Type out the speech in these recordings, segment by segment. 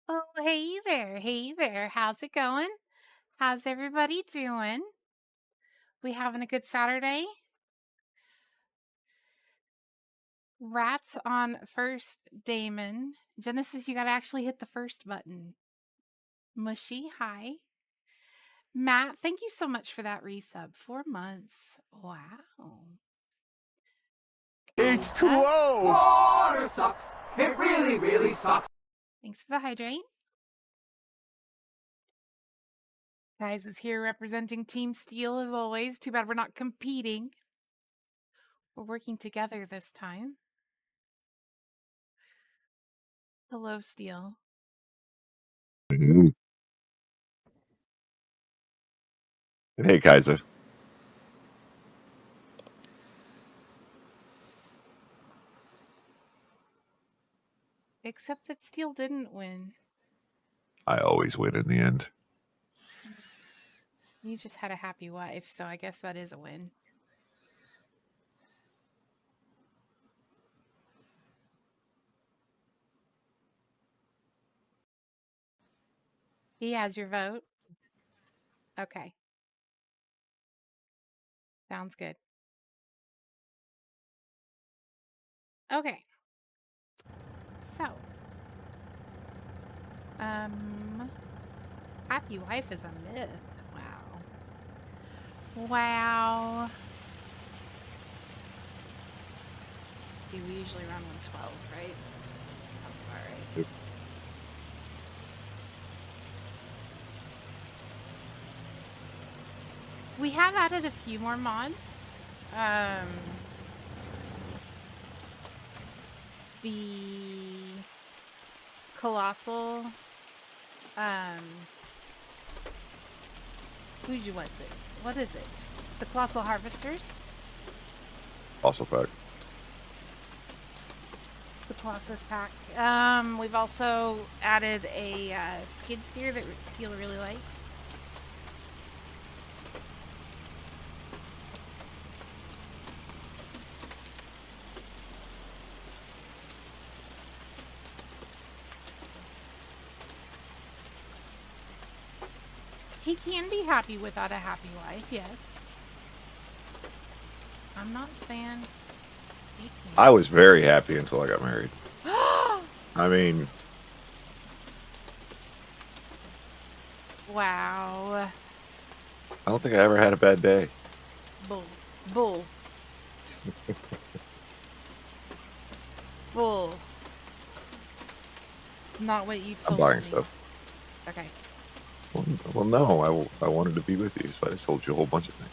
Oh, hey there. Hey there. How's it going? How's everybody doing? We having a good Saturday? Rats on first, Damon. Genesis, you got to actually hit the first button. Mushy, hi. Matt, thank you so much for that resub. 4 months. Wow. Kaiza, H2O! Water sucks. It really, really sucks. thanks for the hydrate. Guys is here representing Team Steel as always. Too bad we're not competing. We're working together this time. Hello, Steel. Mhm. Hey, Kaiser. Except that Steel didn't win. I always win in the end. You just had a happy wife, so I guess that is a win. He has your vote. Okay. Sounds good. Okay. So, happy wife is a myth. Wow. Wow. See, we usually run 112, right? Sounds about right. Yep. We have added a few more mods. The Colossal, what's it? What is it? The Colossal Harvesters? Also fact. The Colossus pack. We've also added a skid steer that Steel really likes. He can be happy without a happy wife, yes. I'm not saying he can't. I was very happy until I got married. I mean, Wow. I don't think I ever had a bad day. Bull. Bull. Bull. It's not what you I'm told buying me. stuff. Okay. Well, no, I wanted to be with you, so I just told you a whole bunch of things.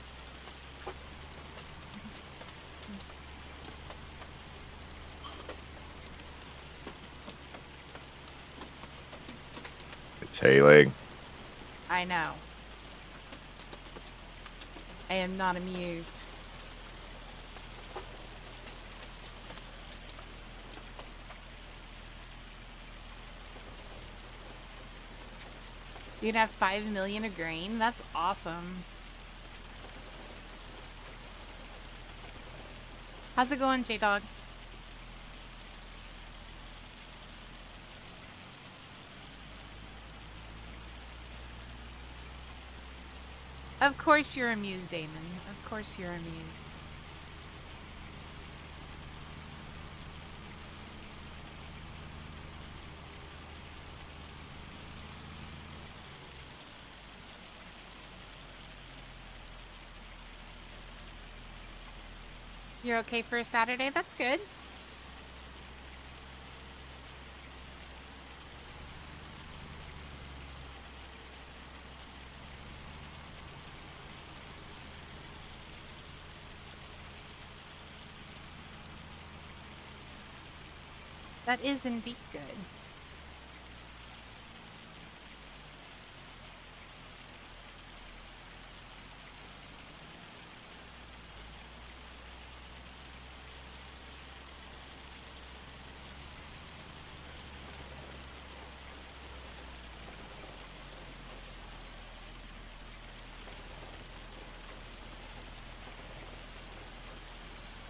It's hailing. I know. I am not amused. You can have 5 million of grain? That's awesome. How's it going, J-Dog? Of course you're amused, Damon. Of course you're amused. You're okay for a Saturday? That's good. That is indeed good.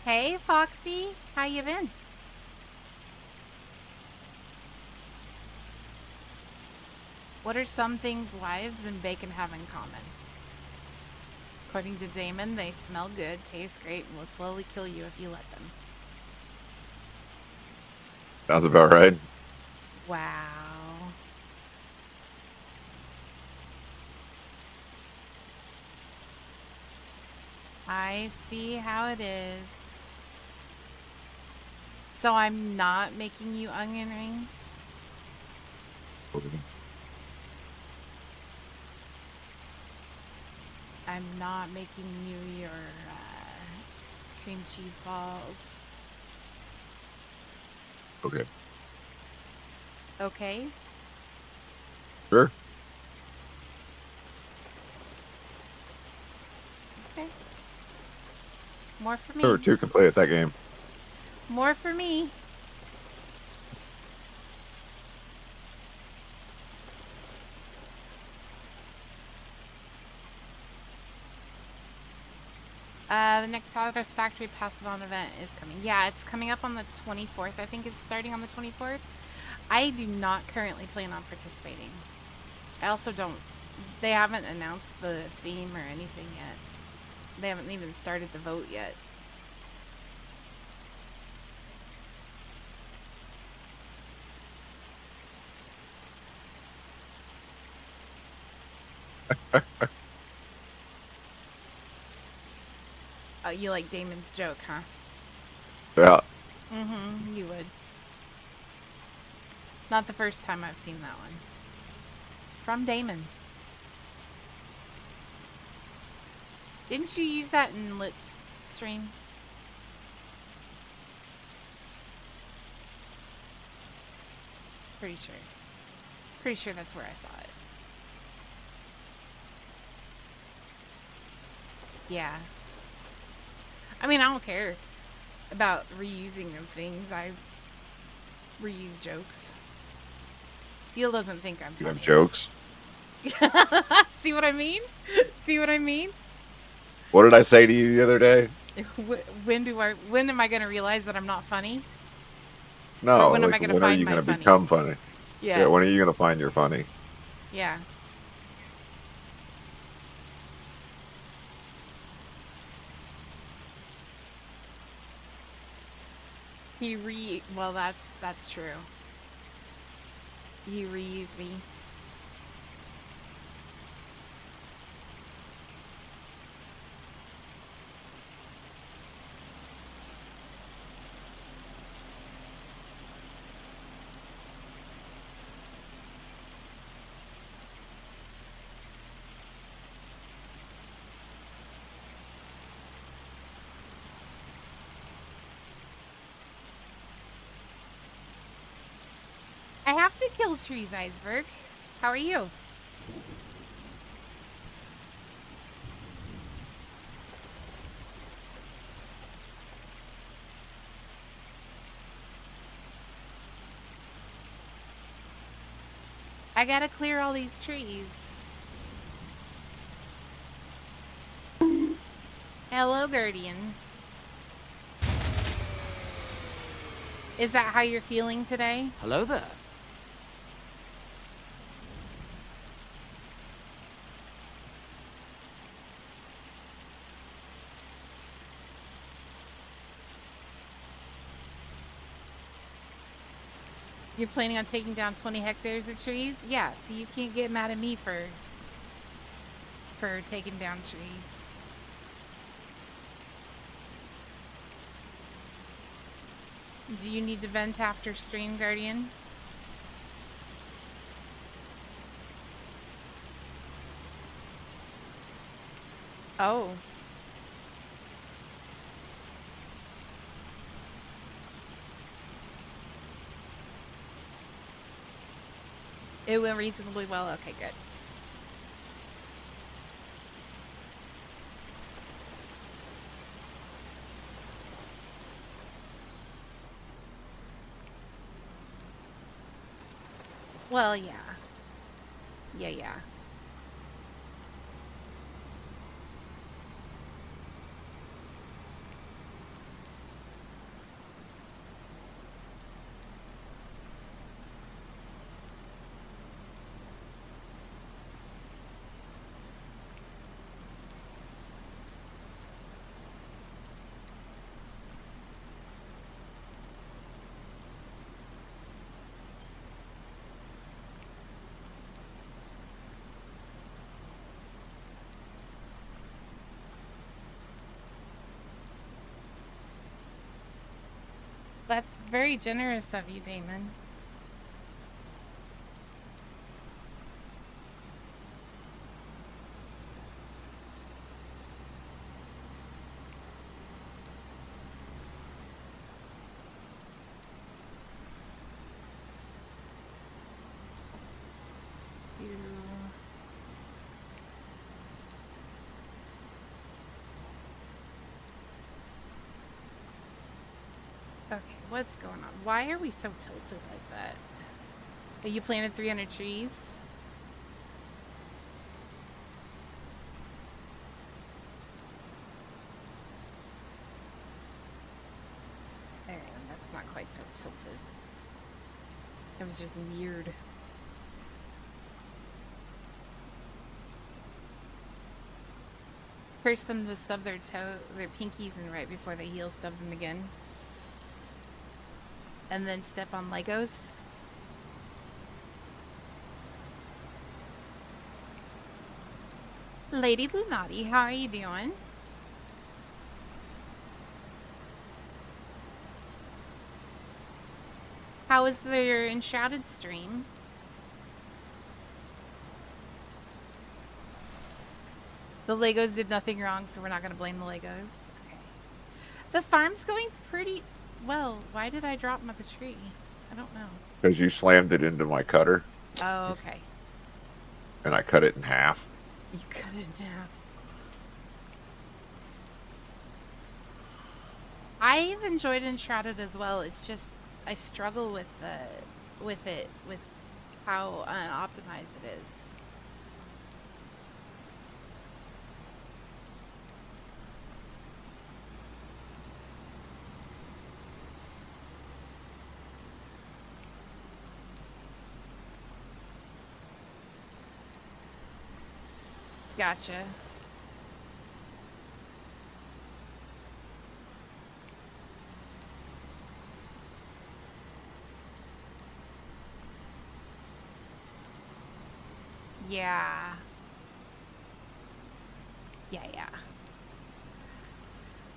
Hey, Foxy. How you been? What are some things wives and bacon have in common? According to Damon, they smell good, taste great, and will slowly kill you if you let them. Sounds about right. Wow. I see how it is. So I'm not making you onion rings? I'm not making you your cream cheese balls. Okay. Okay? Sure. Okay. More for me. Sure, two can play at that game. More for me. The next Sawdust Factory Pass It On event is coming. Yeah, it's coming up on the 24th. I think it's starting on the 24th. I do not currently plan on participating. I also don't. They haven't announced the theme or anything yet. They haven't even started the vote yet. You like Damon's joke, huh? Yeah. Mm-hmm, you would. Not the first time I've seen that one. From Damon. Didn't you use that in Lit's stream? Pretty sure. Pretty sure that's where I saw it. Yeah. I mean, I don't care about reusing of things. I reuse jokes. Seal doesn't think I'm You funny. have jokes. See what I mean? See what I mean? What did I say to you the other day? When am I gonna realize that I'm not funny? No, Or when am I like gonna when are find you my gonna funny? become funny? Yeah. Yeah, when are you gonna find you're funny? Yeah. Well, that's true. You reuse me. I have to kill trees, Iceberg. How are you? I gotta clear all these trees. Hello, Guardian. Is that how you're feeling today? Hello there. You're planning on taking down 20 hectares of trees? Yeah, so you can't get mad at me for taking down trees. Do you need to vent after stream, Guardian? Oh. It went reasonably well? Okay, good. Well, yeah. Yeah. That's very generous of you, Damon. Okay, what's going on? Why are we so tilted like that? Oh, you planted 300 trees? There, that's not quite so tilted. It was just weird. Force them to stub their their pinkies in right before they heel stub them again. And then step on Legos. Lady Lunati, how are you doing? How was your Enshrouded stream? The Legos did nothing wrong, so we're not going to blame the Legos. Okay. The farm's going pretty well. Why did I drop the tree? I don't know. Because you slammed it into my cutter. Oh, okay. And I cut it in half. You cut it in half. I've enjoyed Enshrouded as well. It's just I struggle with how unoptimized it is. Gotcha. Yeah. Yeah.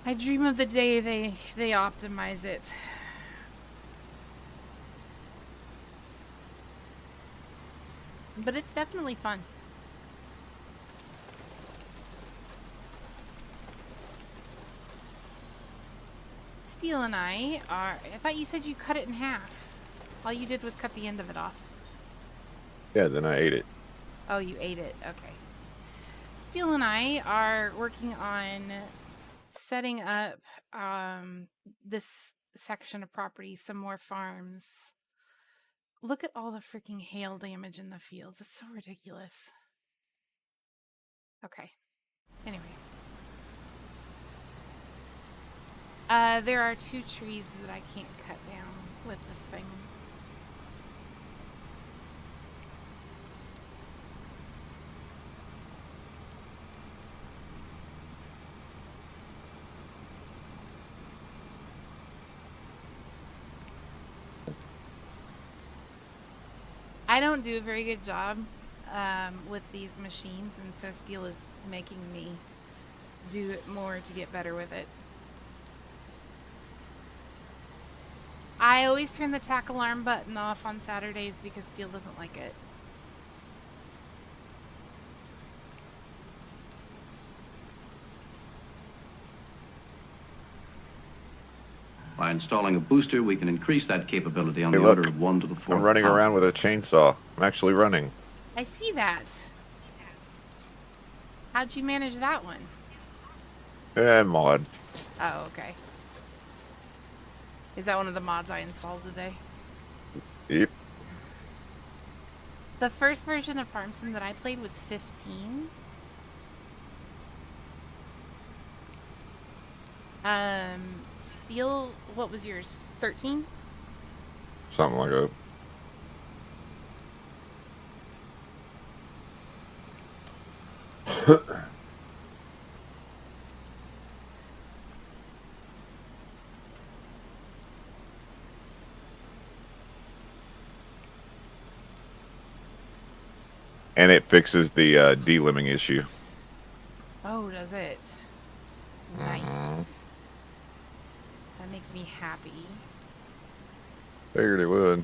I dream of the day they optimize it. But it's definitely fun. Steel and I thought you said you cut it in half. All you did was cut the end of it off. Yeah, then I ate it. Oh, you ate it. Okay. Steel and I are working on setting up this section of property, some more farms. Look at all the freaking hail damage in the fields. It's so ridiculous. Okay. Anyway. There are 2 trees that I can't cut down with this thing. I don't do a very good job with these machines, and so Steel is making me do it more to get better with it. I always turn the tack alarm button off on Saturdays because Steel doesn't like it. By installing a booster, we can increase that capability on Hey, the look, order of 1 to the 4th I'm running power. around with a chainsaw. I'm actually running. I see that. How'd you manage that one? Mod. Oh, okay. Is that one of the mods I installed today? Yep. The first version of Farm Sim that I played was 15. Steel, what was yours? 13? Something like that. And it fixes the delimbing issue. Oh, does it? Nice. That makes me happy. Figured it would.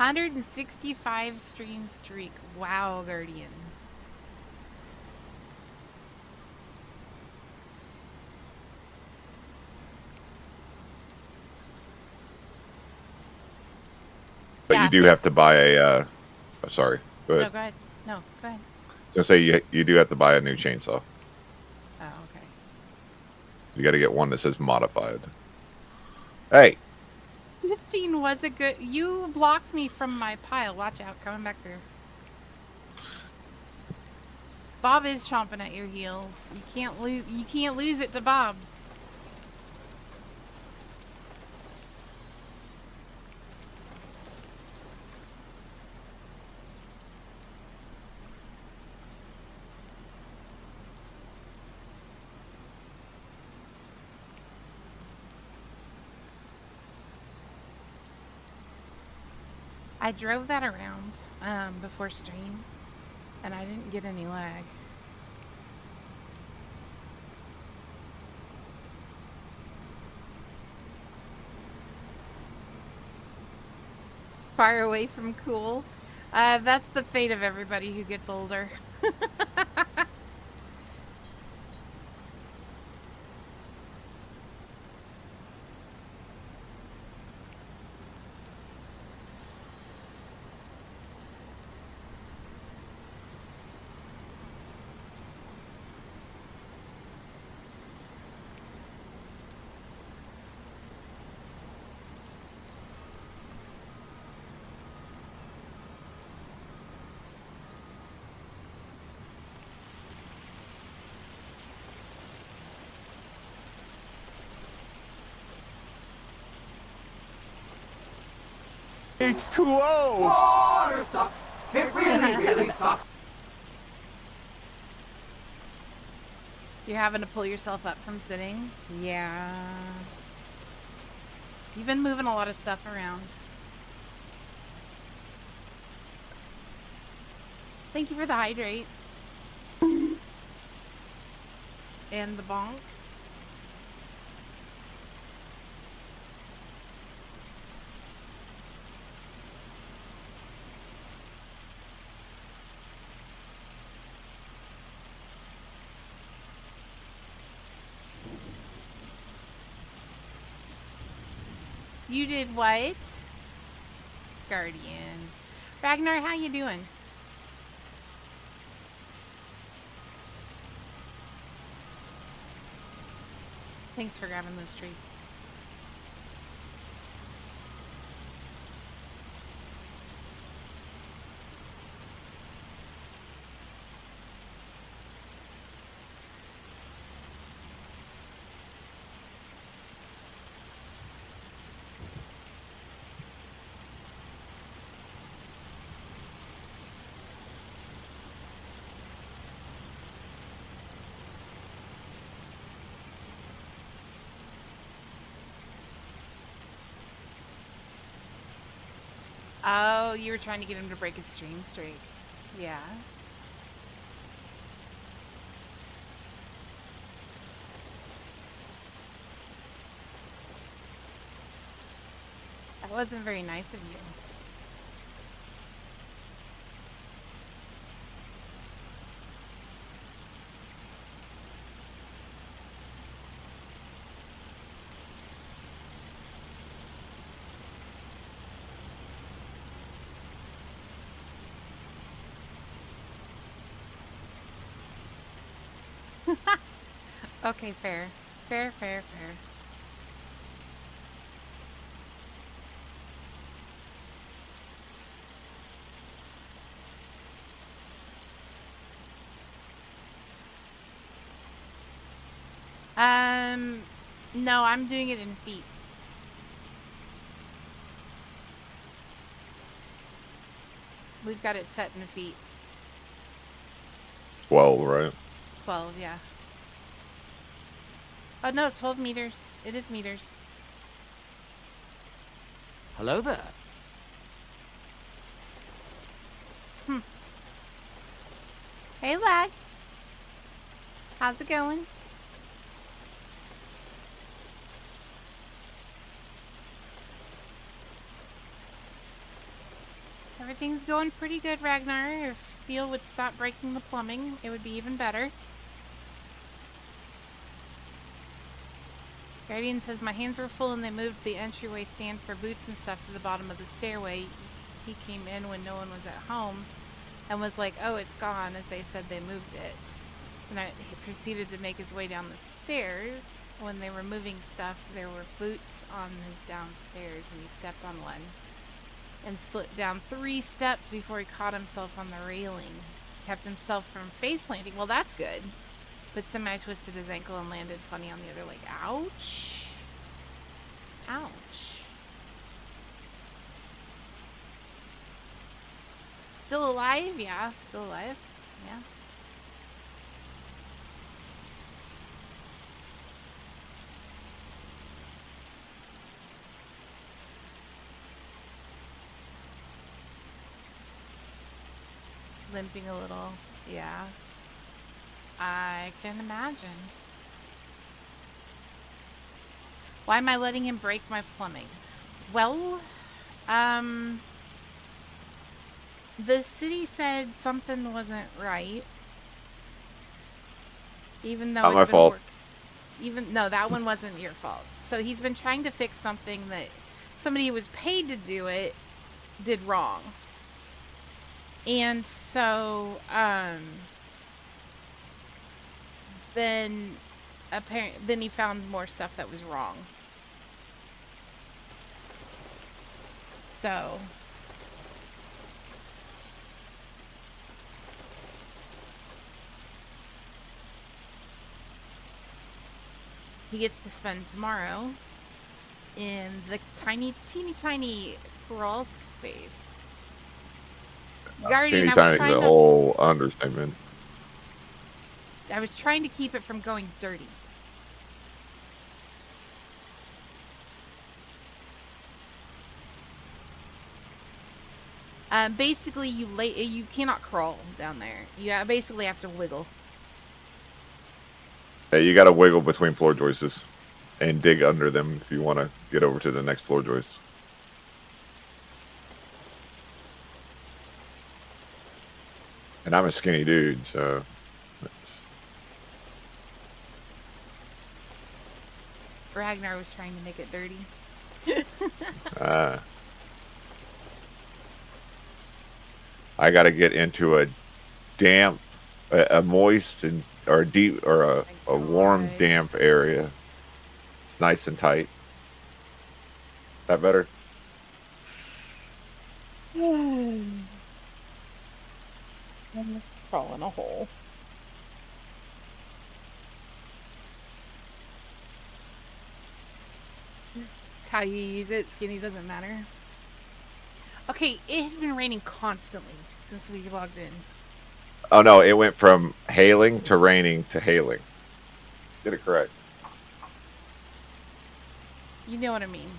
$165 stream streak. Wow, Guardian. But Yeah, you do have to buy a. Oh, sorry. Go No, ahead. go ahead. No, go ahead. Just say you do have to buy a new chainsaw. Oh, okay. You got to get one that says modified. Hey, 15 was a good. You blocked me from my pile. Watch out, coming back through. Bob is chomping at your heels. You can't lose. You can't lose it to Bob. I drove that around before stream, and I didn't get any lag. Far away from cool. That's the fate of everybody who gets older. H2O! Water sucks. It really, really sucks. You're having to pull yourself up from sitting? Yeah. You've been moving a lot of stuff around. Thank you for the hydrate. And the bonk. You did what? Guardian. Ragnar, how you doing? Thanks for grabbing those trees. Oh, you were trying to get him to break his stream streak. Yeah. That wasn't very nice of you. Okay, fair. Fair, fair, fair. No, I'm doing it in feet. We've got it set in feet. 12, right? 12, yeah. Oh no, 12 meters. It is meters. Hello there. Hey, lag. How's it going? Everything's going pretty good, Ragnar. If Seal would stop breaking the plumbing, it would be even better. Guardian says, my hands were full and they moved the entryway stand for boots and stuff to the bottom of the stairway. He came in when no one was at home and was like, oh, it's gone, as they said they moved it. And he proceeded to make his way down the stairs. When they were moving stuff, there were boots on his downstairs, and he stepped on one and slipped down 3 steps before he caught himself on the railing. Kept himself from face planting. Well, that's good. But semi-twisted his ankle and landed funny on the other leg. Ouch. Ouch. Still alive? Yeah, still alive. Yeah. Limping a little. Yeah. I can imagine. Why am I letting him break my plumbing? Well, the city said something wasn't right. Even though Not it's my been fault. no, that one wasn't your fault. So he's been trying to fix something that somebody who was paid to do it did wrong. And so, then he found more stuff that was wrong. So he gets to spend tomorrow in the teeny tiny crawl space. Guardian, Teeny tiny is a whole understatement. I was trying to keep it from going dirty. Basically, you cannot crawl down there. You basically have to wiggle. Yeah, you got to wiggle between floor joists and dig under them if you want to get over to the next floor joist. And I'm a skinny dude, so it's... Ragnar was trying to make it dirty. I got to get into a damp, a moist and or a deep or a warm, damp area. It's nice and tight. That better? Crawl in a hole. It's how you use it. Skinny doesn't matter. Okay, it has been raining constantly since we logged in. Oh no, it went from hailing to raining to hailing. Get it correct. You know what I mean.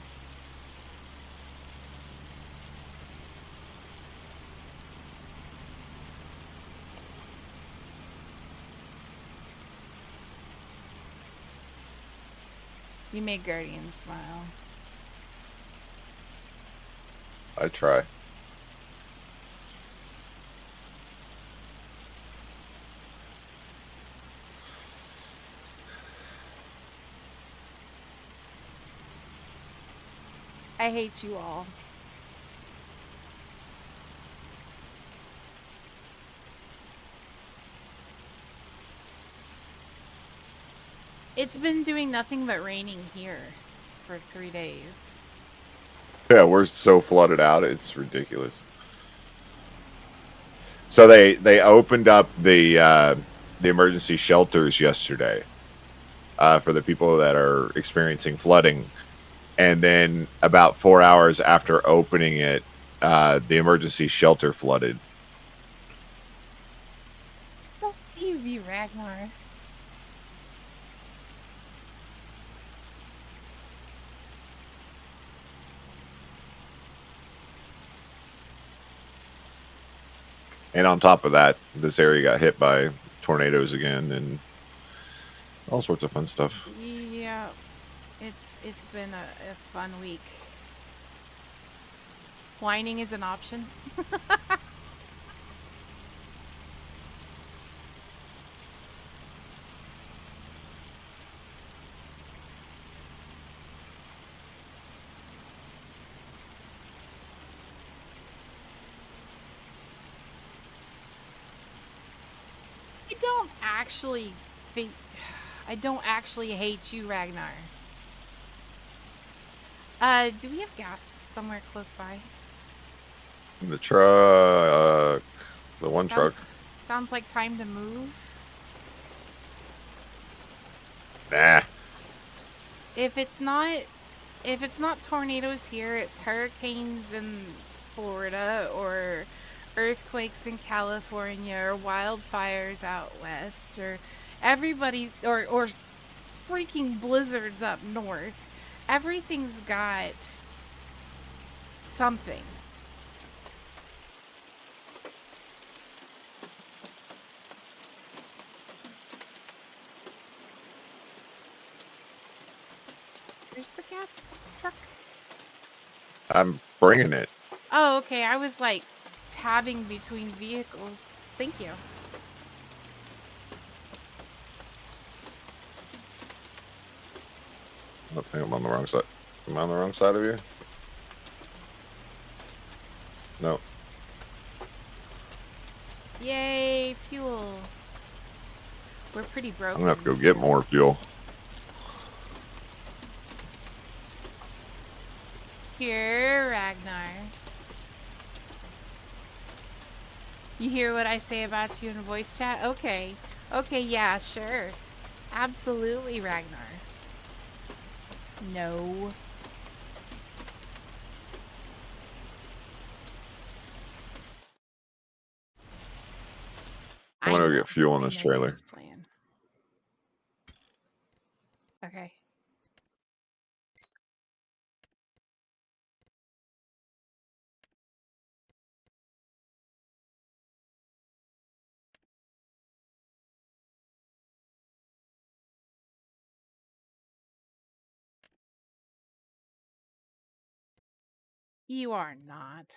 You make Guardian smile. I try. I hate you all. It's been doing nothing but raining here for 3 days. Yeah, we're so flooded out, it's ridiculous. So they opened up the emergency shelters yesterday for the people that are experiencing flooding, and then about 4 hours after opening it, the emergency shelter flooded. Don't leave you, Ragnar. And on top of that, this area got hit by tornadoes again, and All sorts of fun stuff. Yeah, it's been a fun week. Whining is an option. I don't actually think. I don't actually hate you, Ragnar. Do we have gas somewhere close by? The truck, the one truck. Sounds like time to move. Nah. If it's not tornadoes here, it's hurricanes in Florida or earthquakes in California or wildfires out west or everybody or freaking blizzards up north. Everything's got something. Where's the gas truck? I'm bringing it. Oh, okay. I was like tabbing between vehicles. Thank you. I think I'm on the wrong side. Am I on the wrong side of you? No. Yay, fuel. We're pretty broken. I'm gonna have to go get more fuel. Here, Ragnar. You hear what I say about you in voice chat? Okay. Okay, yeah, sure. Absolutely, Ragnar. No. I'm gonna go know. get fuel in I this know you're trailer. just playing. Okay. You are not.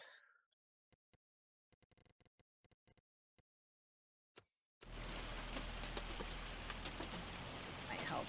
Might help.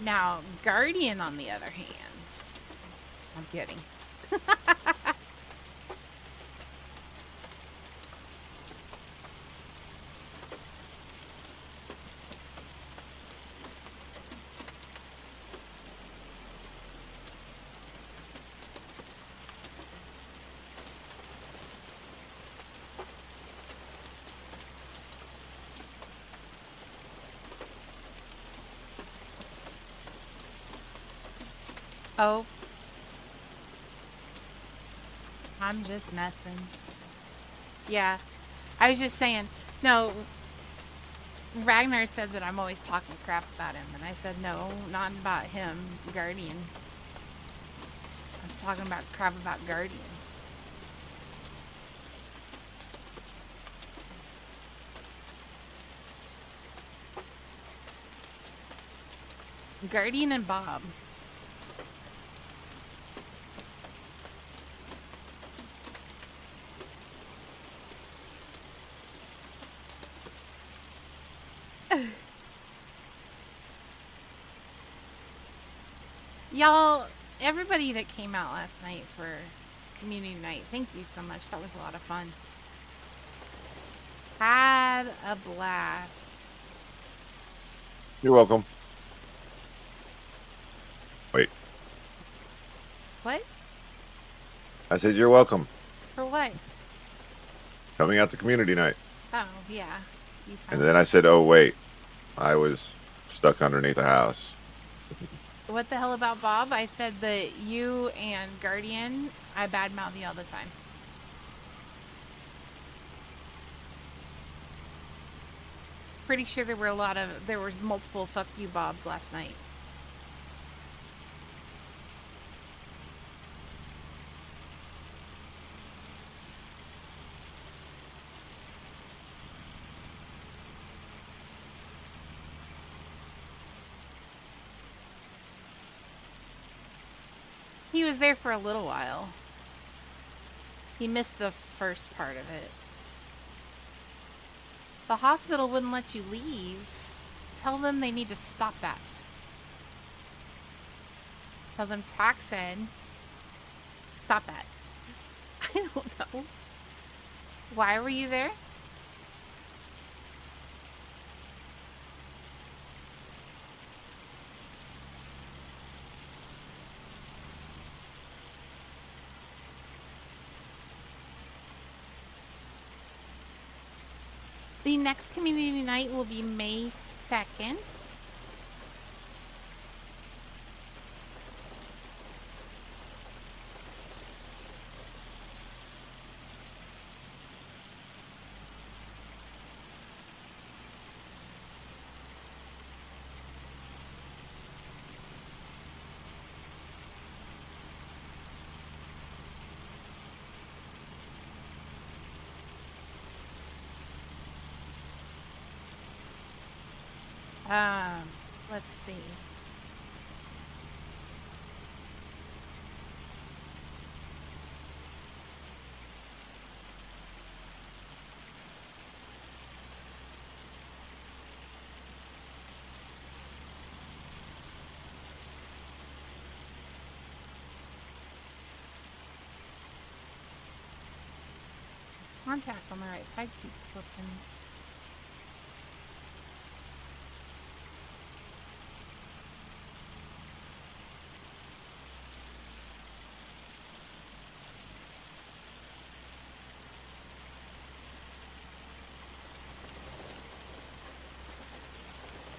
Now, Guardian, on the other hand, I'm kidding. Oh. I'm just messing. Yeah. I was just saying, no, Ragnar said that I'm always talking crap about him, and I said, no, not about him, Guardian. I'm talking about crap about Guardian. Guardian and Bob. Y'all, everybody that came out last night for community night, thank you so much. That was a lot of fun. Had a blast. You're welcome. Wait. What? I said you're welcome. For what? Coming out to community night. Oh, yeah. You And then I said, oh, wait. I was stuck underneath a house. What the hell about Bob? I said that you and Guardian, I badmouth you all the time. Pretty sure there were multiple fuck you Bobs last night. He was there for a little while. He missed the first part of it. The hospital wouldn't let you leave. Tell them they need to stop that. Tell them Toxin. Stop that. I don't know. Why were you there? The next community night will be May 2nd. Let's see. Contact on the right side keeps slipping.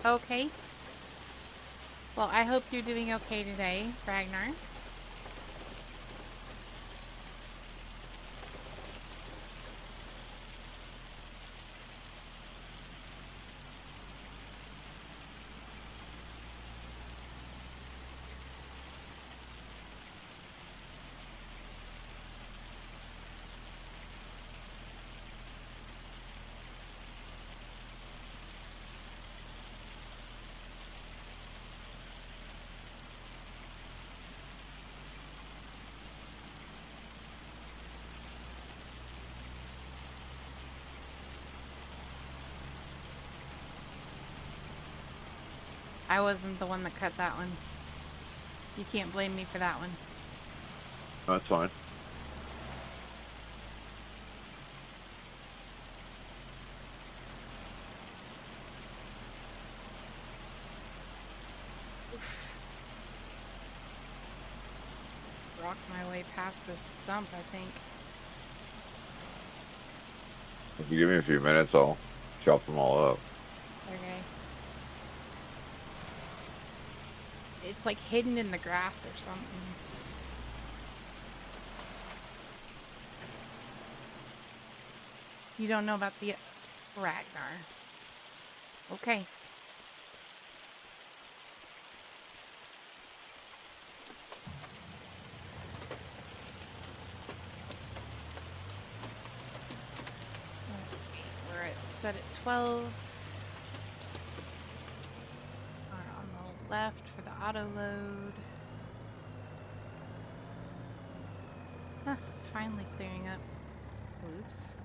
Okay. Well, I hope you're doing okay today, Ragnar. I wasn't the one that cut that one. You can't blame me for that one. That's fine. Rocked my way past this stump, I think. If you give me a few minutes, I'll chop them all up. Okay. It's like hidden in the grass or something. You don't know about the Ragnar. Okay. We're set at 12. On the left for the auto load. Huh, finally clearing up. Oops.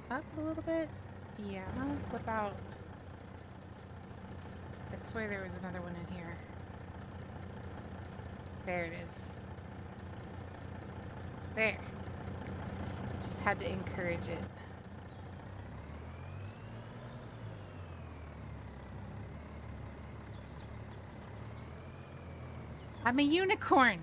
Up a little bit? Yeah. What about... I swear there was another one in here. There it is. There. Just had to encourage it. I'm a unicorn.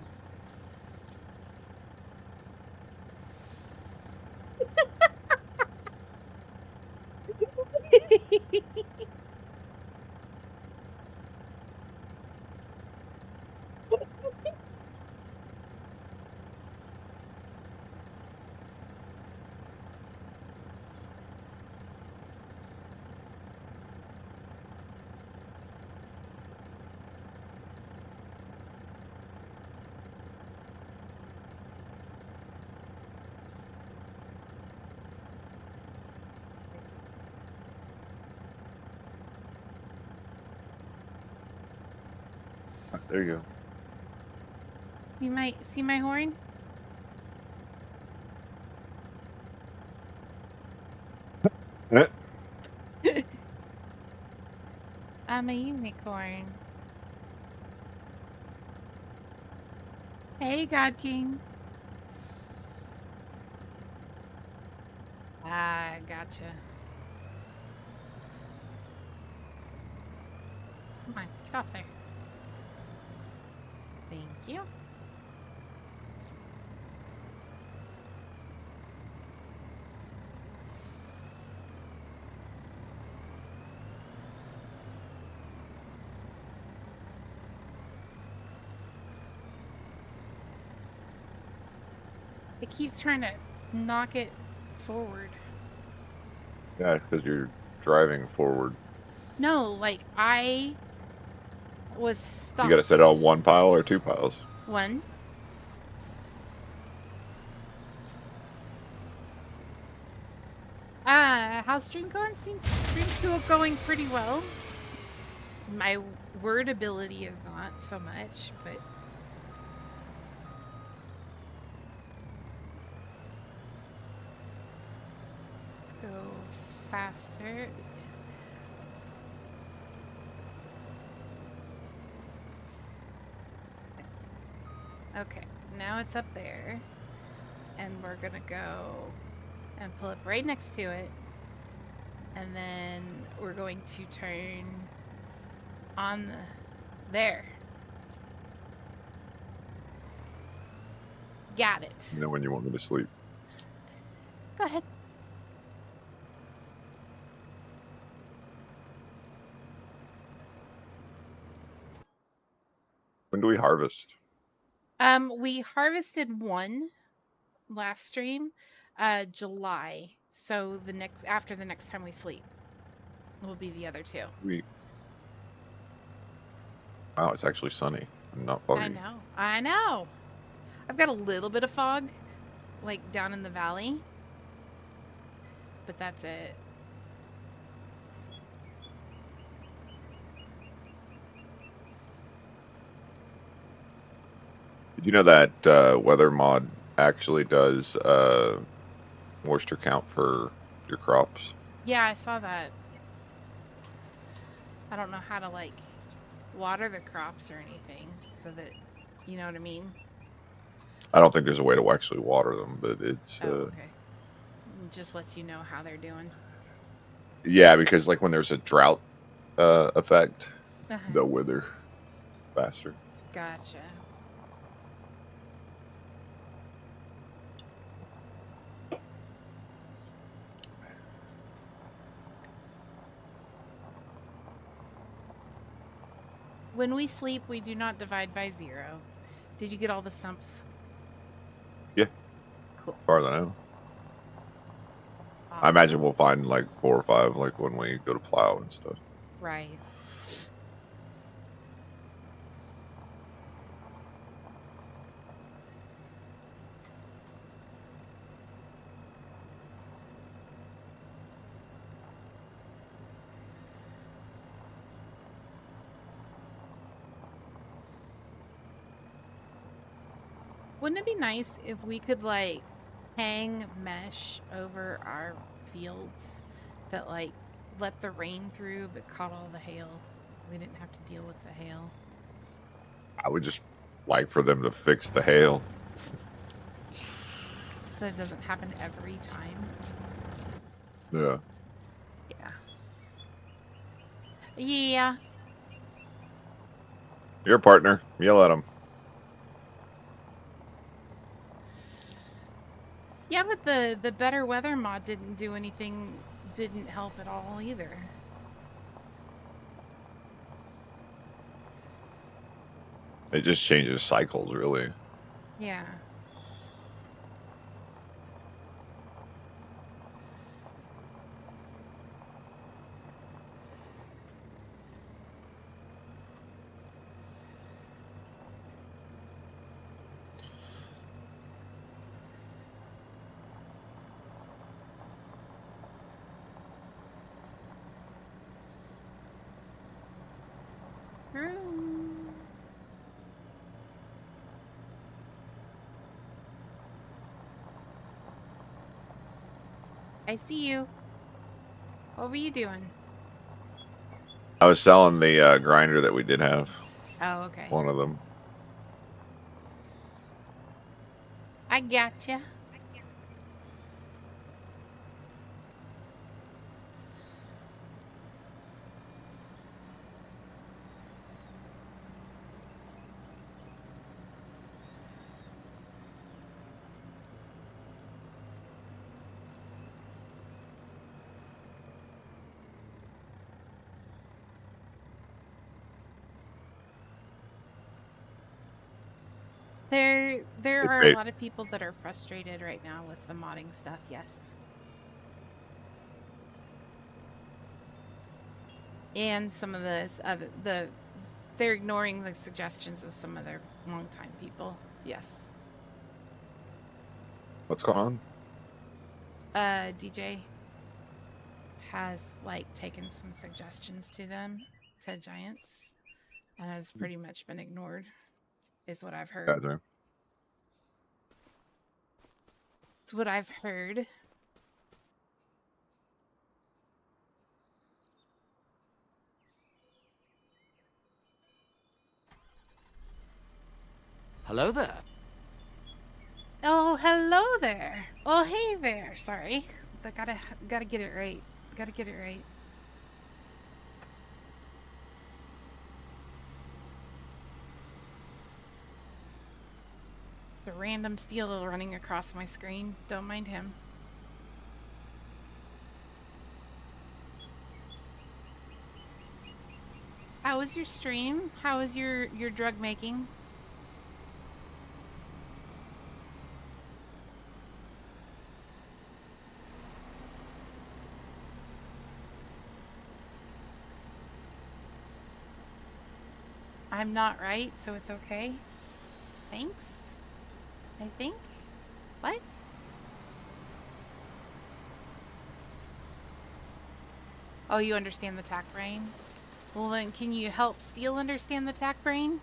There you go. You might see my horn? Eh, I'm a unicorn. Hey, God King. Ah, gotcha. Come on, get off there. Thank you. It keeps trying to knock it forward. Yeah, because you're driving forward. No, like I was You stopped. got to set it on one pile or two piles. One. How's stream going? Stream's still going pretty well. My word ability is not so much, but let's go faster. Okay, now it's up there. And we're gonna go and pull up right next to it. And then we're going to turn on there. Got it. You know when you want me to sleep. Go ahead. When do we harvest? We harvested one last stream, July. So after the next time we sleep will be the other two. Wow, it's actually sunny and not foggy. I know. I've got a little bit of fog, like down in the valley, but that's it. Did you know that weather mod actually does moisture count for your crops? Yeah, I saw that. I don't know how to like water the crops or anything so that, you know what I mean? I don't think there's a way to actually water them, but it's Okay. It just lets you know how they're doing. yeah, because like when there's a drought effect, Uh-huh. they'll wither faster. Gotcha. When we sleep, we do not divide by 0. Did you get all the stumps? Yeah. Cool. As far as I know. Awesome. I imagine we'll find like 4 or 5, like when we go to plow and stuff. Right. Wouldn't it be nice if we could like hang mesh over our fields that like let the rain through but caught all the hail? We didn't have to deal with the hail. I would just like for them to fix the hail. so it doesn't happen every time. Yeah. Yeah. Yeah. Your partner. Yell at him. Yeah, but the better weather mod didn't do anything, didn't help at all either. It just changes cycles, really. Yeah. True. I see you. What were you doing? I was selling the grinder that we did have. Oh, okay. One of them. I gotcha. There are a Great. lot of people that are frustrated right now with the modding stuff, yes. And some of they're ignoring the suggestions of some of their longtime people. Yes. What's going on? DJ has like taken some suggestions to them, to Giants, and has pretty much been ignored, is what I've heard. Gotcha. It's what I've heard. Hello there. Oh, hello there. Oh, hey there. Sorry. I gotta get it right. Gotta get it right. The random steel running across my screen. Don't mind him. How was your stream? How was your drug making? I'm not right, so it's okay. Thanks. I think. What? Oh, you understand the tack brain? Well, then can you help Steel understand the tack brain?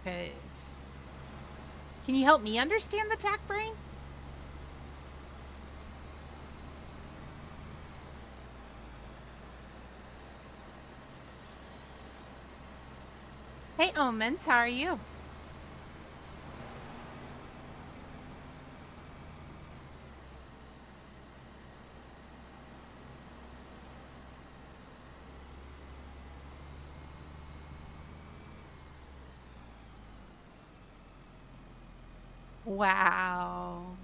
'Cause... Can you help me understand the tack brain? Hey, Omens, how are you? Wow.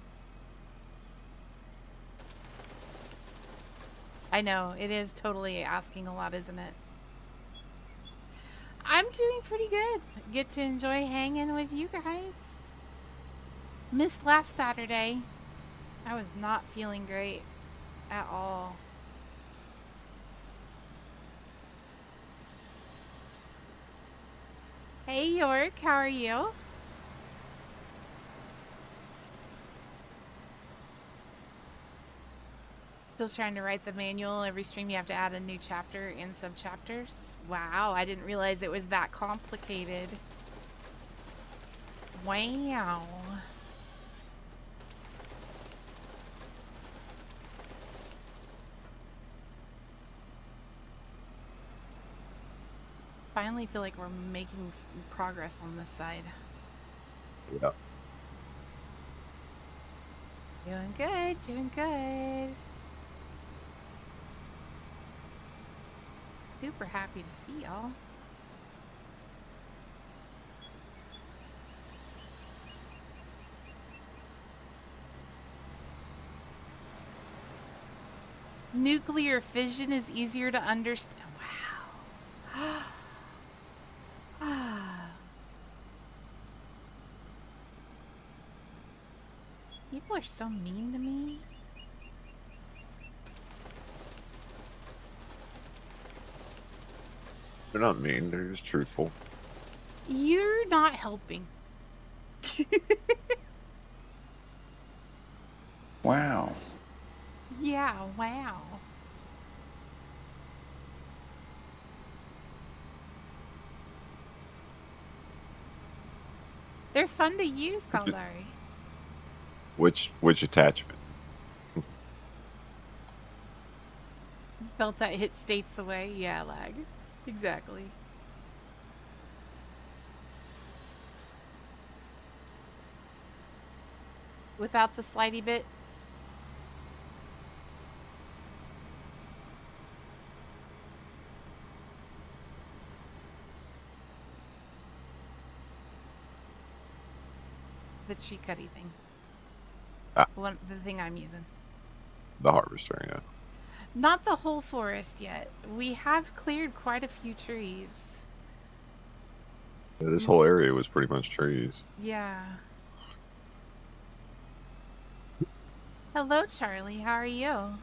I know, it is totally asking a lot, isn't it? I'm doing pretty good. Get to enjoy hanging with you guys. Missed last Saturday. I was not feeling great at all. Hey York, how are you? Still trying to write the manual. Every stream you have to add a new chapter and subchapters. Wow, I didn't realize it was that complicated. Wow. Finally feel like we're making progress on this side. Yeah. Doing good, doing good. Super happy to see y'all. Nuclear fission is easier to understand. Wow. Ah. People are so mean to me. They're not mean. They're just truthful. You're not helping. Wow. Yeah, wow. They're fun to use, Caldari. Which attachment? Felt that hit states away. Yeah, lag. Exactly. Without the slidey bit. The tree cutty thing. Ah. The thing I'm using. The harvester, yeah. Not the whole forest yet. We have cleared quite a few trees. Yeah, this whole area was pretty much trees. Yeah. Hello, Charlie. How are you?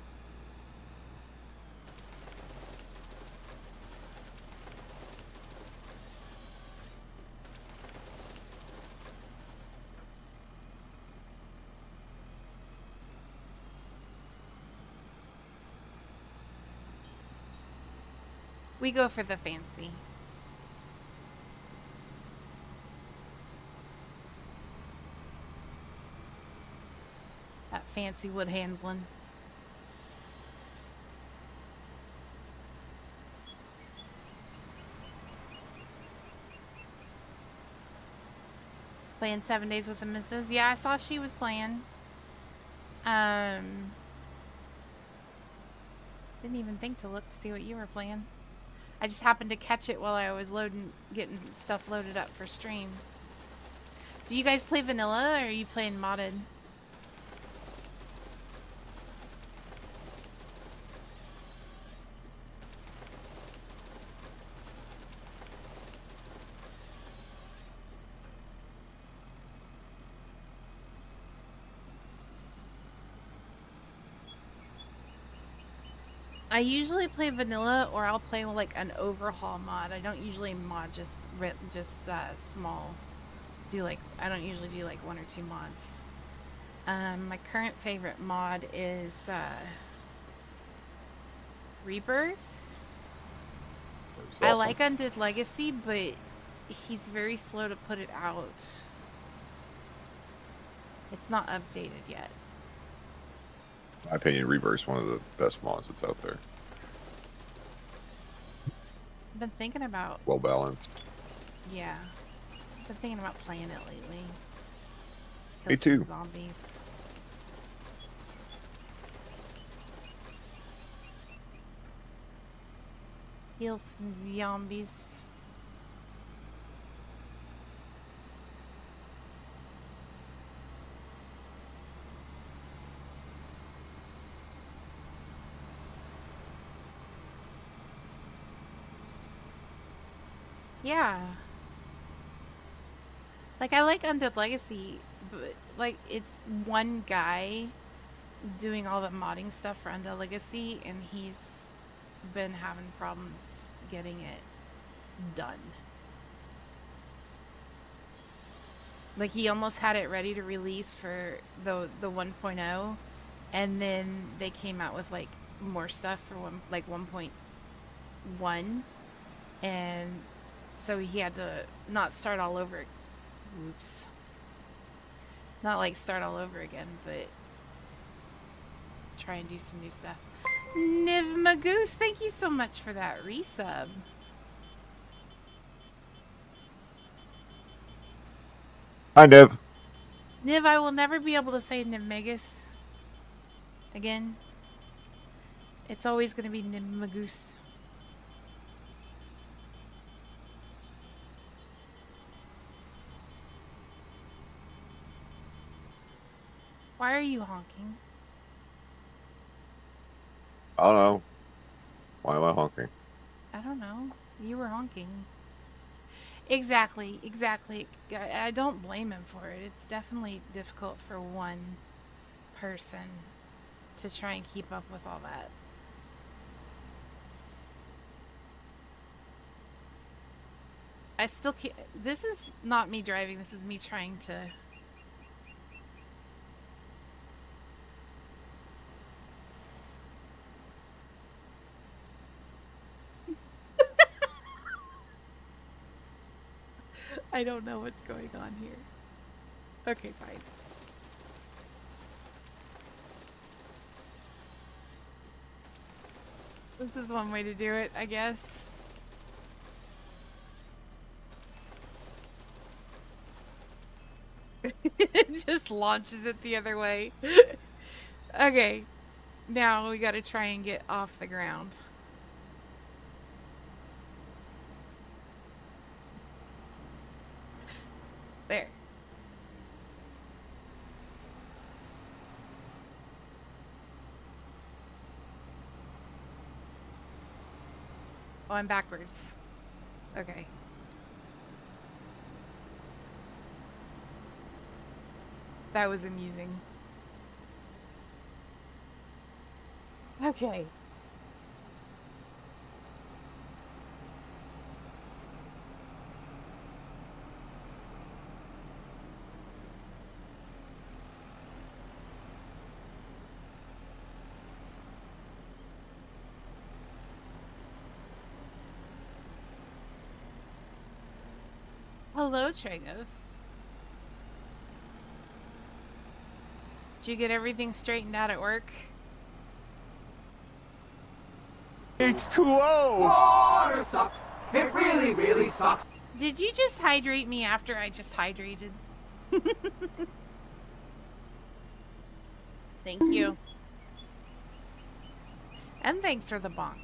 We go for the fancy. That fancy wood handling. Playing 7 Days with the Missus. Yeah, I saw she was playing. Didn't even think to look to see what you were playing. I just happened to catch it while I was getting stuff loaded up for stream. Do you guys play vanilla or are you playing modded? I usually play vanilla or I'll play like an overhaul mod. I don't usually mod just small. I don't usually do like 1 or 2 mods. My current favorite mod is Rebirth. I like Undead Legacy, but he's very slow to put it out. It's not updated yet. In my opinion, Rebirth's one of the best mods that's out there. I've been thinking about... Well balanced. Yeah. I've been thinking about playing it lately. Me Kill some too. zombies. Kill some zombies. Yeah. Like, I like Undead Legacy, but, like, it's one guy doing all the modding stuff for Undead Legacy, and he's been having problems getting it done. Like, he almost had it ready to release for the 1.0, and then they came out with, like, more stuff for 1.1, and so he had to not start all over. Oops. Not like start all over again, but try and do some new stuff. Niv Magoose, thank you so much for that resub. Hi, Nev. Niv, I will never be able to say Nivmegus again. It's always going to be Nivmagoose. Why are you honking? I don't know. Why am I honking? I don't know. You were honking. Exactly, exactly. I don't blame him for it. It's definitely difficult for one person to try and keep up with all that. I still can't. This is not me driving. This is me trying to. I don't know what's going on here. Okay, fine. This is one way to do it, I guess. It just launches it the other way. Okay. Now we gotta try and get off the ground. There. Oh, I'm backwards. Okay. That was amusing. Okay. Hello, Tragos. Did you get everything straightened out at work? H2O! Water sucks. It really, really sucks. Did you just hydrate me after I just hydrated? Thank you. And thanks for the bonk.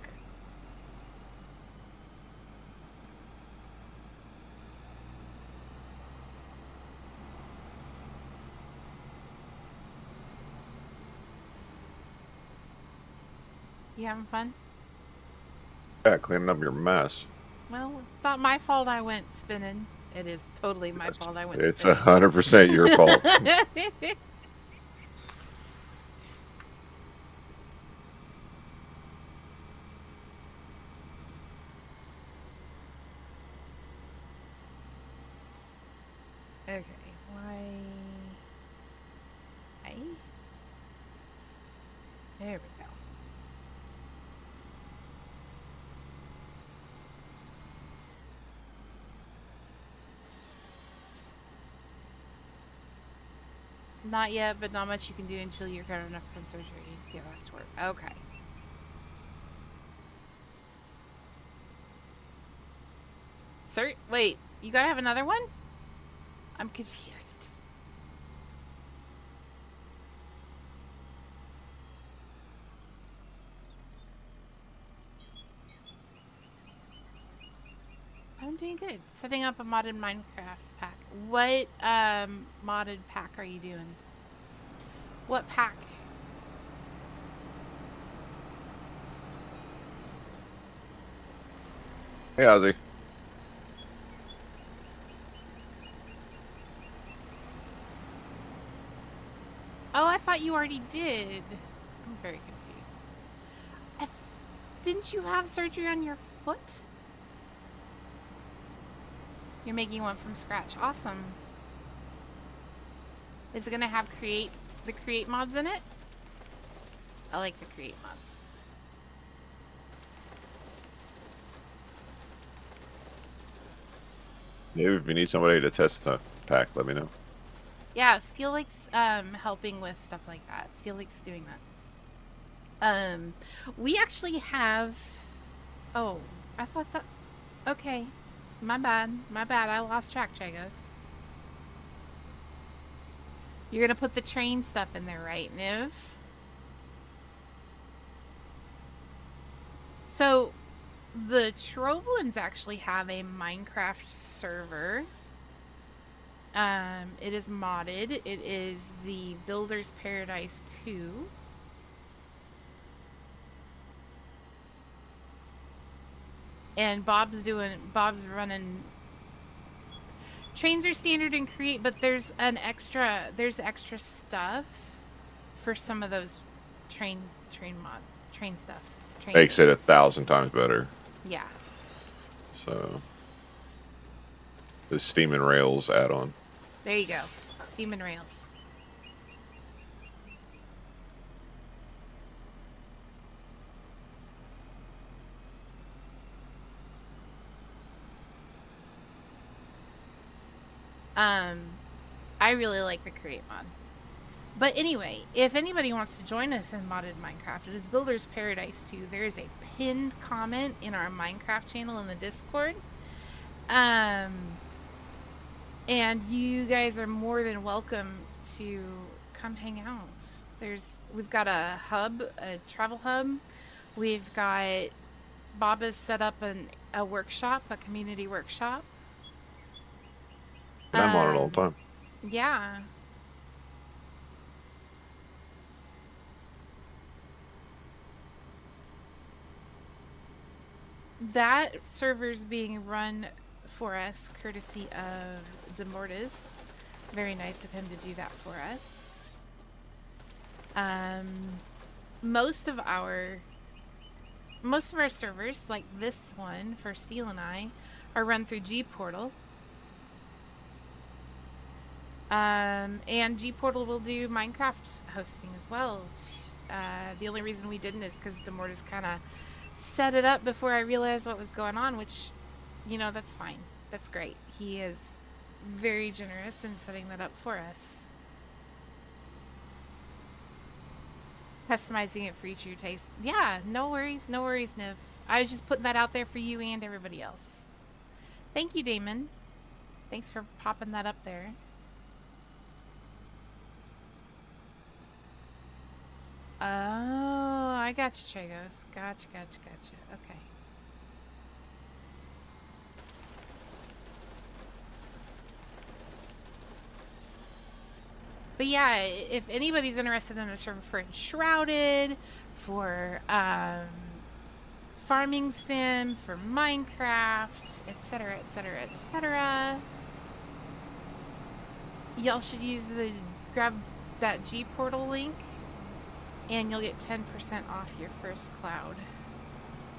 You having fun? Yeah, cleaning up your mess. Well, it's not my fault I went spinning. It is totally my fault I went It's spinning. 100% your fault. Okay, why? There we go. Not yet, but not much you can do until you're good enough from surgery to get back to work. Okay. Sir, wait, you gotta have another one? I'm confused. I'm doing good. Setting up a modded Minecraft pack. What modded pack are you doing? What pack? Hey, Ozzy. Oh, I thought you already did. I'm very confused. Didn't you have surgery on your foot? You're making one from scratch. Awesome. Is it gonna have the create mods in it? I like the create mods. Maybe if you need somebody to test the pack, let me know. Yeah, Steel Lake's helping with stuff like that. Steel Lake's doing that. We actually have. Oh, I thought that. Okay, my bad. My bad. I lost track, Chagos. You're gonna put the train stuff in there, right, Niv? So, the Troblins actually have a Minecraft server. It is modded. It is the Builder's Paradise 2. And Bob's running. Trains are standard in Create, but there's extra stuff for some of those train stuff. Makes it Trains. 1,000 times better. Yeah. So, the Steam and Rails add-on. There you go. Steam and Rails. I really like the Create mod. But anyway, if anybody wants to join us in modded Minecraft, it is Builder's Paradise 2. There is a pinned comment in our Minecraft channel in the Discord. And you guys are more than welcome to come hang out. We've got a hub, a travel hub. We've got Bob has set up a workshop, a community workshop. And I'm on it all the time. Yeah. That server's being run for us courtesy of Demortis. Very nice of him to do that for us. Most of our servers, like this one for Steel and I, are run through G-Portal. And G-Portal will do Minecraft hosting as well. The only reason we didn't is because Demortis kind of set it up before I realized what was going on, which, that's fine. That's great. He is very generous in setting that up for us. Customizing it for each of your tastes. Yeah, no worries, Niv. I was just putting that out there for you and everybody else. Thank you, Damon. Thanks for popping that up there. Oh, I got you, Chagos. Gotcha. Okay. But yeah, if anybody's interested in a server for Enshrouded, for Farming Sim, for Minecraft, etc., y'all should grab that G-Portal link, and you'll get 10% off your first cloud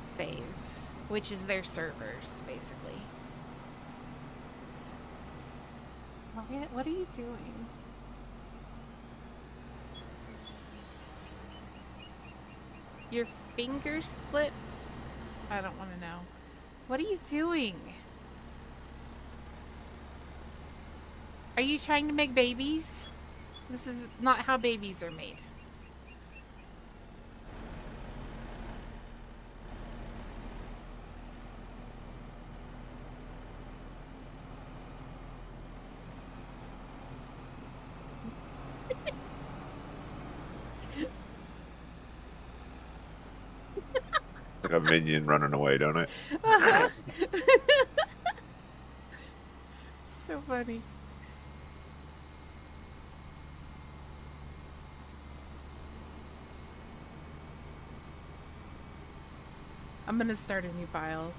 save, which is their servers, basically. What are you doing? Your finger slipped? I don't want to know. What are you doing? Are you trying to make babies? This is not how babies are made. Like a minion running away, don't it? So funny. I'm gonna start a new pile.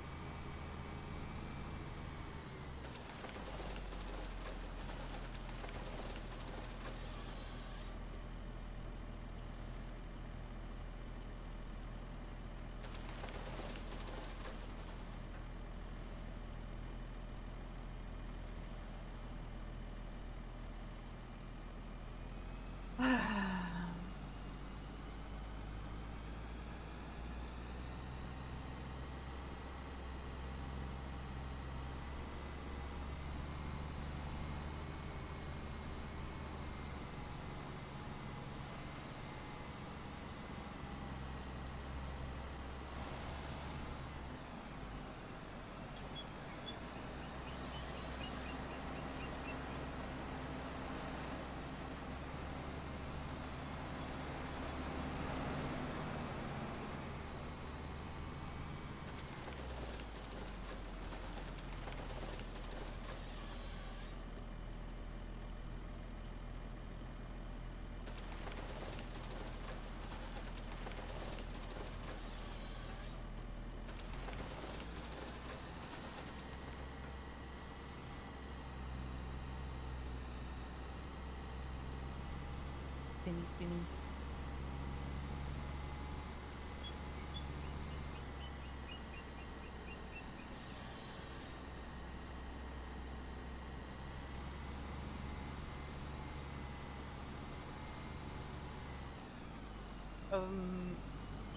Spinny, spinny.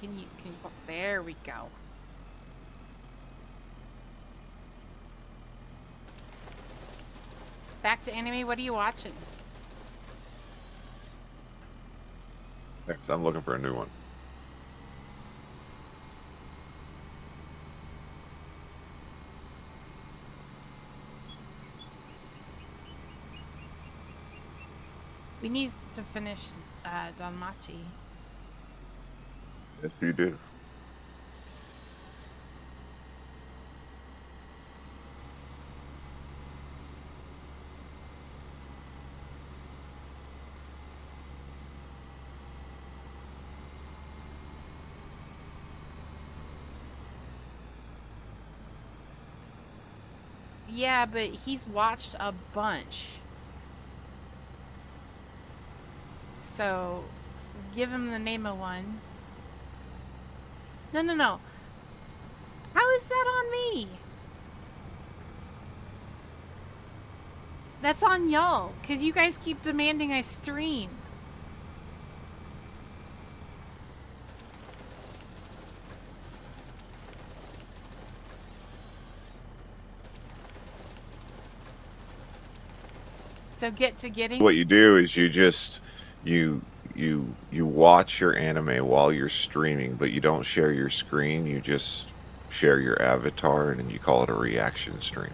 Can you, there we go. Back to anime, what are you watching? Next, I'm looking for a new one. We need to finish Danmachi. Yes, you do. Yeah, but he's watched a bunch. So, give him the name of one. No. How is that on me? That's on y'all, because you guys keep demanding I stream. So get to getting. What you do is you just you watch your anime while you're streaming, but you don't share your screen. You just share your avatar, and then you call it a reaction stream.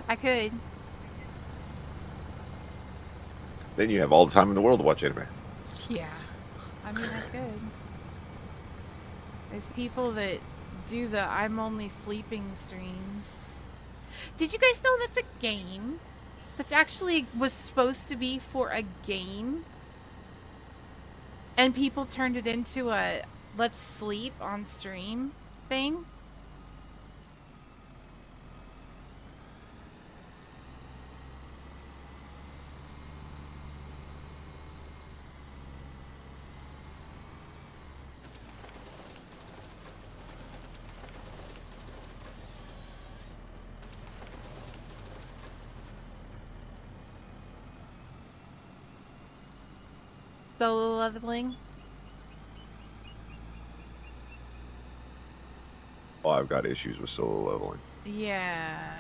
I could. Then you have all the time in the world to watch anime. Yeah. I mean, I could. There's people that do the I'm only sleeping streams. Did you guys know that's a game? That's actually was supposed to be for a game. And people turned it into a let's sleep on stream thing. Solo leveling. Well, I've got issues with solo leveling. Yeah.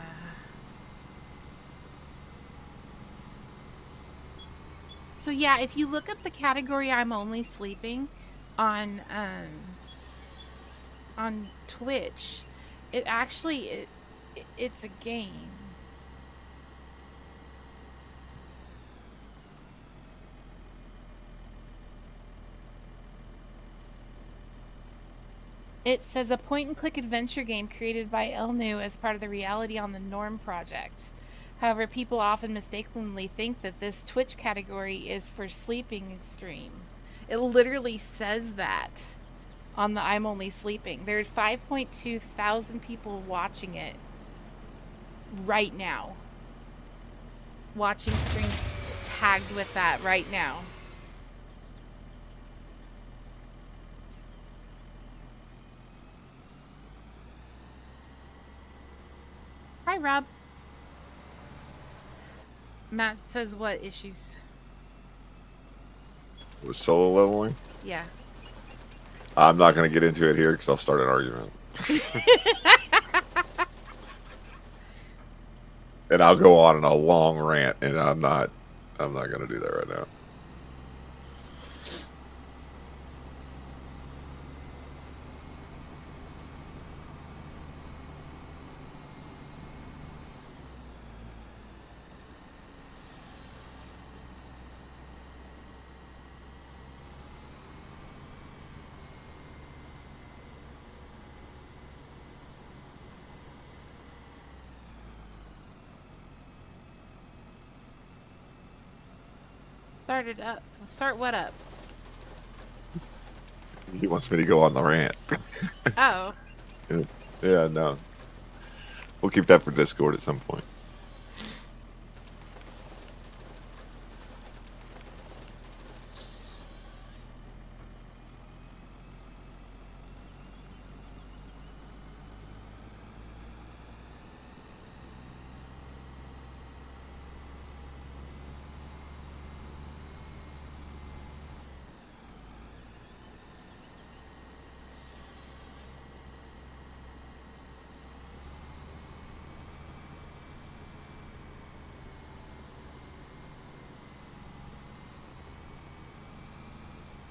So yeah, if you look up the category I'm only sleeping on Twitch, it actually it's a game. It says a point-and-click adventure game created by Elnu as part of the Reality on the Norm project. However, people often mistakenly think that this Twitch category is for sleeping stream. It literally says that on the I'm Only Sleeping. There's 5.2 thousand people watching it right now. Watching streams tagged with that right now. Hi, Rob. Matt says what issues? With solo leveling, Yeah. I'm not going to get into it here because I'll start an argument. And I'll go on a long rant, and I'm not going to do that right now. Start it up. Start what up? He wants me to go on the rant. Oh. Yeah, no. We'll keep that for Discord at some point.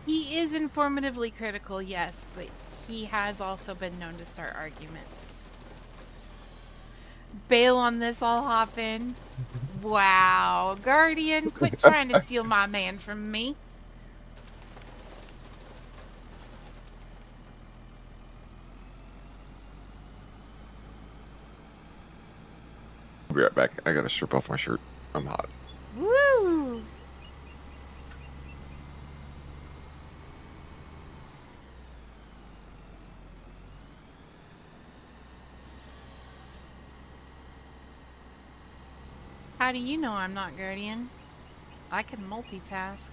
He is informatively critical, yes, but he has also been known to start arguments. Bail on this, I'll hop in. Wow, Guardian, quit trying to steal my man from me. I'll be right back. I gotta strip off my shirt. I'm hot. Woo! How do you know I'm not Guardian? I can multitask.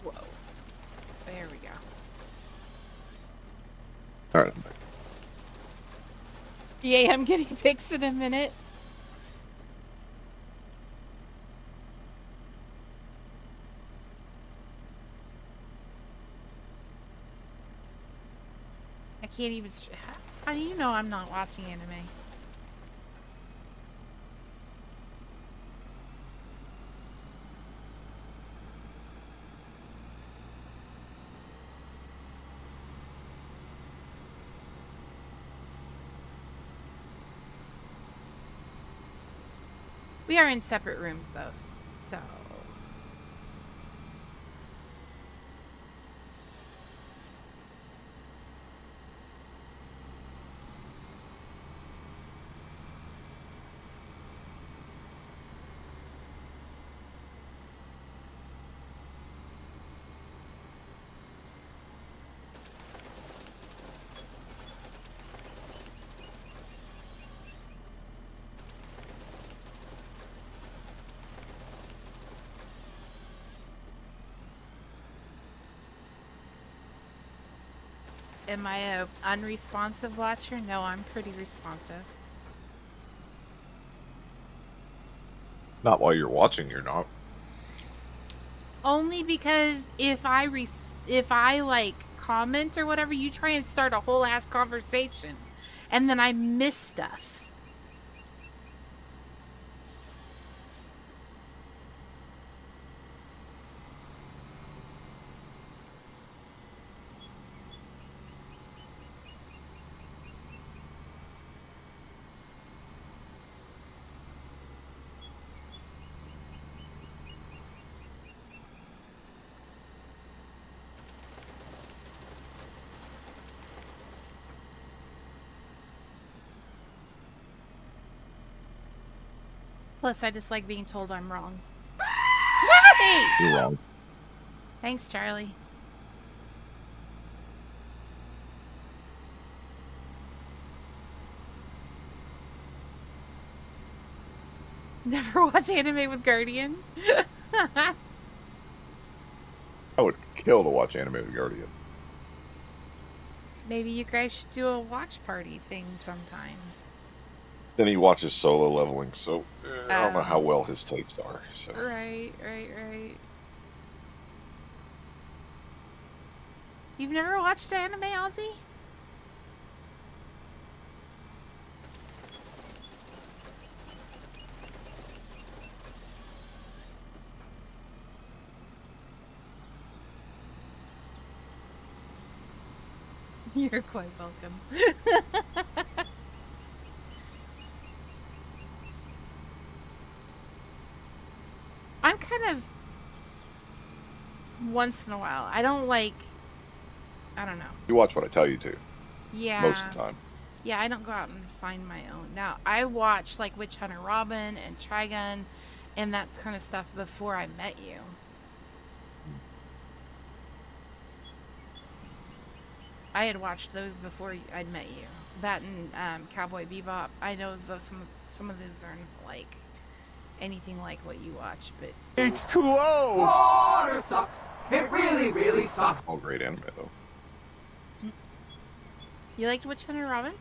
Whoa. There we go. All right. I'm back. Yay, I'm getting pics in a minute. I can't even. How do you know I'm not watching anime? We are in separate rooms though, so. Am I a unresponsive watcher? No, I'm pretty responsive. Not while you're watching. You're not. Only because if I like comment or whatever, you try and start a whole ass conversation, and then I miss stuff. Plus, I just like being told I'm wrong. Hey! You're wrong. Thanks, Charlie. Never watch anime with Guardian. I would kill to watch anime with Guardian. Maybe you guys should do a watch party thing sometime. Then he watches Solo Leveling, so I don't know how Oh. well his tastes are. So Right. You've never watched anime, Ozzy? You're quite welcome. I'm kind of once in a while. I don't like. I don't know. you watch what I tell you to Yeah. most of the time. Yeah, I don't go out and find my own. Now, I watched like Witch Hunter Robin and Trigun and that kind of stuff before I met you. I had watched those before I'd met you. That and Cowboy Bebop. I know some of those aren't like anything like what you watch, but H2O! Water sucks. It really, really sucks. All great anime though. you liked Witch Hunter Robin?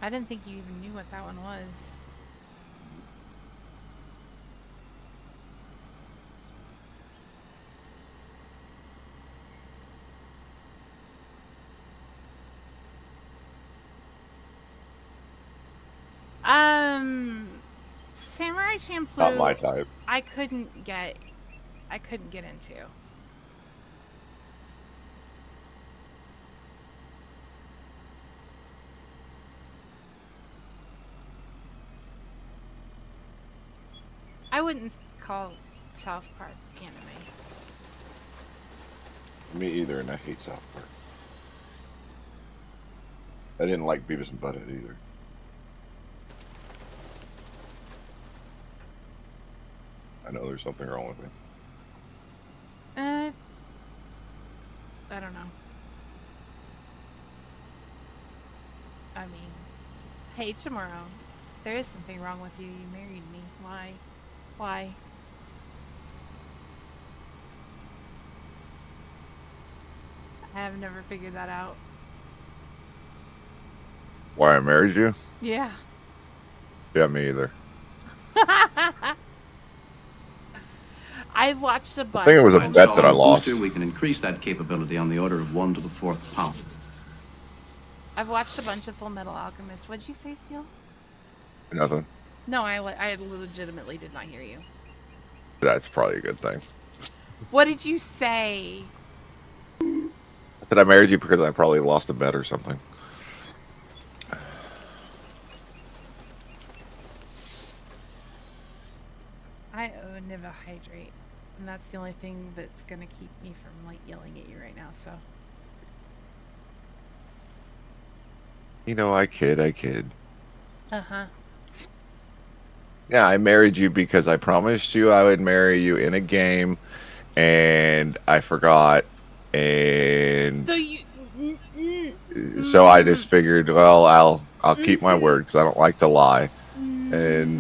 I didn't think you even knew what that one was. Samurai Champloo. Not my type. I couldn't get into. I wouldn't call South Park anime. Me either, and I hate South Park. I didn't like Beavis and Butthead either. I know there's something wrong with me. I don't know. I mean, hey, tomorrow, there is something wrong with you. You married me. Why? Why? I have never figured that out. Why I married you? Yeah. Yeah, me either. I've watched a bunch. I think it was a By bet that I installing a lost. booster, we can increase that capability on the order of 1 to the 4th power. I've watched a bunch of Full Metal Alchemist. What'd you say, Steel? Nothing. No, I legitimately did not hear you. That's probably a good thing. What did you say? I said I married you because I probably lost a bet or something. I never hydrate, and that's the only thing that's gonna keep me from like yelling at you right now. So. You know, I kid. Uh-huh. Yeah, I married you because I promised you I would marry you in a game, and I forgot, and So you. so I just figured, well, I'll keep my word because I don't like to lie, and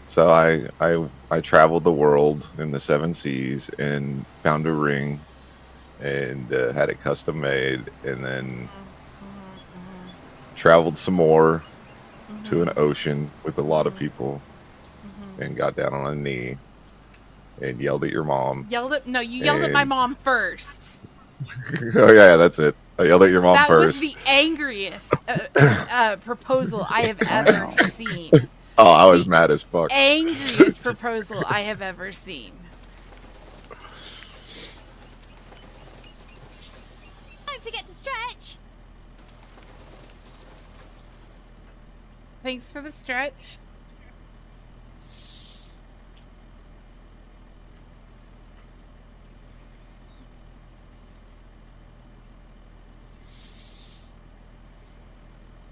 so I traveled the world in the 7 seas and found a ring, and had it custom made, and then traveled some more to an ocean with a lot of people, and got down on a knee and yelled at your mom. Yelled at you yelled at my And- mom first. Oh yeah, that's it. I yelled at your mom That first. was the angriest proposal I have ever seen. Oh, I was mad as fuck. Angriest proposal I have ever seen. Don't forget to stretch. Thanks for the stretch.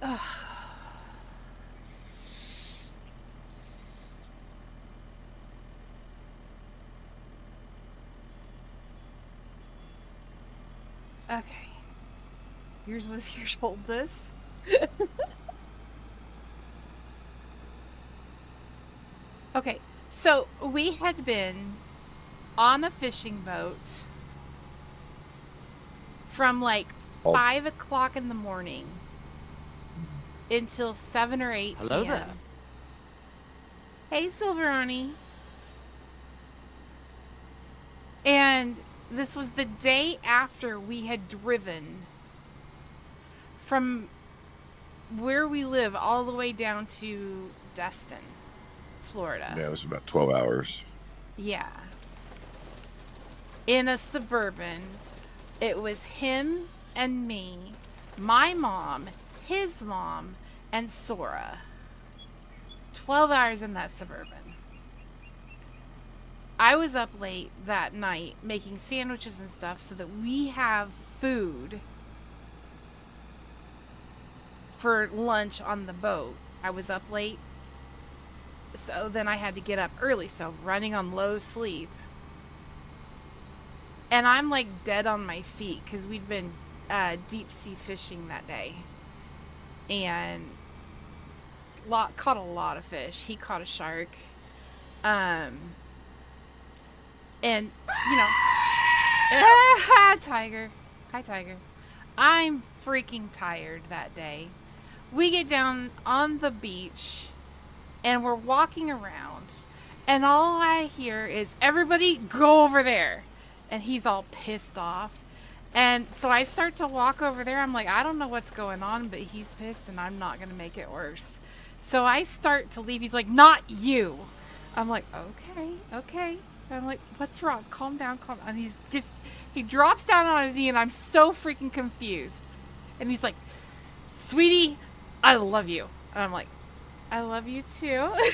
Ugh. Okay. Yours was yours. Hold this. Okay, so we had been on a fishing boat from like 5 o'clock in the morning until 7 or 8 Hello p.m. there. Hey, Silveroni. And this was the day after we had driven from where we live all the way down to Destin, Florida. Yeah, it was about 12 hours. Yeah. In a Suburban. It was him and me, my mom, his mom, and Sora. 12 hours in that Suburban. I was up late that night making sandwiches and stuff so that we have food for lunch on the boat. I was up late, so then I had to get up early, so running on low sleep. And I'm like dead on my feet because we'd been deep sea fishing that day. And caught a lot of fish. He caught a shark. And, you know, Tiger. Hi, Tiger. I'm freaking tired that day. We get down on the beach and we're walking around. And all I hear is, everybody go over there. And he's all pissed off. And so I start to walk over there. I'm like, I don't know what's going on, but he's pissed and I'm not going to make it worse. So I start to leave. He's like, not you. I'm like, okay, okay. And I'm like, what's wrong? Calm down, calm down. And he drops down on his knee and I'm so freaking confused. And he's like, sweetie, I love you. And I'm like, I love you too. I'm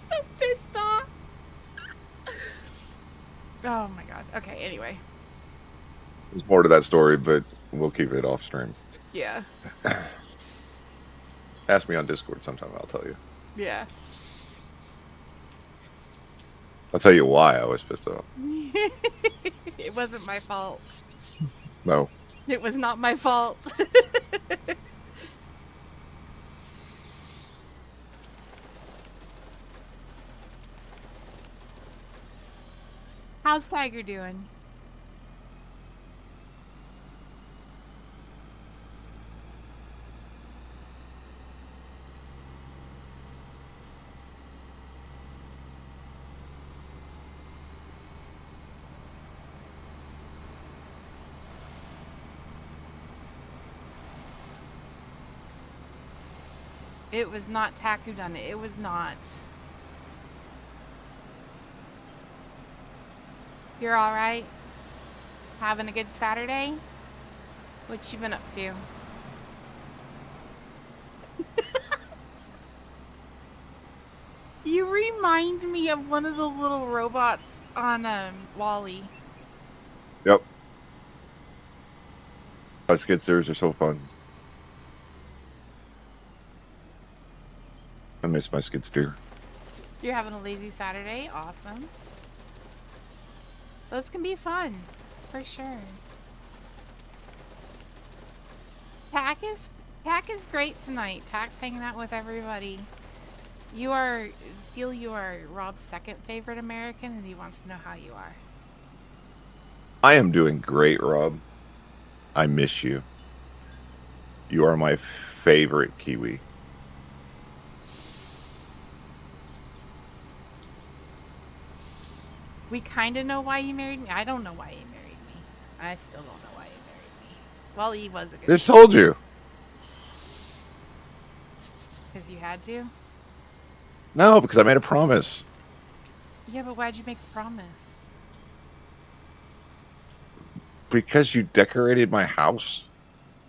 so pissed off. Oh my god. Okay, anyway. There's more to that story, but we'll keep it off stream. Yeah. Ask me on Discord sometime. I'll tell you. Yeah. I'll tell you why I was pissed off. It wasn't my fault. No. It was not my fault. How's Tiger doing? It was not Tack who done it. It was not. You're all right? Having a good Saturday? What you been up to? You remind me of one of the little robots on Wall-E. Yep. My skid steers are so fun. I miss my skid steer. You're having a lazy Saturday? Awesome. Those can be fun, for sure. Tack is great tonight. Tack's hanging out with everybody. You are, Steel, you are Rob's second favorite American, and he wants to know how you are. I am doing great, Rob. I miss you. You are my favorite Kiwi. We kind of know why you married me. I don't know why you married me. I still don't know why you married me. Well, he was a good Just told you. Because you had to? No, because I made a promise. Yeah, but why'd you make the promise? Because you decorated my house.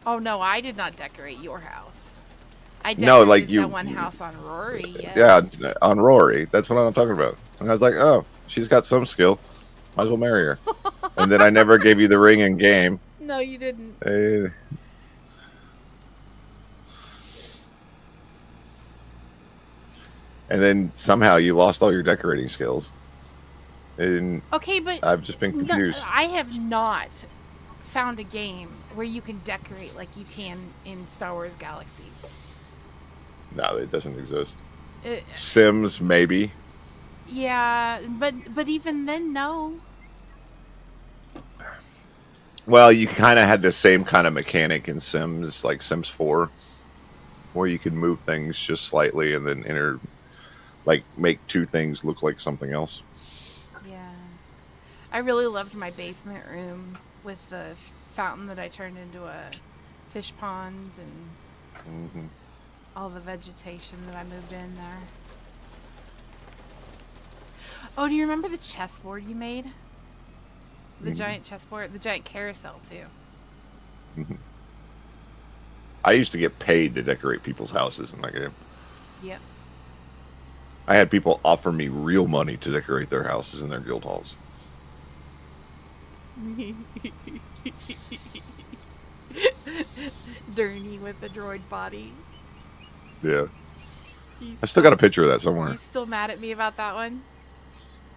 Oh, no, I did not decorate your house. I decorated No, like you. that one house on Rory, yes. Yeah, on Rory. That's what I'm talking about. And I was like, oh, she's got some skill. Might as well marry her. And then I never gave you the ring in game. No, you didn't. And then somehow you lost all your decorating skills. And Okay, but I've just been confused. No, I have not found a game where you can decorate like you can in Star Wars Galaxies. No, it doesn't exist. It, Sims, maybe. yeah, but even then, no. Well, you kind of had the same kind of mechanic in Sims, like Sims 4, where you could move things just slightly and then make two things look like something else. Yeah. I really loved my basement room with the fountain that I turned into a fish pond and all the vegetation that I moved in there. Oh, do you remember the chessboard you made? The giant chessboard, the giant carousel too. I used to get paid to decorate people's houses in that game. Yep. I had people offer me real money to decorate their houses in their guild halls. Derny with the droid body. Yeah. I still got a picture of that somewhere. You still mad at me about that one?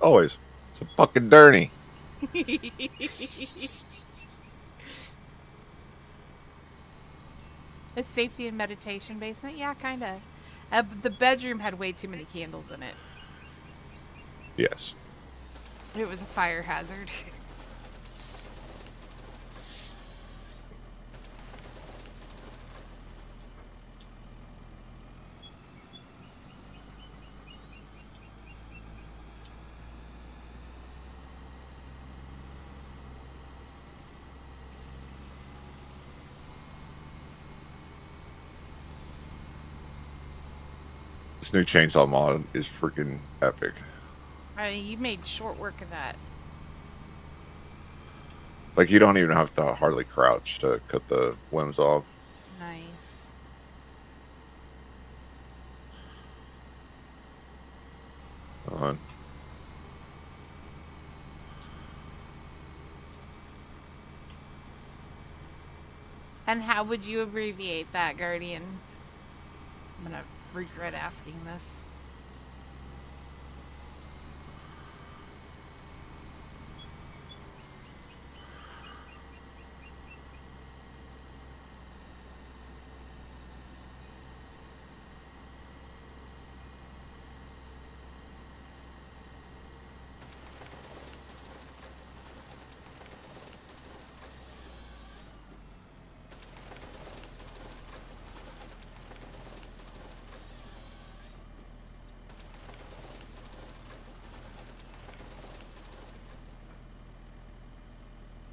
Always. It's a fucking dirty. A safety and meditation basement? Yeah, kind of. The bedroom had way too many candles in it. Yes. It was a fire hazard. This new chainsaw mod is freaking epic. You made short work of that. Like, you don't even have to hardly crouch to cut the limbs off. Nice. Hold on. And how would you abbreviate that, Guardian? I'm gonna regret asking this.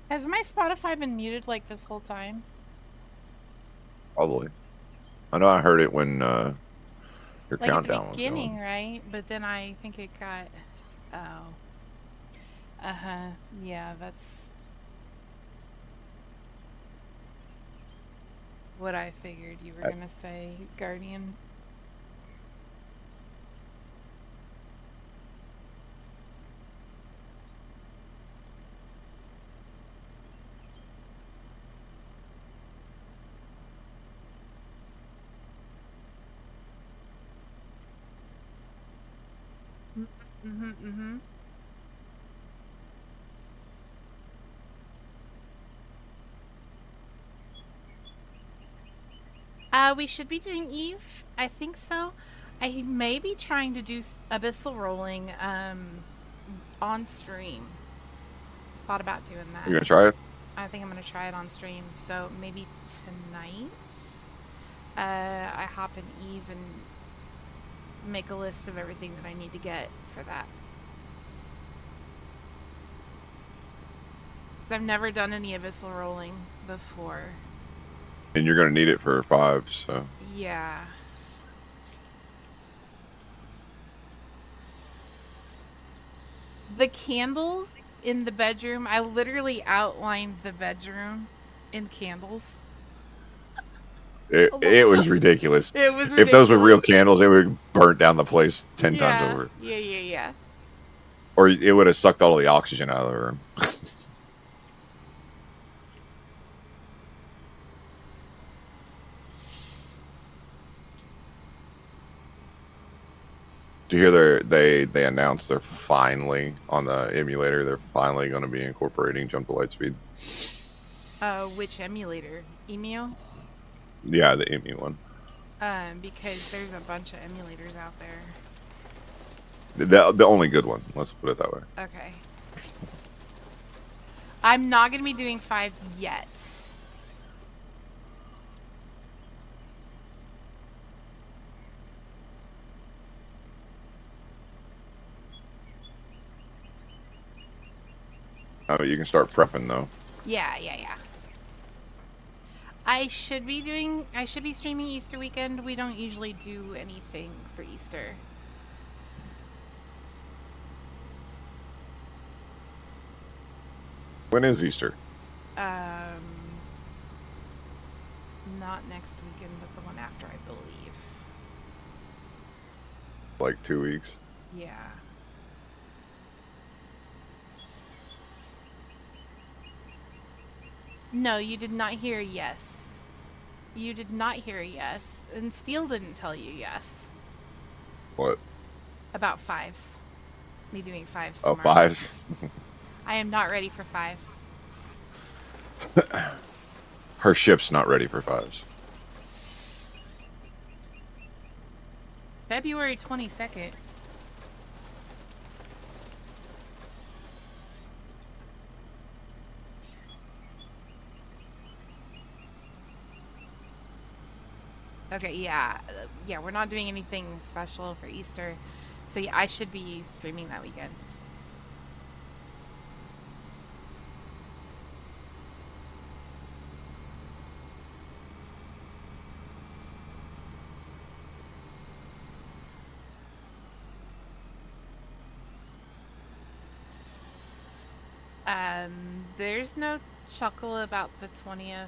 Has my Spotify been muted like this whole time? Probably. I know I heard it when your Like at the countdown was beginning, going. right? But then I think it got... Oh. Uh-huh. Yeah, that's... what I figured you were gonna say, Guardian. Mm-hmm, mm-hmm. We should be doing Eve. I think so. I may be trying to do Abyssal Rolling on stream. Thought about doing You that. gonna try it? I think I'm gonna try it on stream. So maybe tonight, I hop in Eve and make a list of everything that I need to get for that. Because I've never done any Abyssal Rolling before. And you're gonna need it for 5, so. Yeah. The candles in the bedroom, I literally outlined the bedroom in candles. It was ridiculous. It was If those were real ridiculous. candles, it would burn down the place 10 times Yeah. over. Yeah. Or it would have sucked all the oxygen out of the room. Do you hear they announced they're finally on the emulator? They're finally going to be incorporating jump to light speed. Which emulator? Emio? Yeah, the EMU one. Because there's a bunch of emulators out there. The only good one. Let's put it that way. Okay. I'm not gonna be doing 5s yet. Oh, you can start prepping though. Yeah. I should be streaming Easter weekend. We don't usually do anything for Easter. When is Easter? Not next weekend, but the one after, I believe. Like 2 weeks. Yeah. No, you did not hear yes. You did not hear yes. And Steel didn't tell you yes. What? About 5s. Me doing 5s Oh, tomorrow. 5s? I am not ready for 5s. Her ship's not ready for 5s. February 22nd. Okay, yeah. Yeah, we're not doing anything special for Easter. So yeah, I should be streaming that weekend. There's no chuckle about the 20th.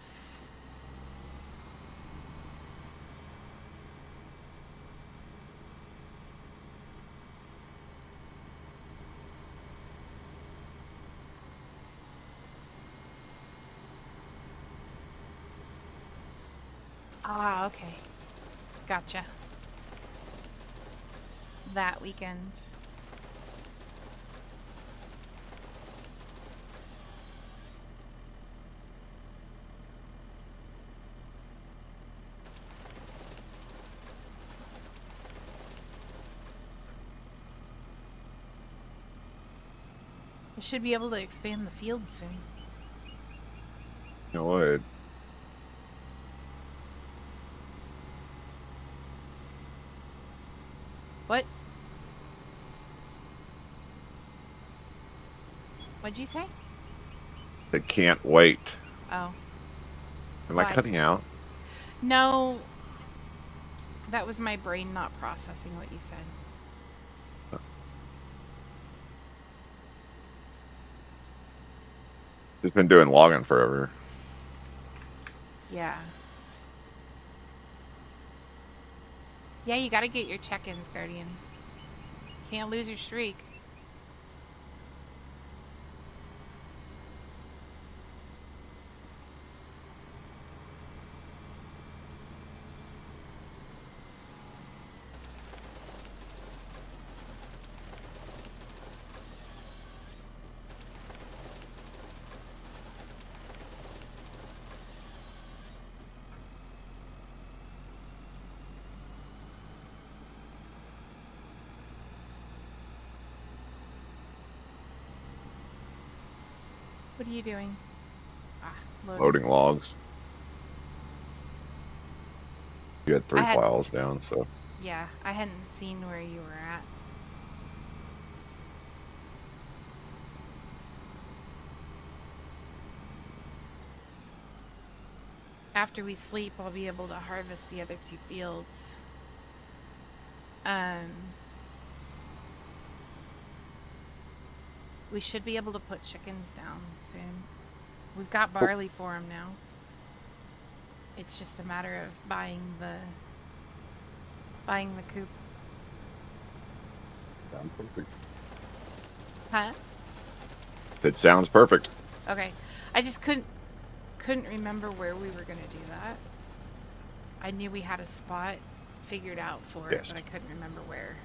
Ah, okay. Gotcha. That weekend. I should be able to expand the field soon. You would. What? What'd you say? They can't wait. Oh. Am I Why? cutting out? No. That was my brain not processing what you said. Just been doing logging forever. Yeah. Yeah, you gotta get your check-ins, Guardian. Can't lose your streak. What are you doing? Ah, Loading logs. You had 3 I had- files down, so. Yeah, I hadn't seen where you were at. After we sleep, I'll be able to harvest the other 2 fields. We should be able to put chickens down soon. We've got barley for them now. It's just a matter of buying the coop. Sounds perfect. Huh? It sounds perfect. Okay. I just couldn't remember where we were gonna do that. I knew we had a spot figured out for it, Yes. but I couldn't remember where.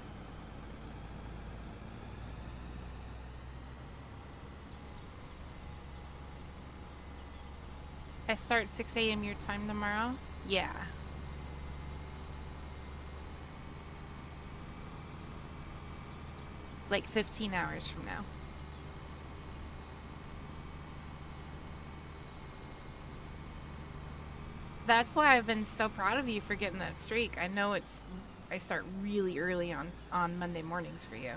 I start 6 a.m. your time tomorrow? Yeah. Like 15 hours from now. That's why I've been so proud of you for getting that streak. I know I start really early on Monday mornings for you.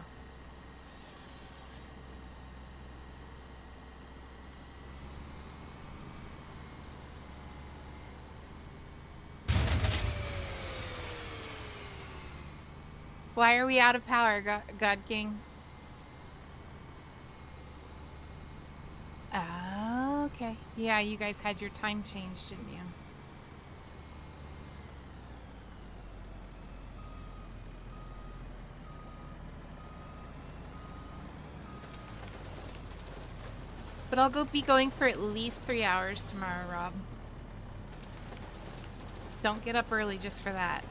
Why are we out of power, God King? Oh, okay. Yeah, you guys had your time changed, didn't you? But I'll be going for at least 3 hours tomorrow, Rob. Don't get up early just for that.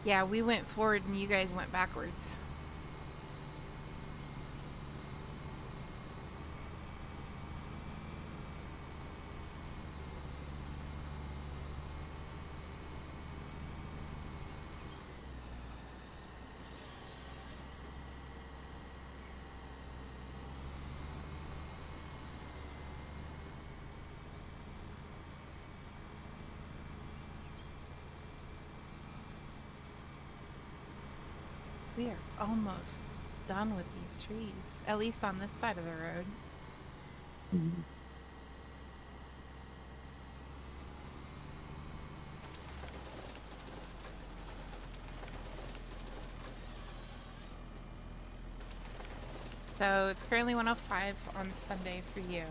Yeah, we went forward and you guys went backwards. We are almost done with these trees, at least on this side of the road. So it's currently 105 on Sunday for you.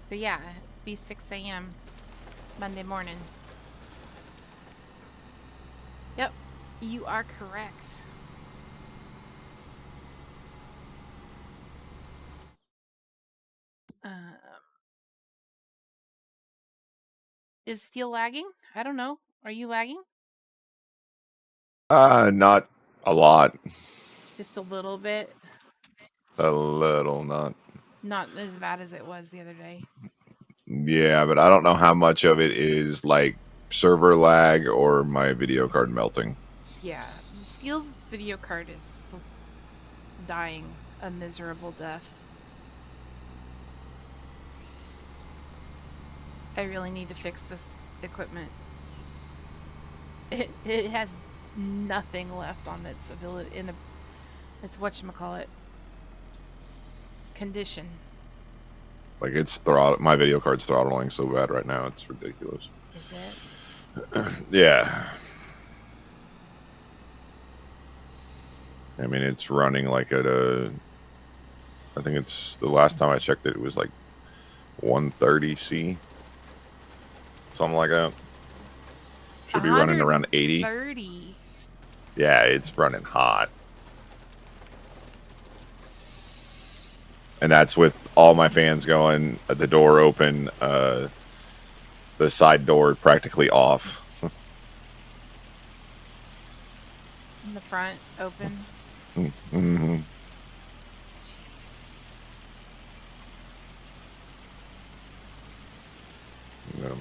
So yeah, it'd be 6 a.m. Monday morning. Yep, you are correct. Is Steel lagging? I don't know. Are you lagging? Not a lot. Just a little bit. A little, not. Not as bad as it was the other day. Yeah, but I don't know how much of it is like server lag or my video card melting. Yeah, Steel's video card is dying a miserable death. I really need to fix this equipment. It has nothing left on its ability its whatchamacallit condition. Like it's throttle. My video card's throttling so bad right now. It's ridiculous. Is it? Yeah. I mean, it's running like at a. I think it's the last time I checked it, it was like 130C, something like that. Should be running around 80. 30. Yeah, it's running hot. And that's with all my fans going, the door open, the side door practically off. In the front open. Mm-hmm. Jeez. Yeah.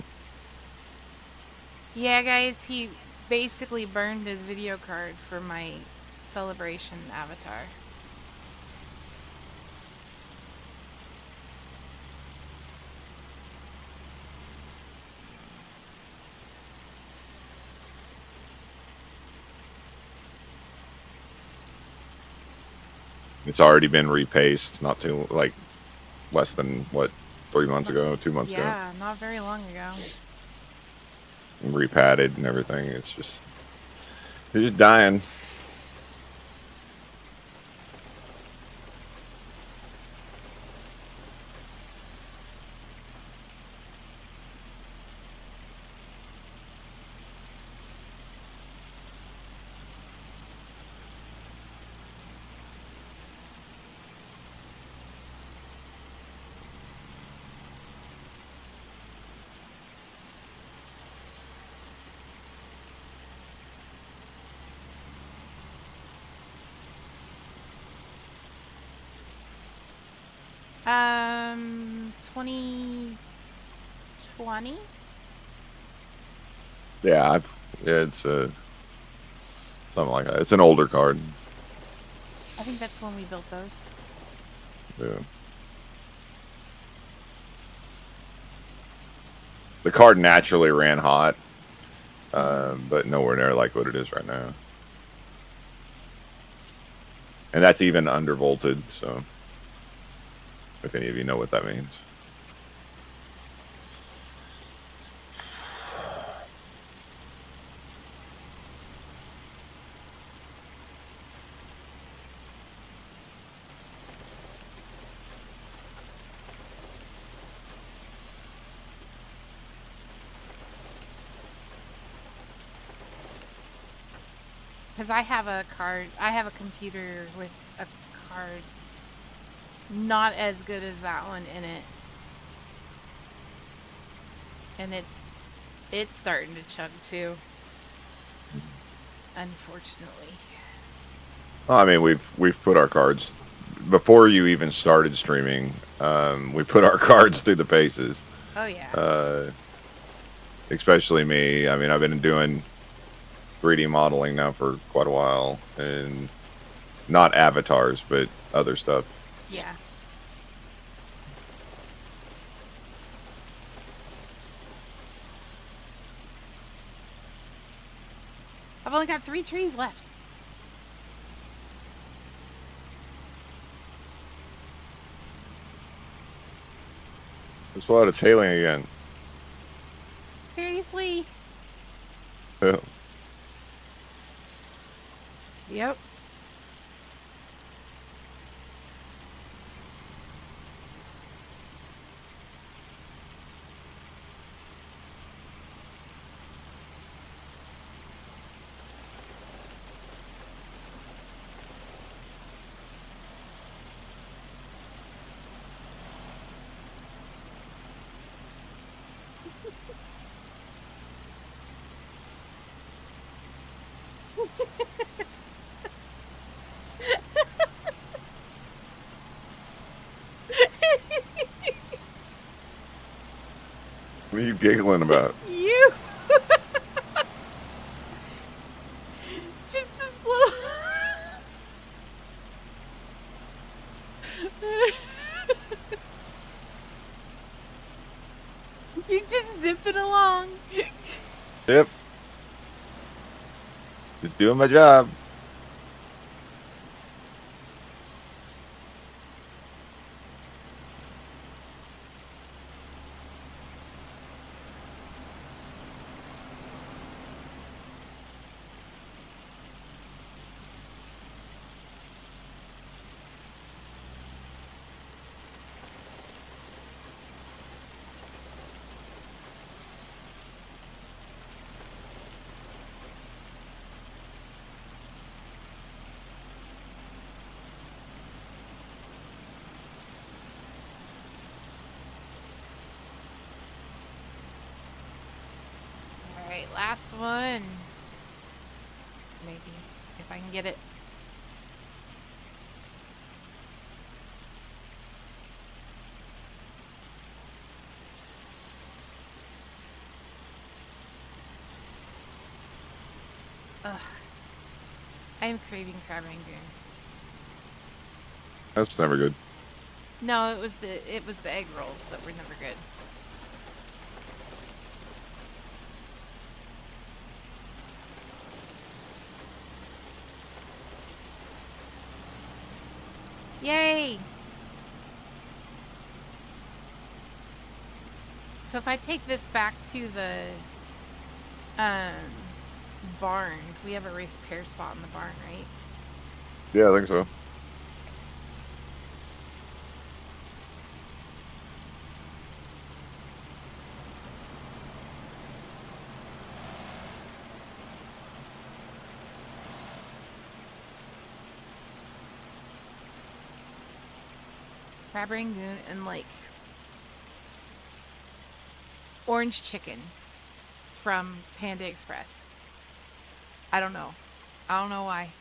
Yeah, guys, he basically burned his video card for my celebration avatar. It's already been repaced, not too, like, less than, what, 3 months ago, 2 months ago. Yeah, not very long ago. And repadded and everything. It's just dying. Um, 2020? Yeah, it's something like that. It's an older card. I think that's when we built those. Yeah. The card naturally ran hot, but nowhere near like what it is right now. And that's even undervolted, so if any of you know what that means. Because I have a computer with a card not as good as that one in it. And it's starting to chug too. Unfortunately. Well, I mean, we've put our cards before you even started streaming. We put our cards through the paces. Oh yeah. Especially me. I mean, I've been doing 3D modeling now for quite a while, and not avatars, but other stuff. Yeah. I've only got 3 trees left. Guess what? It's hailing again. Seriously? Yep. What are you giggling about? You just as slow. You're just zipping along. Yep. Just doing my job. All right, last one. Maybe if I can get it. Ugh. I am craving crab rangoon. That's never good. No, it was the egg rolls that were never good. Yay! So if I take this back to the barn, we have a race pair spot in the barn, right? Yeah, I think so. Crab rangoon and like orange chicken from Panda Express. I don't know. I don't know why.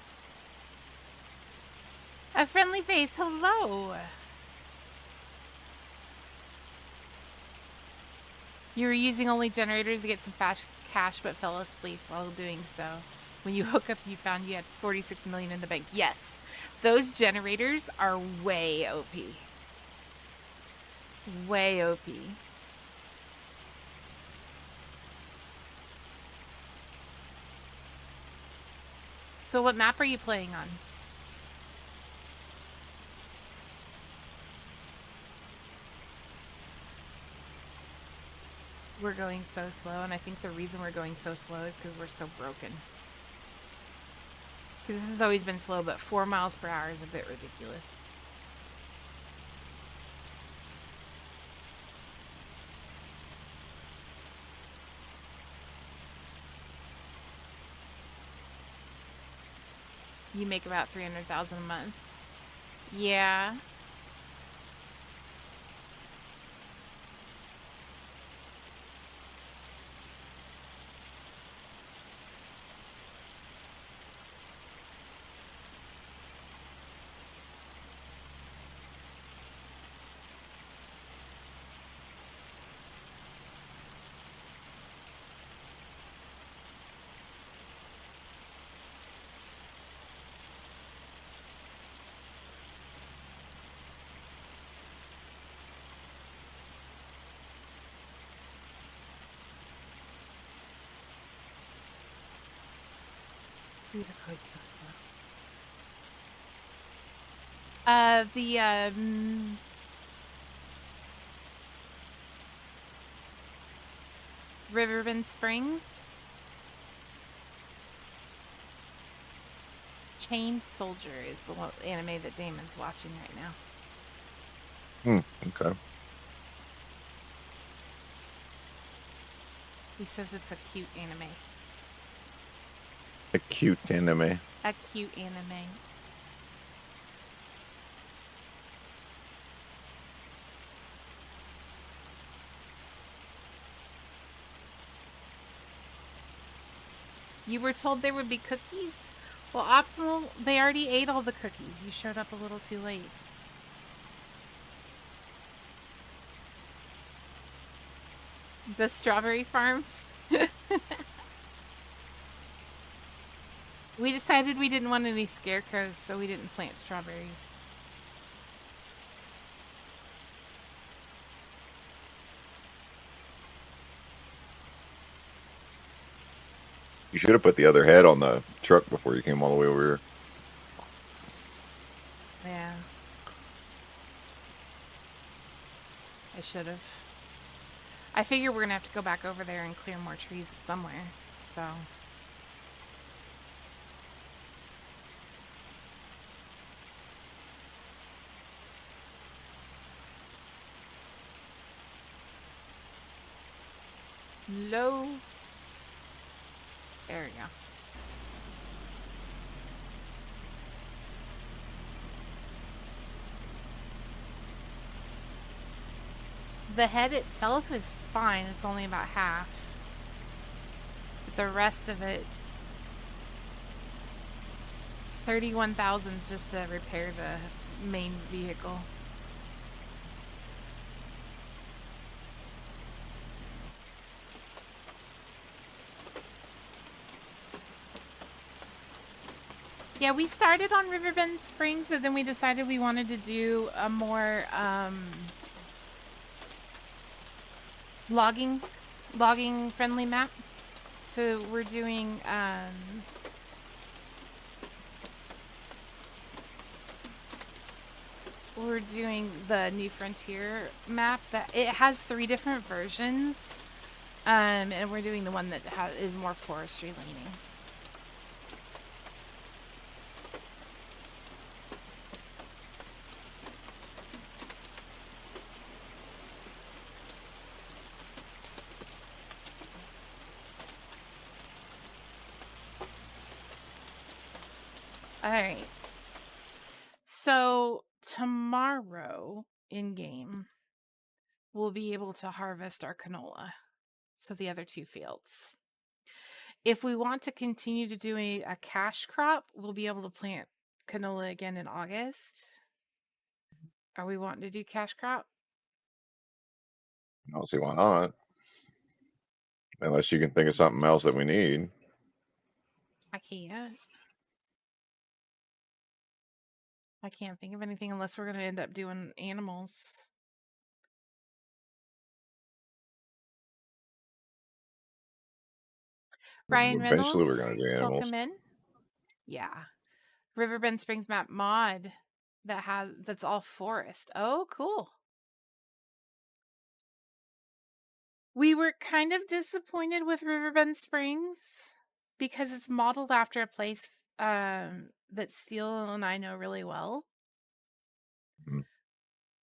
A friendly face, hello. You were using only generators to get some fast cash but fell asleep while doing so. When you woke up, you found you had 46 million in the bank. Yes, those generators are way OP. Way OP. So what map are you playing on? We're going so slow, and I think the reason we're going so slow is because we're so broken. Because this has always been slow, but 4 miles per hour is a bit ridiculous. You make about 300,000 a month. Yeah. Ooh, the code's so slow. Riverbend Springs. Chained Soldier is the anime that Damon's watching right now. Okay. He says it's a cute anime. A cute anime. A cute anime. You were told there would be cookies? Well, Optimal, they already ate all the cookies. You showed up a little too late. The strawberry farm? We decided we didn't want any scarecrows, so we didn't plant strawberries. You should have put the other head on the truck before you came all the way over here. Yeah. I should have. I figure we're gonna have to go back over there and clear more trees somewhere, so. Low. There we go. The head itself is fine. It's only about half. But the rest of it, 31,000 just to repair the main vehicle. Yeah, we started on Riverbend Springs, but then we decided we wanted to do a more logging friendly map. So we're doing the New Frontier map. That it has 3 different versions, and we're doing the one that is more forestry leaning. All right. So tomorrow in game, we'll be able to harvest our canola. So the other 2 fields. If we want to continue to do a cash crop, we'll be able to plant canola again in August. Are we wanting to do cash crop? I don't see why not. Unless you can think of something else that we need. I can't. I can't think of anything unless we're going to end up doing animals. Ryan Eventually, Reynolds, we're going to do animals. welcome in. Yeah. Riverbend Springs map mod that's all forest. Oh, cool. We were kind of disappointed with Riverbend Springs because it's modeled after a place that Steele and I know really well. Mhm.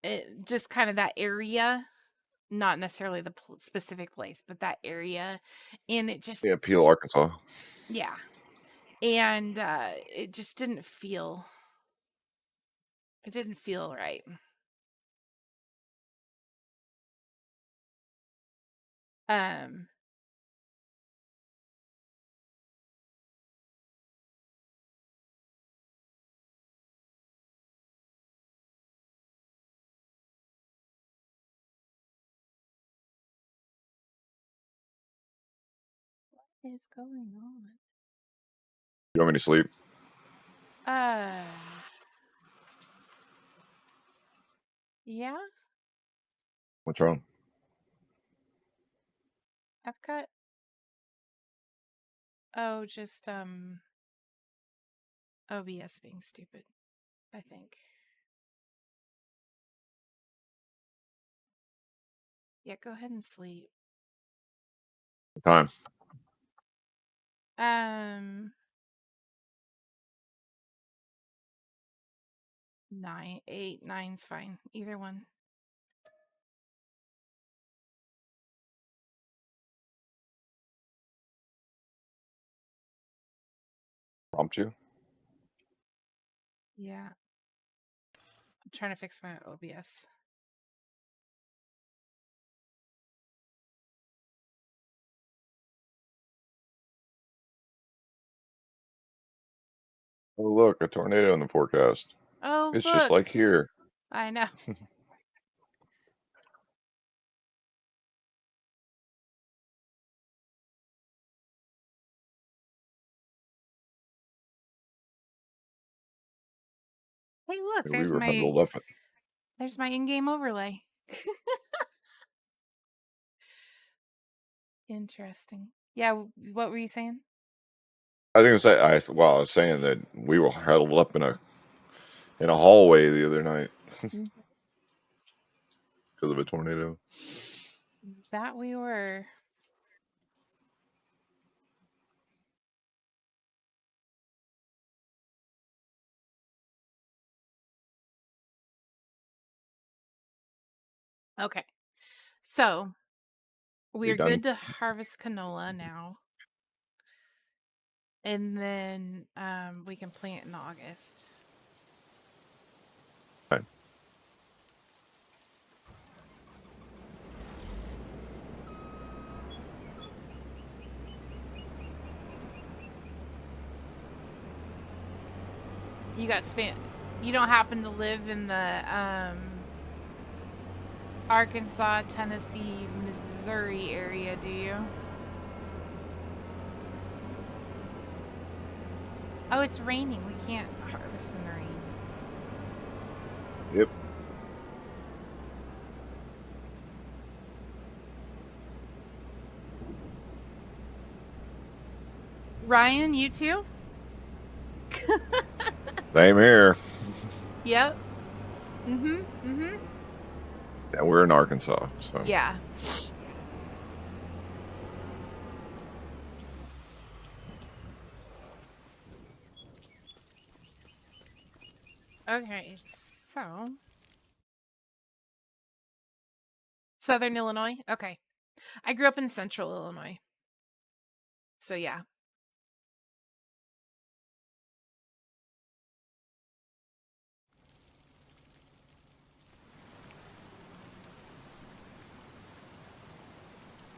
It just kind of that area, not necessarily the specific place, but that area, and it just Yeah, Peel, Arkansas. yeah, and it just didn't feel. It didn't feel right. Um. What is going on? You want me to sleep? Yeah, What's wrong? I've got. Oh, just OBS being stupid, I think. Yeah, go ahead and sleep. Time. 9, 8, 9's fine. Either one. Prompt you. Yeah. I'm trying to fix my OBS. Oh, look, a tornado in the forecast. Oh, It's look. just like here. I know. Hey, look, We were huddled up. there's my in-game overlay. Interesting. Yeah, what were you saying? I think I was saying that we were huddled up in a hallway the other night Mm. because of a tornado. That we were. Okay. So, we're done? good to harvest canola now. And then we can plant in August. Fine. You got you don't happen to live in the Arkansas, Tennessee, Missouri area, do you? Oh, it's raining. We can't harvest in the rain. Yep. Ryan, you too? Same here. Yep. Mm-hmm. Mm-hmm. Yeah, we're in Arkansas, so Yeah. Okay, so Southern Illinois? Okay. I grew up in Central Illinois. So yeah.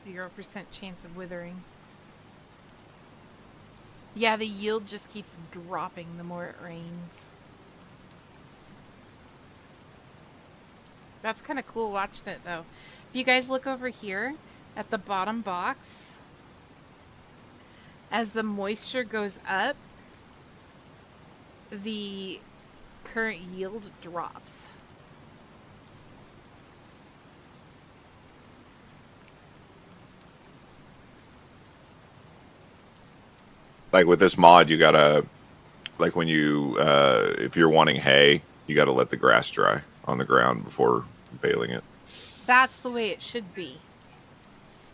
%0 chance of withering. Yeah, the yield just keeps dropping the more it rains. That's kind of cool watching it, though. If you guys look over here at the bottom box, as the moisture goes up, the current yield drops. like with this mod, you gotta like when you if you're wanting hay, you gotta let the grass dry on the ground before baling it. That's the way it should be.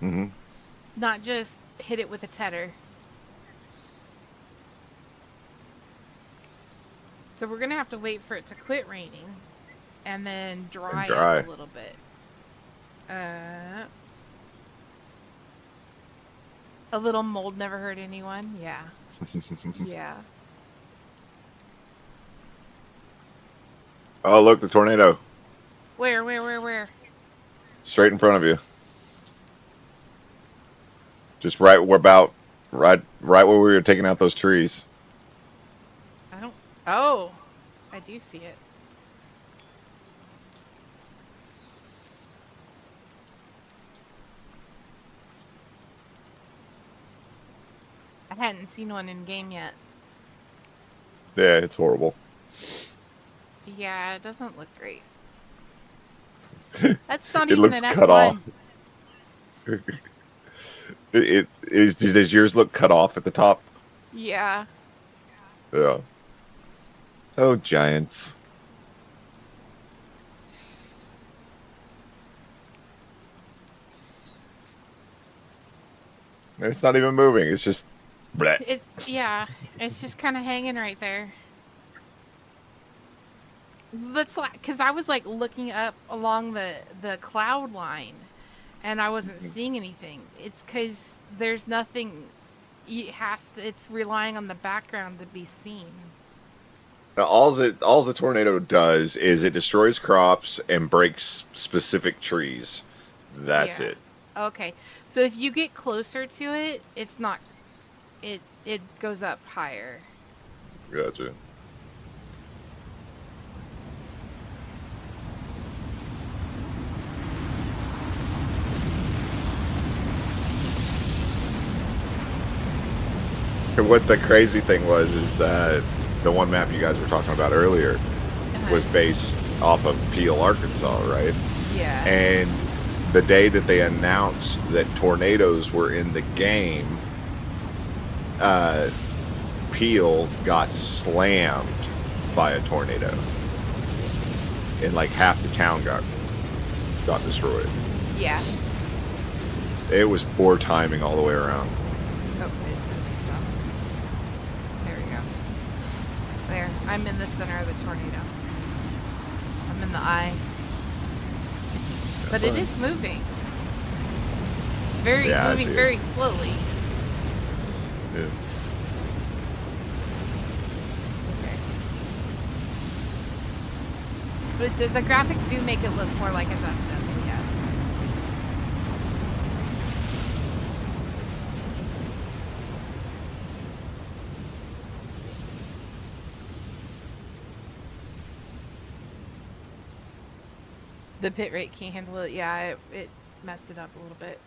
Mm-hmm. Not just hit it with a tedder. So we're going to have to wait for it to quit raining and then dry dry. up a little bit. A little mold never hurt anyone. Yeah. Yeah. Oh, look, the tornado. Where? Straight in front of you. Just right where we were taking out those trees. I don't. Oh, I do see it. I hadn't seen one in game yet. Yeah, it's horrible. Yeah, it doesn't look great. That's not It even looks an cut F1. off. Does yours look cut off at the top? Yeah. Yeah. Oh, giants. It's not even moving. It's just bleh. Yeah, it's just kind of hanging right there. That's like, because I was like looking up along the cloud line, and I wasn't seeing anything. It's because there's nothing. It has to. It's relying on the background to be seen. Now, all the tornado does is it destroys crops and breaks specific trees. That's Yeah. it. Okay. So if you get closer to it, it's not. It goes up higher. Gotcha. And what the crazy thing was is the one map you guys were talking about earlier was based off of Peel, Arkansas, right? Yeah. And the day that they announced that tornadoes were in the game, Peel got slammed by a tornado, and like half the town got destroyed. Yeah. It was poor timing all the way around. Oh, it moved some. There we go. There. I'm in the center of the tornado. I'm in the eye. But it is moving. It's Yeah, I moving see it. very slowly. Yeah. Okay. But the graphics do make it look more like a Vespa, yes. The pit rate can't handle it. Yeah, it messed it up a little bit.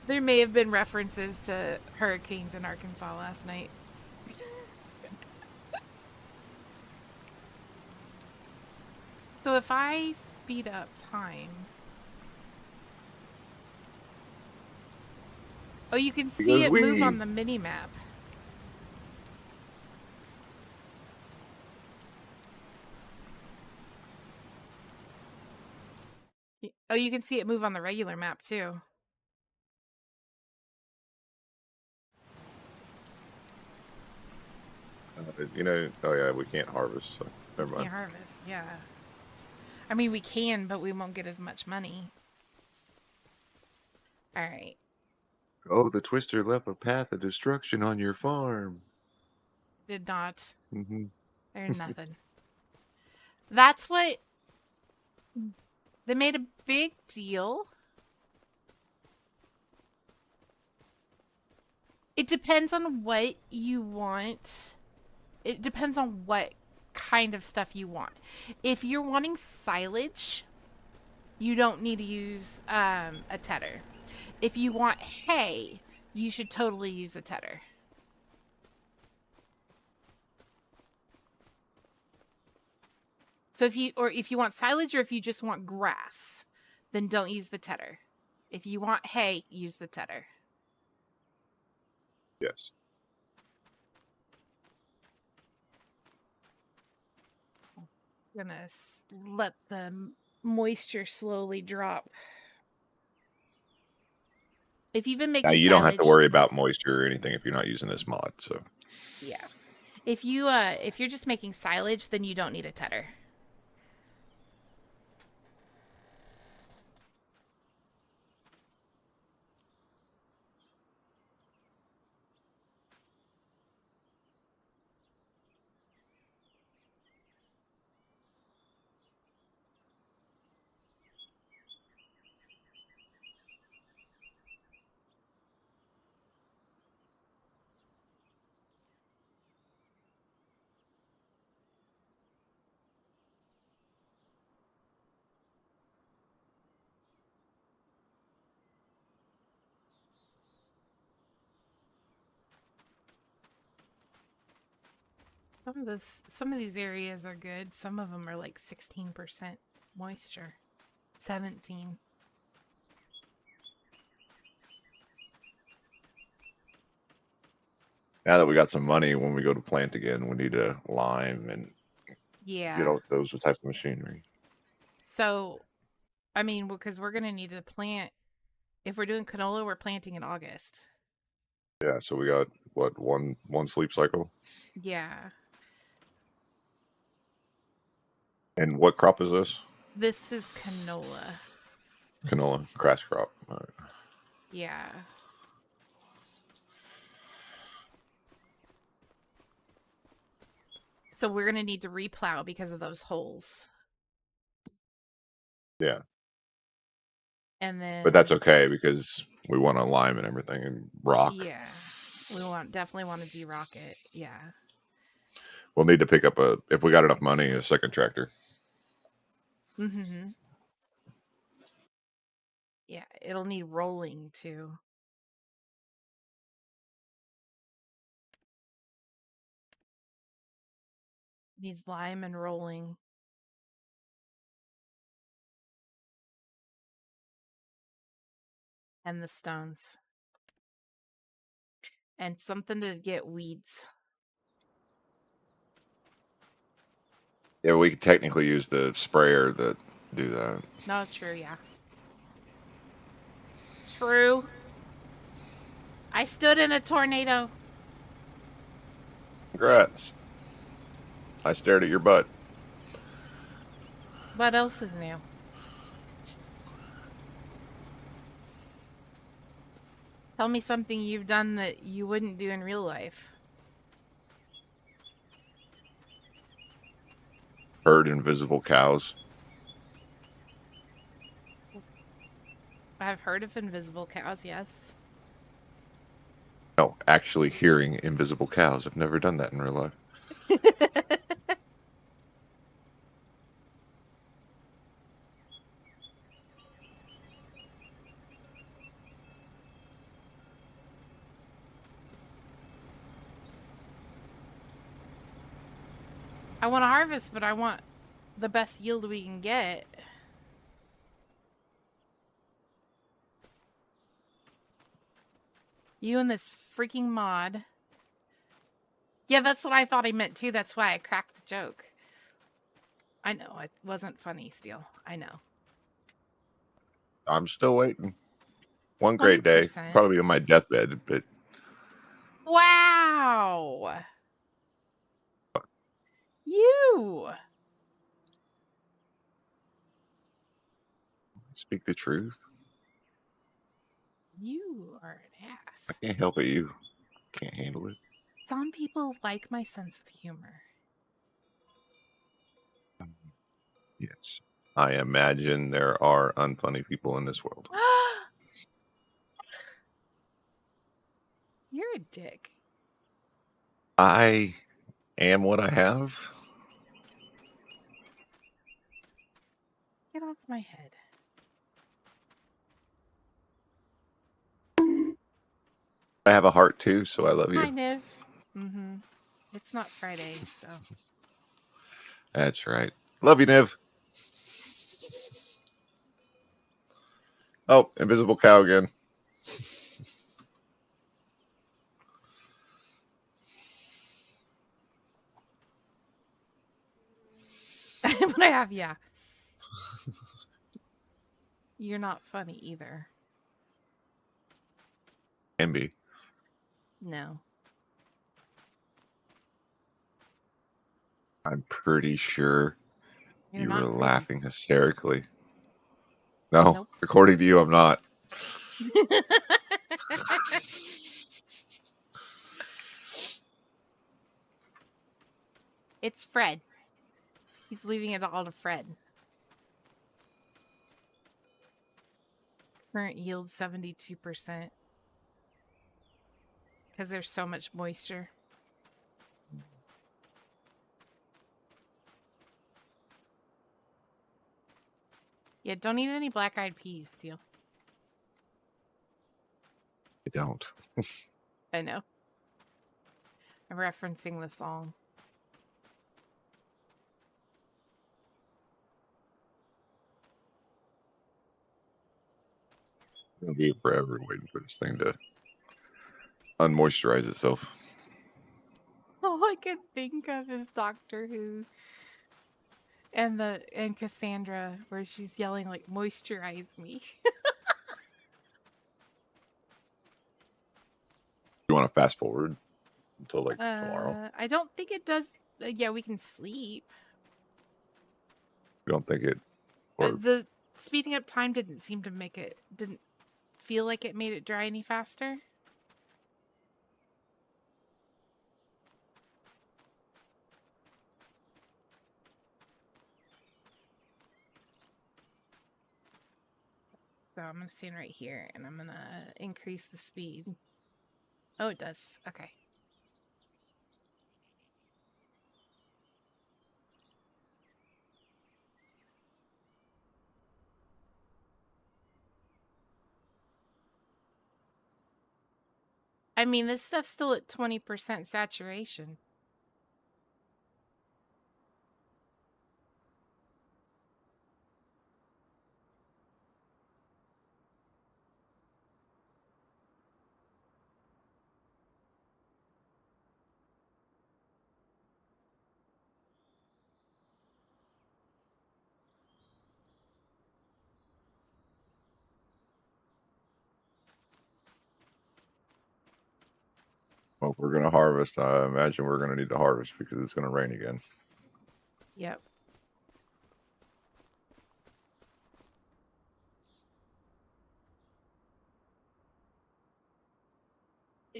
There may have been references to hurricanes in Arkansas last night. So if I speed up time... Oh, you can see Because it move we on the mini-map. Oh, you can see it move on the regular map, too. oh yeah, we can't harvest, so never mind. Can't harvest, yeah. I mean, we can, but we won't get as much money. All right. Oh, the twister left a path of destruction on your farm. Did not. Mm-hmm. There's nothing. That's what... They made a big deal. It depends on what you want. It depends on what kind of stuff you want. If you're wanting silage, you don't need to use a tedder. If you want hay, you should totally use a tedder. So if you want silage or if you just want grass, then don't use the tedder. If you want hay, use the tedder. Yes. Gonna let the moisture slowly drop. If you've been Now making you don't have to silage, worry about moisture or anything if you're not using this mod. So yeah. If you're just making silage, then you don't need a tedder. Some of these areas are good. Some of them are like 16% moisture. 17. Now that we got some money, when we go to plant again, we need a lime and get Yeah. all those types of machinery. So, I mean, because we're gonna need to plant. If we're doing canola, we're planting in August. Yeah, so we got what one sleep cycle. Yeah. And what crop is this? This is canola. Canola, grass crop. All right. Yeah. So we're gonna need to replow because of those holes. Yeah, And then but that's okay because we want a lime and everything and rock. Yeah. We definitely want to de-rock it. Yeah. We'll need to pick up if we got enough money, a second tractor. Mm-hmm. Yeah, it'll need rolling too. Needs lime and rolling. And the stones. And something to get weeds. Yeah, we could technically use the sprayer that do that. No, true, yeah. True. I stood in a tornado. Congrats. I stared at your butt. What else is new? Tell me something you've done that you wouldn't do in real life. Herd invisible cows. I've heard of invisible cows, yes. No, actually hearing invisible cows. I've never done that in real life. I want to harvest, but I want the best yield we can get. You and this freaking mod. Yeah, that's what I thought he meant too. That's why I cracked the joke. I know, it wasn't funny, Steel. I know. I'm still waiting. One great day. 20%. Probably on my deathbed, but Wow. You. speak the truth. You are an I ass. can't help it. You can't handle it. Some people like my sense of humor. Yes. I imagine there are unfunny people in this world. You're a dick. I am what I have. Get off my head. I have a heart too, so I love you. Hi, Niv. Mm-hmm. It's not Friday, so. That's right. Love you, Niv. Oh, invisible cow again. But I have, yeah. You're not funny either. Can be. No. I'm pretty sure You're you not were pretty. laughing hysterically. No, Nope. according to you, I'm not. It's Fred. He's leaving it all to Fred. Current yield 72%. Because there's so much moisture. Yeah, don't eat any black-eyed peas, Steel. I don't. I know. I'm referencing the song. It'll be forever waiting for this thing to unmoisturize itself. can think of is Doctor Who and Cassandra, where she's yelling like "moisturize me." You want to fast forward until like tomorrow? I don't think it does. Yeah, we can sleep. You don't think it? Or The speeding up time didn't seem to make it. Didn't feel like it made it dry any faster. So I'm gonna stand right here and I'm gonna increase the speed. Oh, it does. Okay. I mean, this stuff's still at 20% saturation. well, if we're gonna harvest, I imagine we're gonna need to harvest because it's gonna rain again. Yep.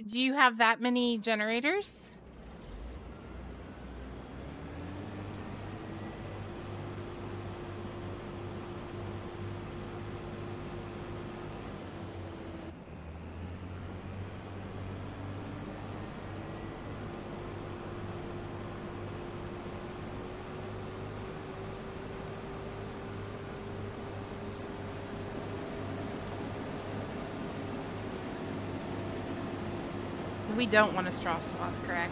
Do you have that many generators? We don't want a straw swath, correct?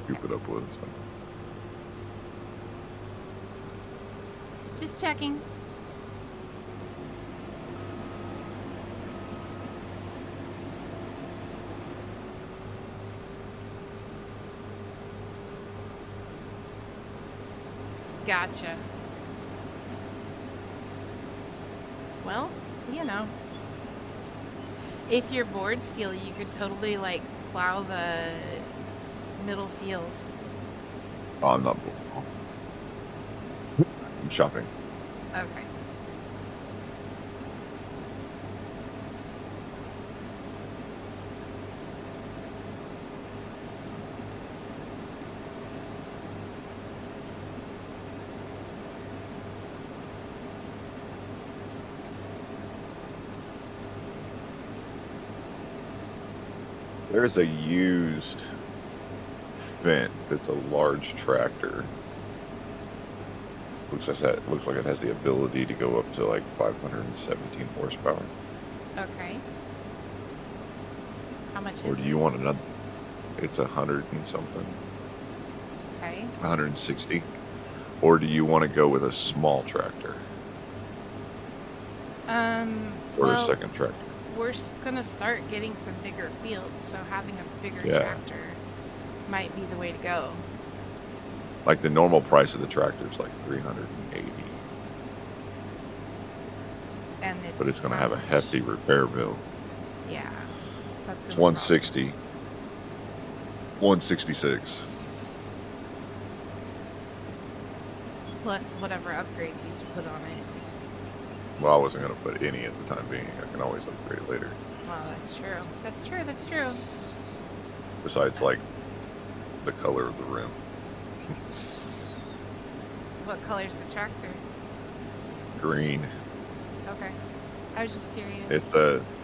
Keep it up with us. Just checking. Gotcha. Well, you know. If you're bored, Steel, you could totally, like, plow the middle field. Oh, I'm not. I'm shopping. Okay. There's a used Fendt that's a large tractor. Looks like it has the ability to go up to like 517 horsepower. Okay. How much Or is do it? you want another? It's 100 and something, Okay. 160. Or do you want to go with a small tractor or a Well, second tractor? we're gonna start getting some bigger fields, so having a bigger Yeah. tractor might be the way to go. Like the normal price of the tractor is like 380, And but it's going to how have a much? hefty repair bill. Yeah. That's It's the only 160, 166. problem. Plus whatever upgrades you put on it. Well, I wasn't going to put any at the time being. I can always upgrade later. Well, that's true. That's true. That's true. Besides, like the color of the rim. What color's the tractor? Green. Okay. I was just curious.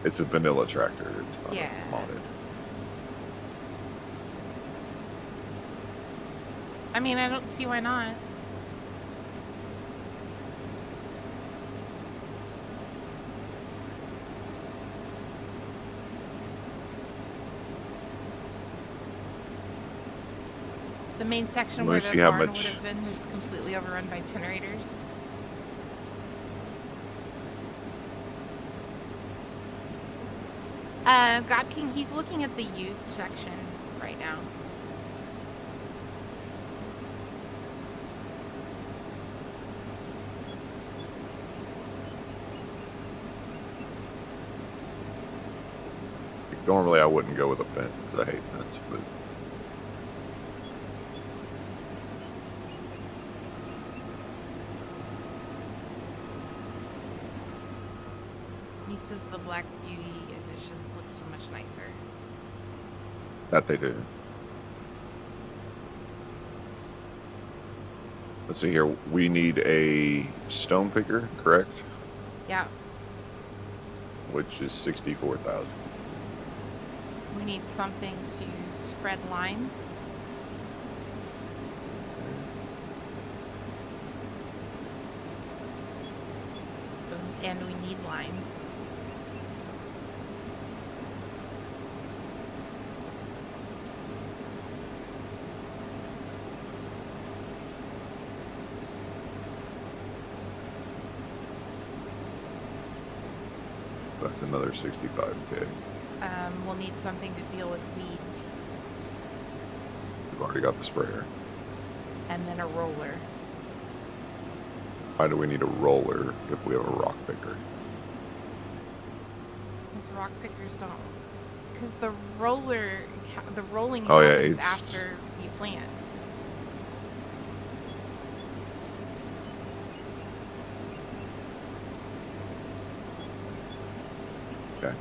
It's a vanilla tractor. It's not Yeah. modded. I mean, I don't see why not. The main section Let me where see the how barn much- would have been is completely overrun by generators. God King, he's looking at the used section right now. Normally, I wouldn't go with a fence because I hate fence, but He says the Black Beauty editions look so much nicer. that they do. Let's see here. We need a stone picker, correct? Yeah, Which is 64,000. we need something to spread lime. And we need lime. That's another 65K. We'll need something to deal with weeds. We've already got the sprayer. And then a roller. Why do we need a roller if we have a rock picker? Because rock pickers don't. Because the roller, the rolling Oh, yeah, happens it's- after you plant. Okay.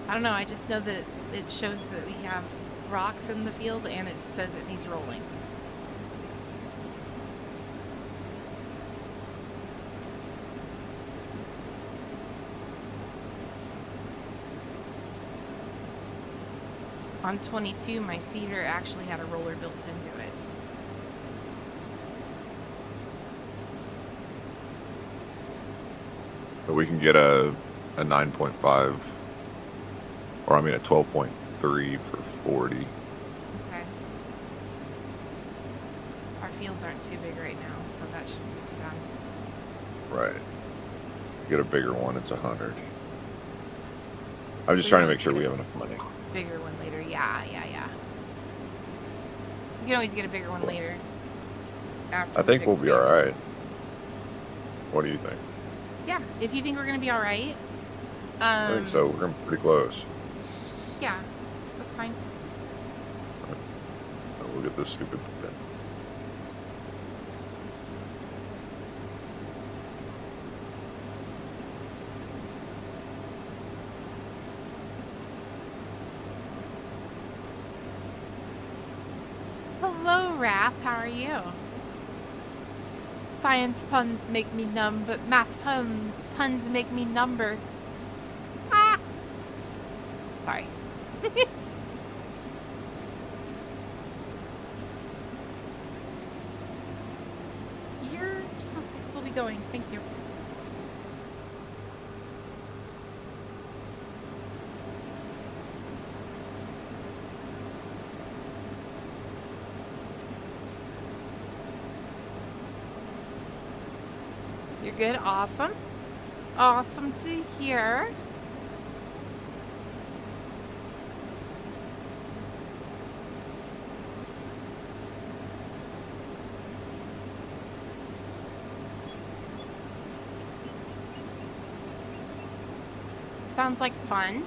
I don't know. I just know that it shows that we have rocks in the field and it says it needs rolling. On 22, my cedar actually had a roller built into it. But we can get a 9.5, or I mean a 12.3 for 40. Okay. Our fields aren't too big right now, so that shouldn't be too bad. Right. Get a bigger one, it's 100. I'm just We trying to always make sure get we a have enough money. Bigger one later. Yeah. You can always get a bigger one later. After I we think fix we'll be it. alright. What do you think? Yeah, if you think we're gonna be all right. I think so. We're pretty close. Yeah, that's fine. We'll get this stupid thing. Hello, Raph. How are you? Science puns make me numb, but math puns make me number. Ah! Sorry. You're supposed to still be going. Thank you. You're good. Awesome. Awesome to hear. Sounds like fun.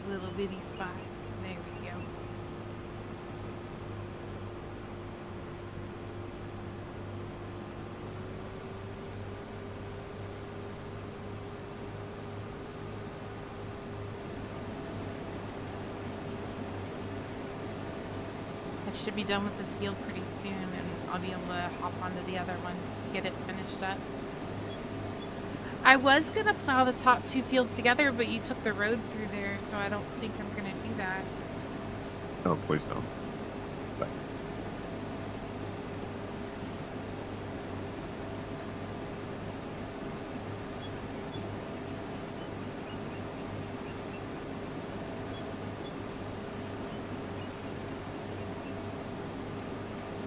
A little bitty spot. There we go. should be done with this field pretty soon, and I'll be able to hop onto the other one to get it finished up. I was gonna plow the top 2 fields together, but you took the road through there, so I don't think I'm gonna do that. Oh, please don't.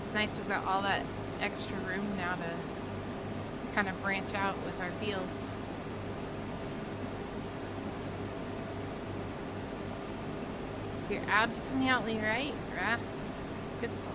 It's nice we've got all that extra room now to kind of branch out with our fields. You're absolutely right, Raph. Good song.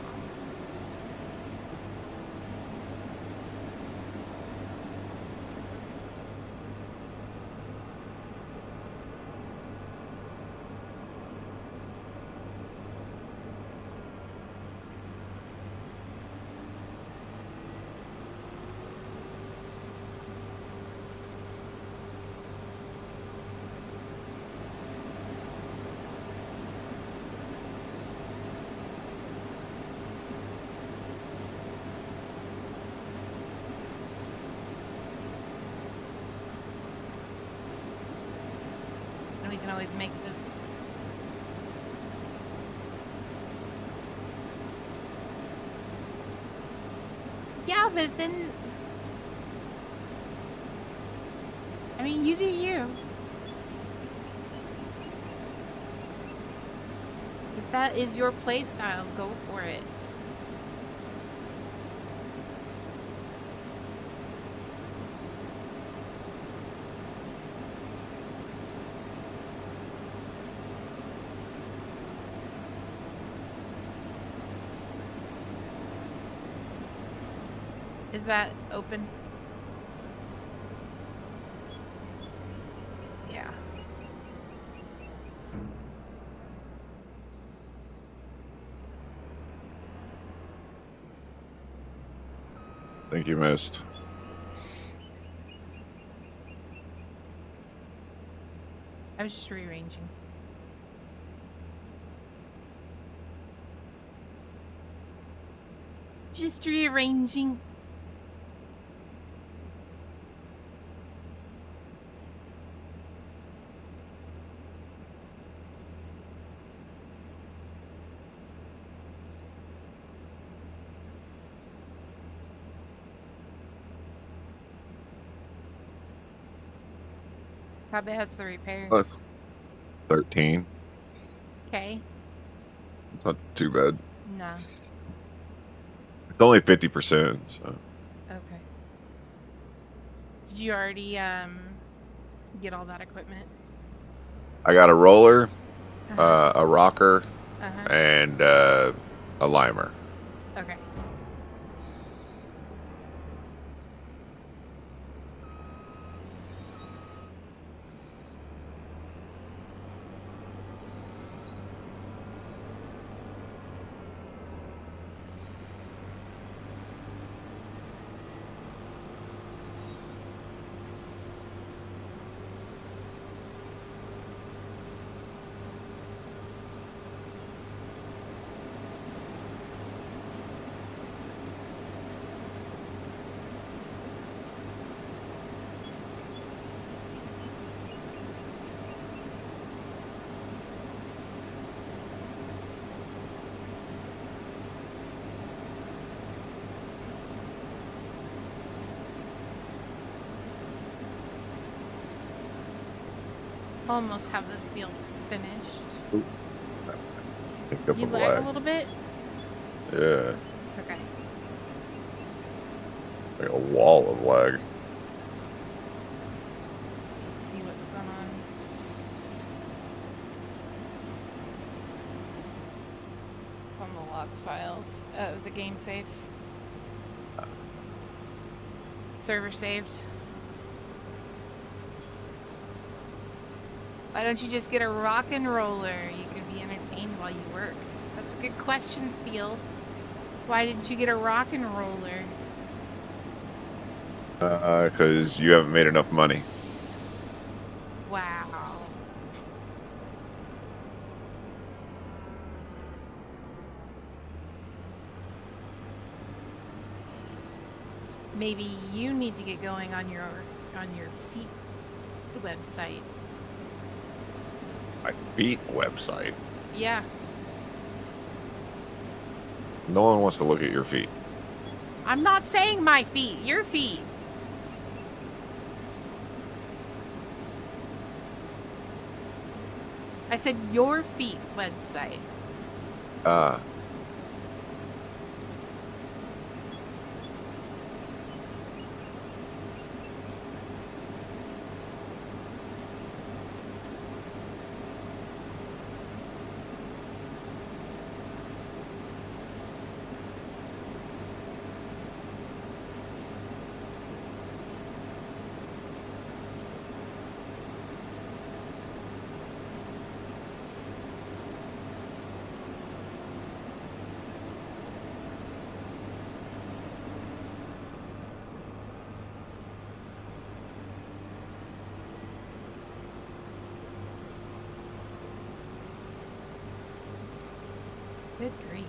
And we can always make this. Yeah, but then, I mean, you do you. If that is your play style, go for it. Is that open? Yeah. I think you missed. I was just rearranging. Just rearranging. How bad's the repairs? What? 13. Okay. It's not too bad. No. It's only 50%. So Okay. Did you already get all that equipment? I got a roller, Uh-huh. a rocker, Uh-huh. and a limer. Okay. Almost have this field finished. Pick up You a lag a lag. little bit? Yeah, Okay. like a wall of lag. Let's see what's going on. It's on the log files. It was a game save. Server saved. Why don't you just get a rock and roller? You can be entertained while you work. That's a good question, Steel. Why didn't you get a rock and roller? Because you haven't made enough money. Wow. Maybe you need to get going on your feet website. My feet website. Yeah. No one wants to look at your feet. I'm not saying my feet, your feet. I said your feet website. Uh, Good grief.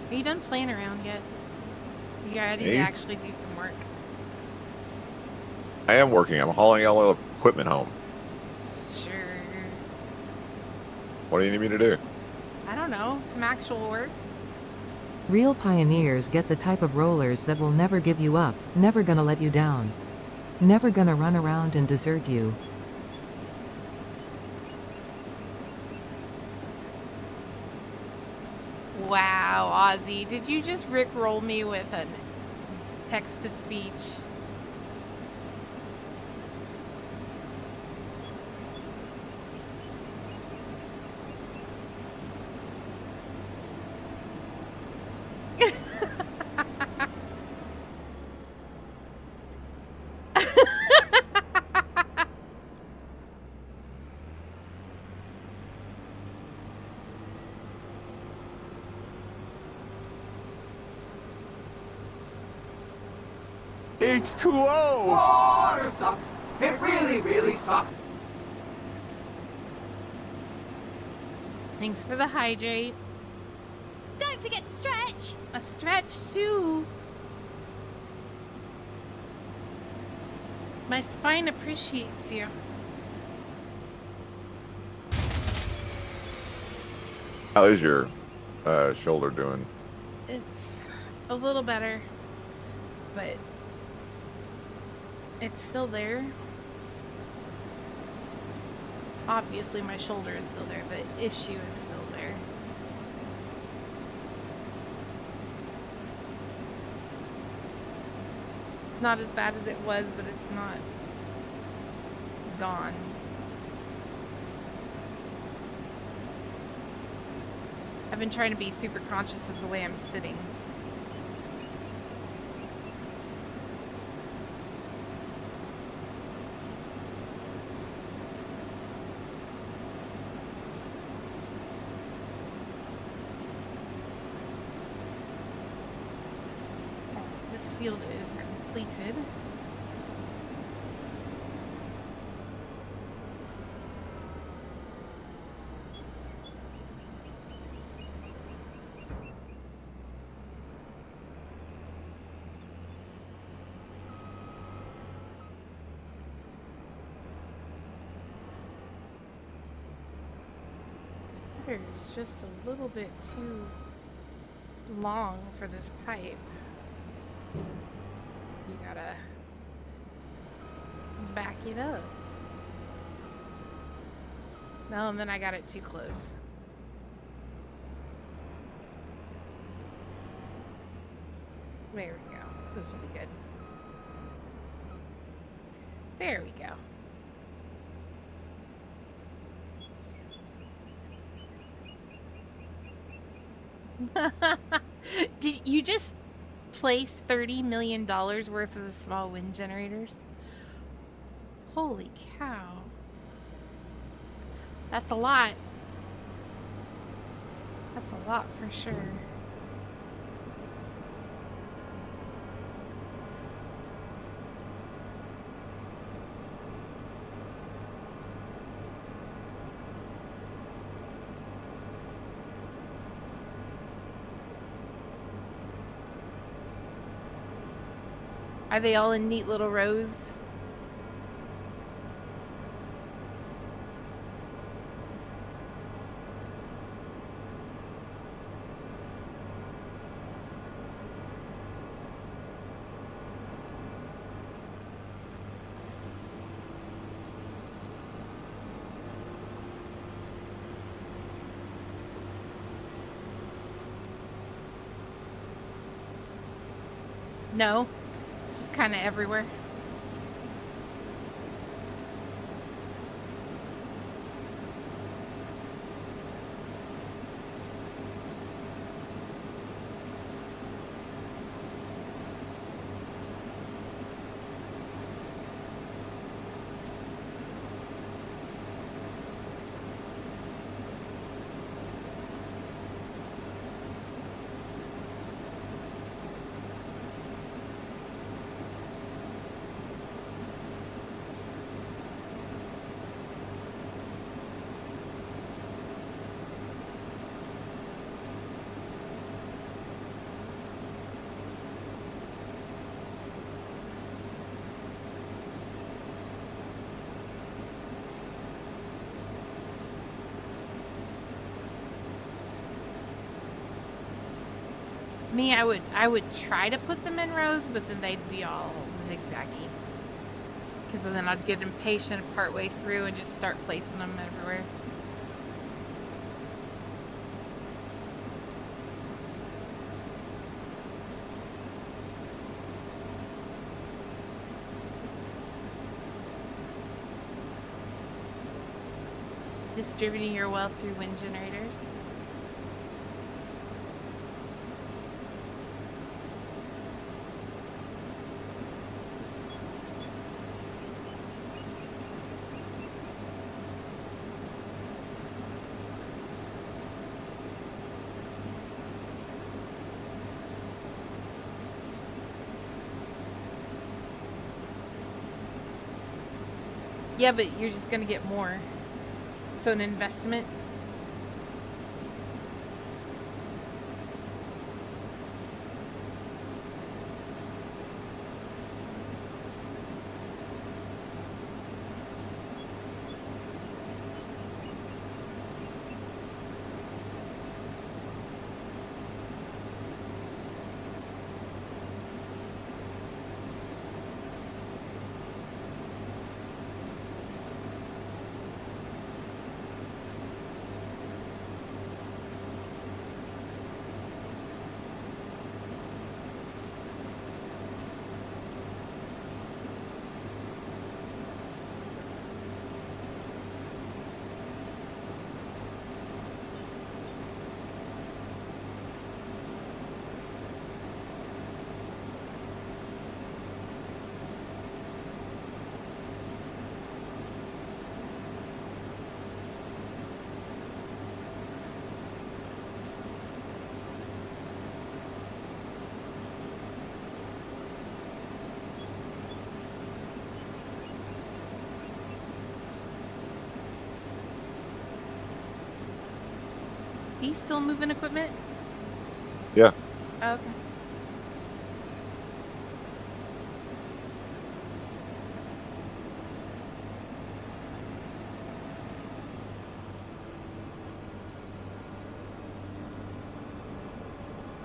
Are you done playing around yet? You ready to Me? actually do some work? I am working. I'm hauling all the equipment home. Sure. What do you need me to do? I don't know, some actual work. Real pioneers get the type of rollers that will never give you up, never gonna let you down. Never gonna run around and desert you. Wow, Ozzy, did you just rickroll me with a text-to-speech? H2O! Water sucks. It really, really sucks. Thanks for the hydrate. Don't forget to stretch. A stretch too. My spine appreciates you. How is your shoulder doing? It's a little better, but it's still there. Obviously, my shoulder is still there. The issue is still there. Not as bad as it was, but it's not gone. I've been trying to be super conscious of the way I'm sitting. This field is completed. This header is just a little bit too long for this pipe. You gotta back it up. No, and then I got it too close. There we go. This will be good. There we go. Did you just place $30 million worth of the small wind generators? Holy cow. That's a lot. That's a lot for sure. Are they all in neat little rows? No, just kind of everywhere. Me, I would try to put them in rows, but then they'd be all zigzaggy. Because then I'd get impatient partway through and just start placing them everywhere. Distributing your wealth through wind generators. Yeah, but you're just gonna get more. So an investment. Are you still moving equipment? Yeah. Oh, okay.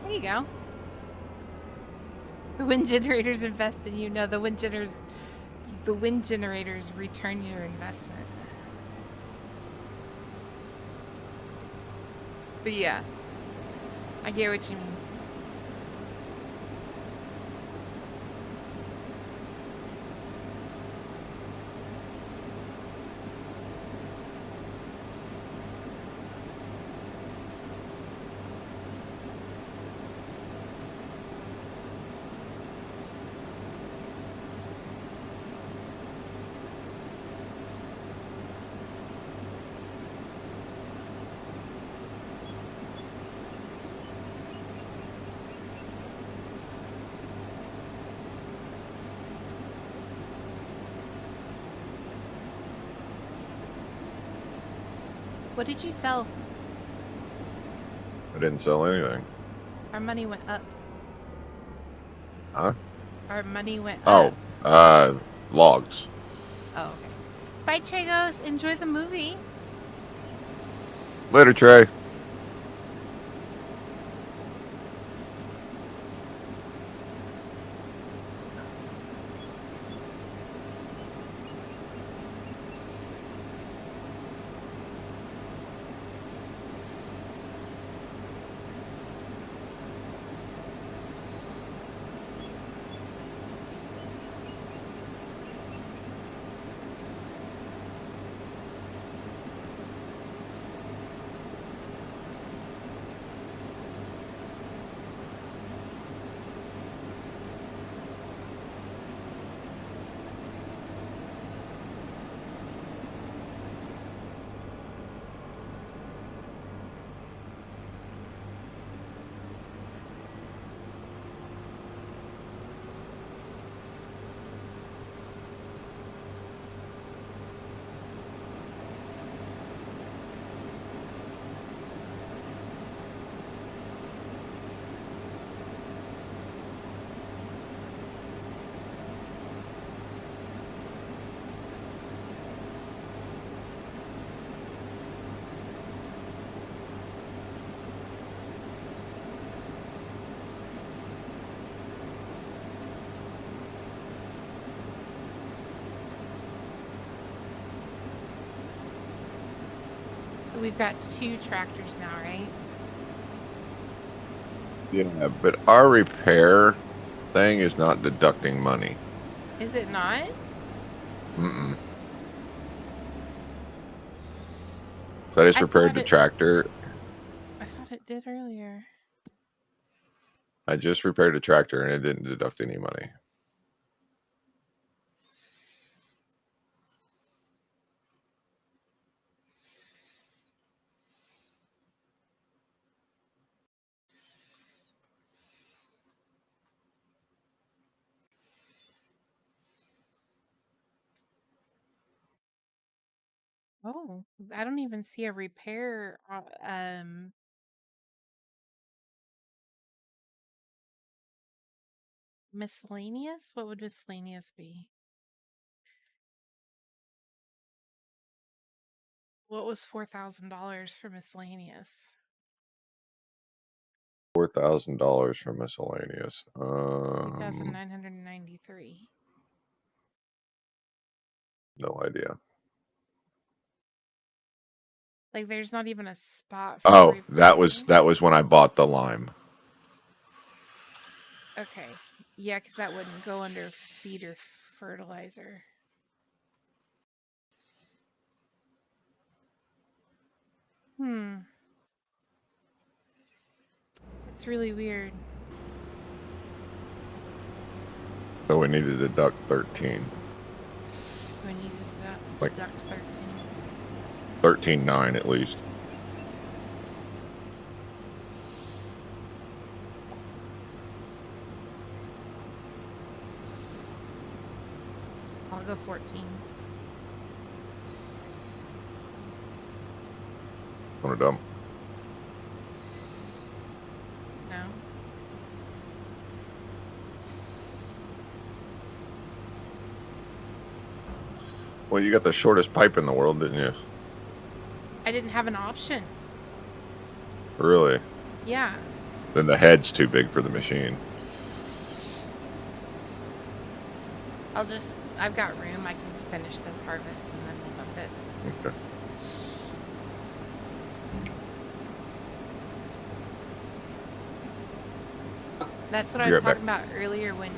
There you go. The wind generators invest in you. No, the wind generators return your investment. But yeah, I get what you mean. What did you sell? I didn't sell anything. Our money went up. Huh? Our money went Oh, up. logs. Oh, okay. Bye, Tragos. Enjoy the movie. Later, Trey. We've got 2 tractors now, right? Yeah, but our repair thing is not deducting money. Is it not? Mm-mm. So I just I repaired thought the it- tractor. I thought it did earlier. I just repaired the tractor and it didn't deduct any money. Oh, I don't even see a repair. Miscellaneous? What would miscellaneous be? What was $4,000 for miscellaneous? $4,000 for miscellaneous. 3,993. No idea. Like, there's not even a spot for Oh, repair. that was when I bought the lime. Okay. Yeah, because that wouldn't go under seed or fertilizer. It's really weird. So we need to deduct 13. We need to Like- deduct 13. 13.9 at least. I'll go 14. Want to dump? No? Well, you got the shortest pipe in the world, didn't you? I didn't have an option. Really? Yeah. Then the head's too big for the machine. I've got room. I can finish this harvest and then we'll dump it. Okay. That's what I Be was right back. talking about earlier when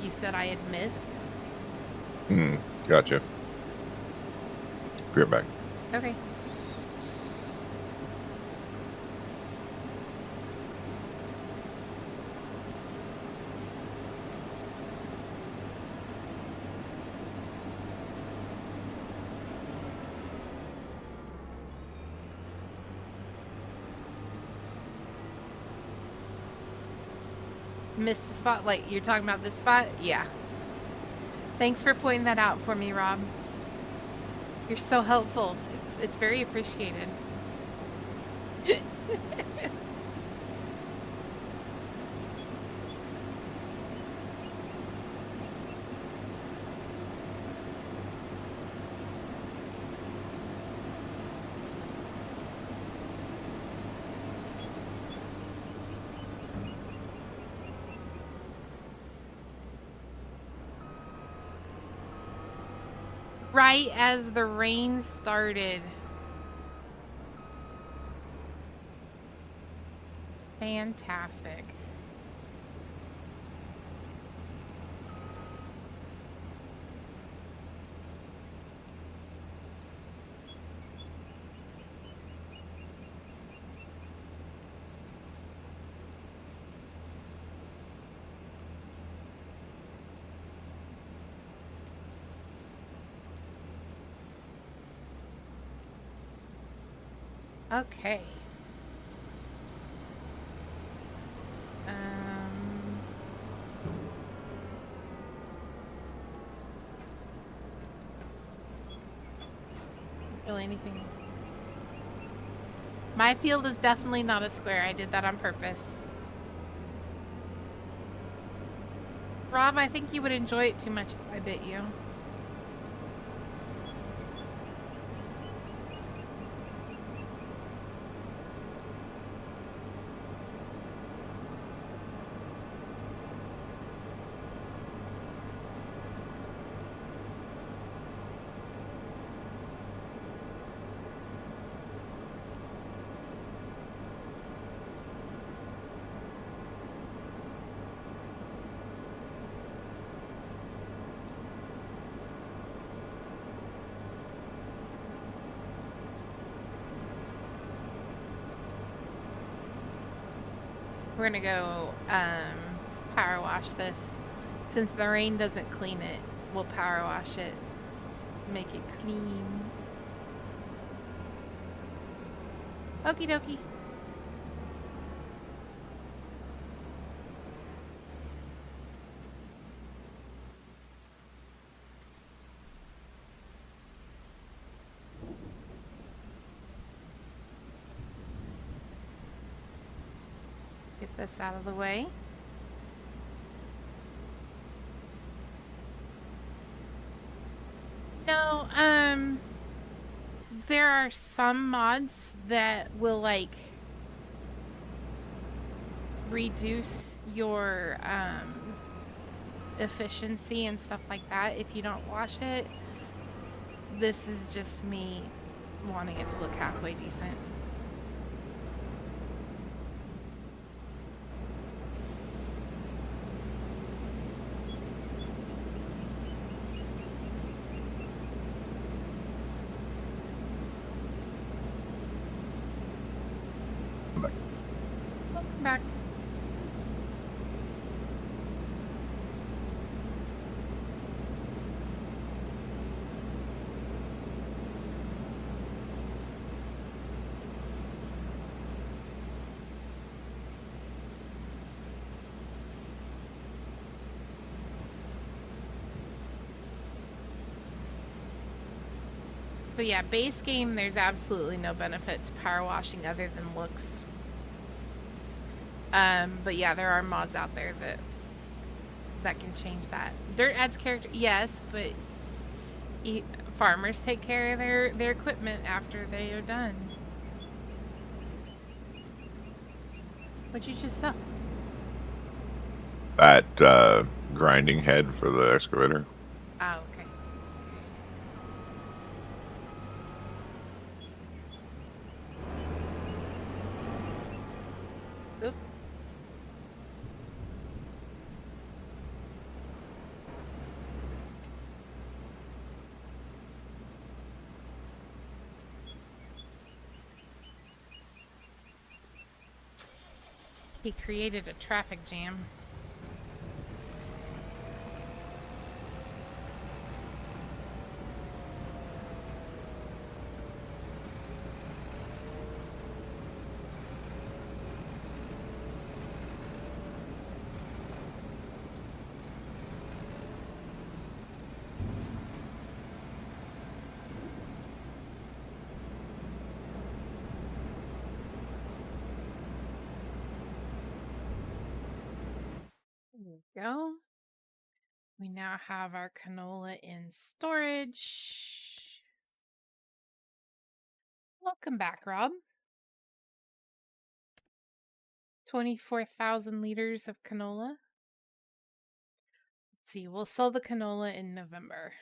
you said I had missed. Gotcha. Be right back. Okay. Missed a spot. Like, you're talking about this spot? Yeah. Thanks for pointing that out for me, Rob. You're so helpful. It's very appreciated. right as the rain started. Fantastic. Okay. Really anything. My field is definitely not a square. I did that on purpose. Rob, I think you would enjoy it too much if I bit you. We're gonna go power wash this. Since the rain doesn't clean it, we'll power wash it. Make it clean. Okie dokie. Get this out of the way. No, there are some mods that will like reduce your efficiency and stuff like that if you don't wash it. This is just me wanting it to look halfway decent. Welcome back. But yeah, base game, there's absolutely no benefit to power washing other than looks. But yeah, there are mods out there that can change that. Dirt adds character, yes, but farmers take care of their equipment after they are done. What'd you just sell? That grinding head for the excavator. Oh, okay. Oop. He created a traffic jam. There we go. We now have our canola in storage. Welcome back, Rob. 24,000 liters of canola. Let's see, we'll sell the canola in November.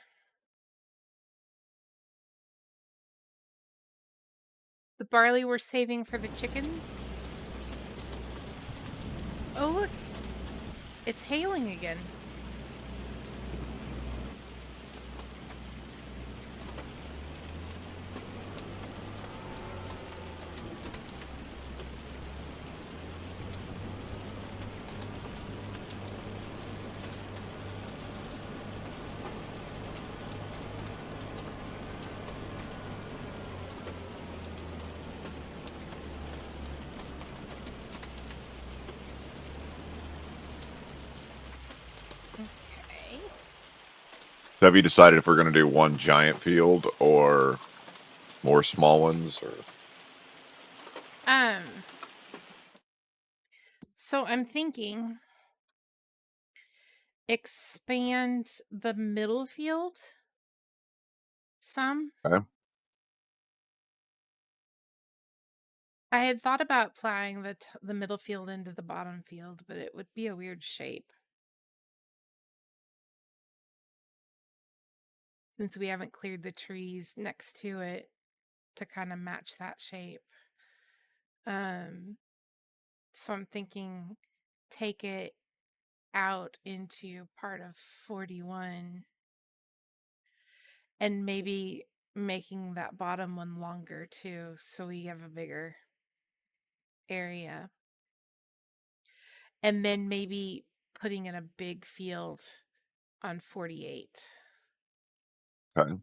The barley we're saving for the chickens. Oh, look. It's hailing again. Okay. So have you decided if we're going to do one giant field or more small ones? Or So I'm thinking expand the middle field some. Okay. I had thought about plowing the middle field into the bottom field, but it would be a weird shape. Since we haven't cleared the trees next to it to kind of match that shape. So I'm thinking take it out into part of 41 and maybe making that bottom one longer too, so we have a bigger area. And then maybe putting in a big field on 48. Okay.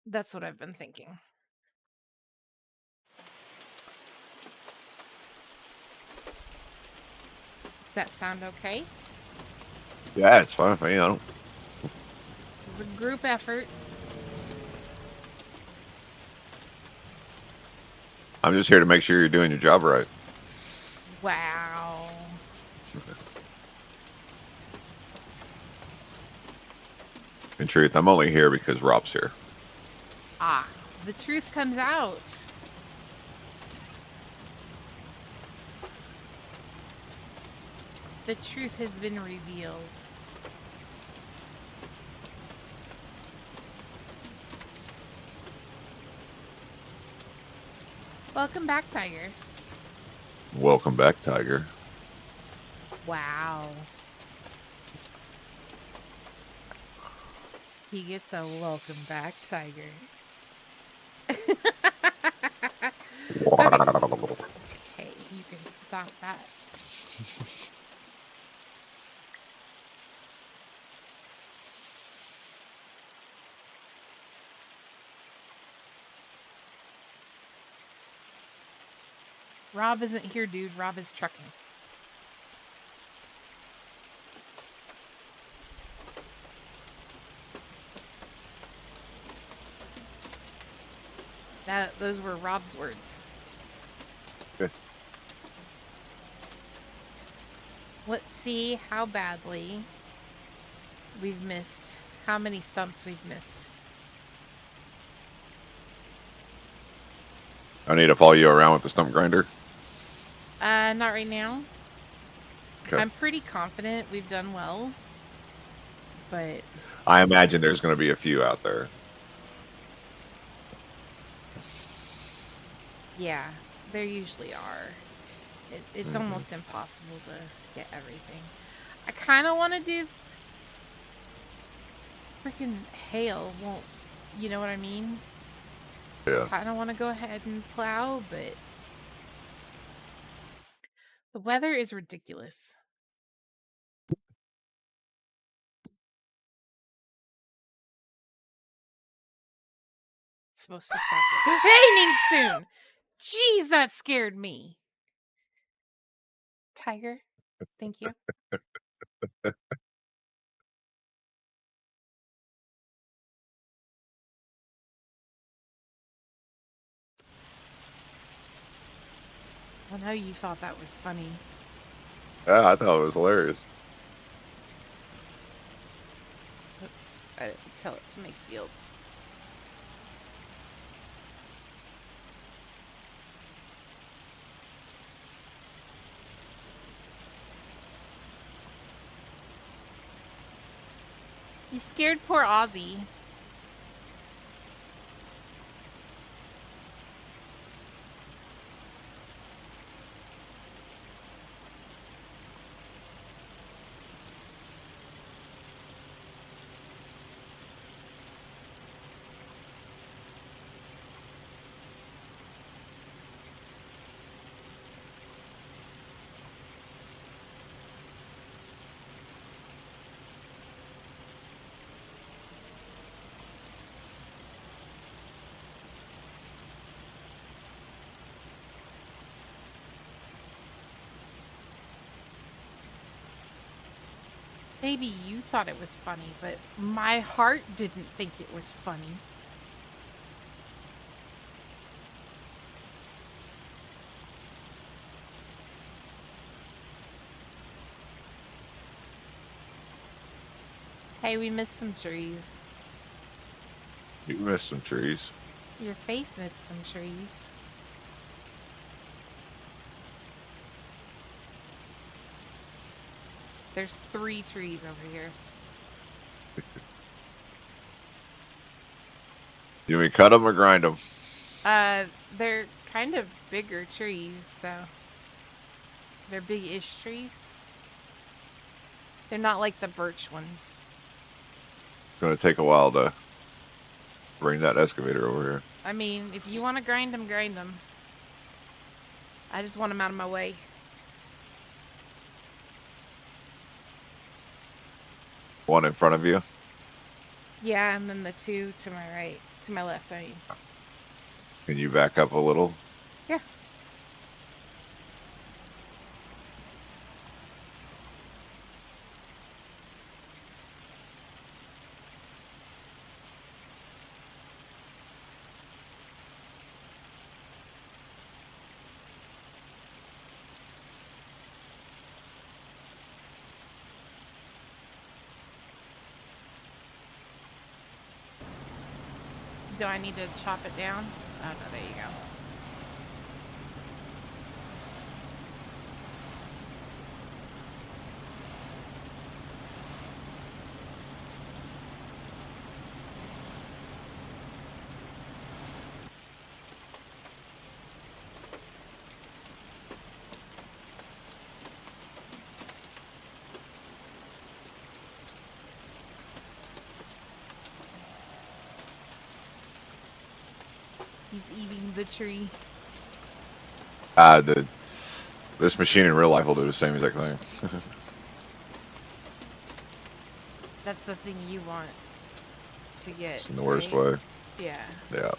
That's what I've been thinking. That sound okay? Yeah, it's fine. I don't. This is a group effort. I'm just here to make sure you're doing your job right. Wow. In truth, I'm only here because Rob's here. Ah, the truth comes out. The truth has been revealed. Welcome back, Tiger. Welcome back, Tiger. Wow. He gets a welcome back, Tiger. Okay, you can stop that. Rob isn't here, dude. Rob is trucking. Those were Rob's words. Good. Let's see how badly we've missed. How many stumps we've missed. I need to follow you around with the stump grinder. Not right now. Okay. I'm pretty confident we've done well. But I imagine there's going to be a few out there. yeah, there usually are. It's almost impossible to get everything. I kind of want to do freaking hail. Won't, you know what I mean? Yeah. Kind of want to go ahead and plow, but the weather is ridiculous. It's supposed to stop raining soon. Jeez, that scared me. Tiger, thank you. I know you thought that was funny. Yeah, I thought it was hilarious. Oops, I didn't tell it to make fields. You scared poor Ozzy. Maybe you thought it was funny, but my heart didn't think it was funny. Hey, we missed some trees. You missed some trees. Your face missed some trees. There's 3 trees over here. You mean cut them or grind them? They're kind of bigger trees, so they're big-ish trees. They're not like the birch ones. It's gonna take a while to bring that excavator over here. I mean, if you want to grind them, grind them. I just want them out of my way. One in front of you. Yeah, and then the 2 to my right, to my left, I mean. Can you back up a little? Yeah. Do I need to chop it down? Oh, no, there you go. He's eating the tree. This machine in real life will do the same exact thing. That's the thing you want to get. It's in the worst right? way. Yeah. Yeah.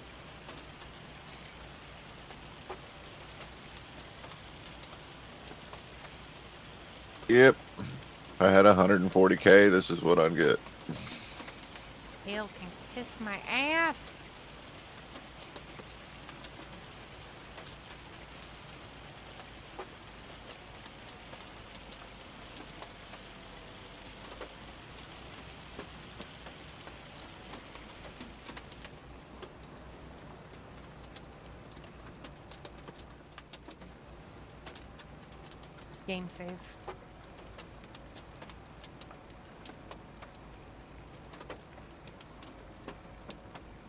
Yep. If I had 140K, this is what I'd get. Scale can kiss my ass. Game save.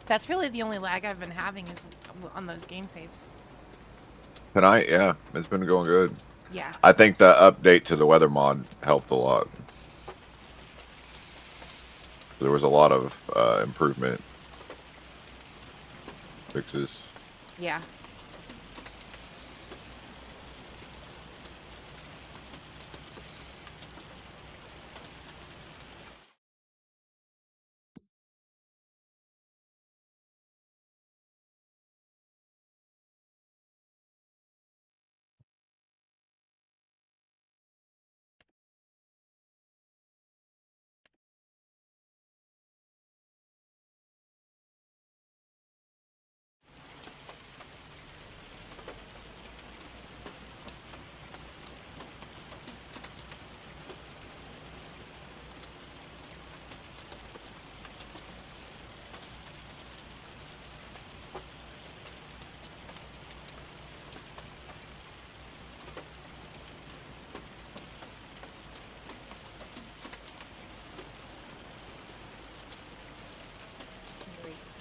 That's really the only lag I've been having is on those game saves. Tonight, yeah, it's been going good. Yeah. I think the update to the weather mod helped a lot. There was a lot of improvement fixes. Yeah.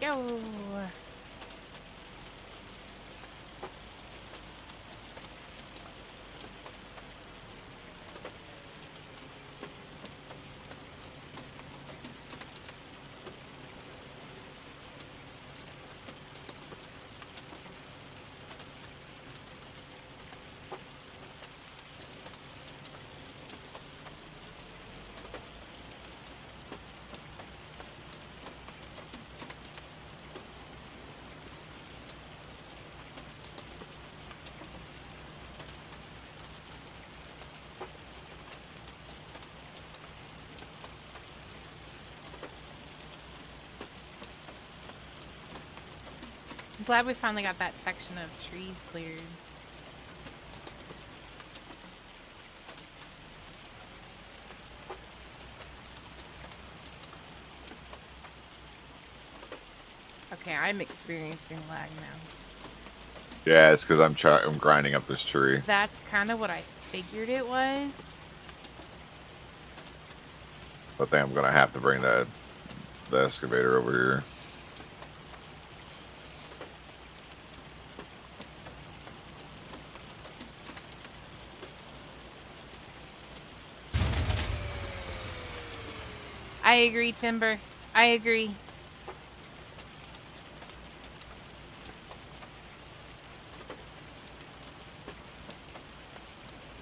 go. I'm glad we finally got that section of trees cleared. Okay, I'm experiencing lag now. Yeah, it's because I'm grinding up this tree. That's kind of what I figured it was. I think I'm gonna have to bring the excavator over here. I agree, Timber. I agree.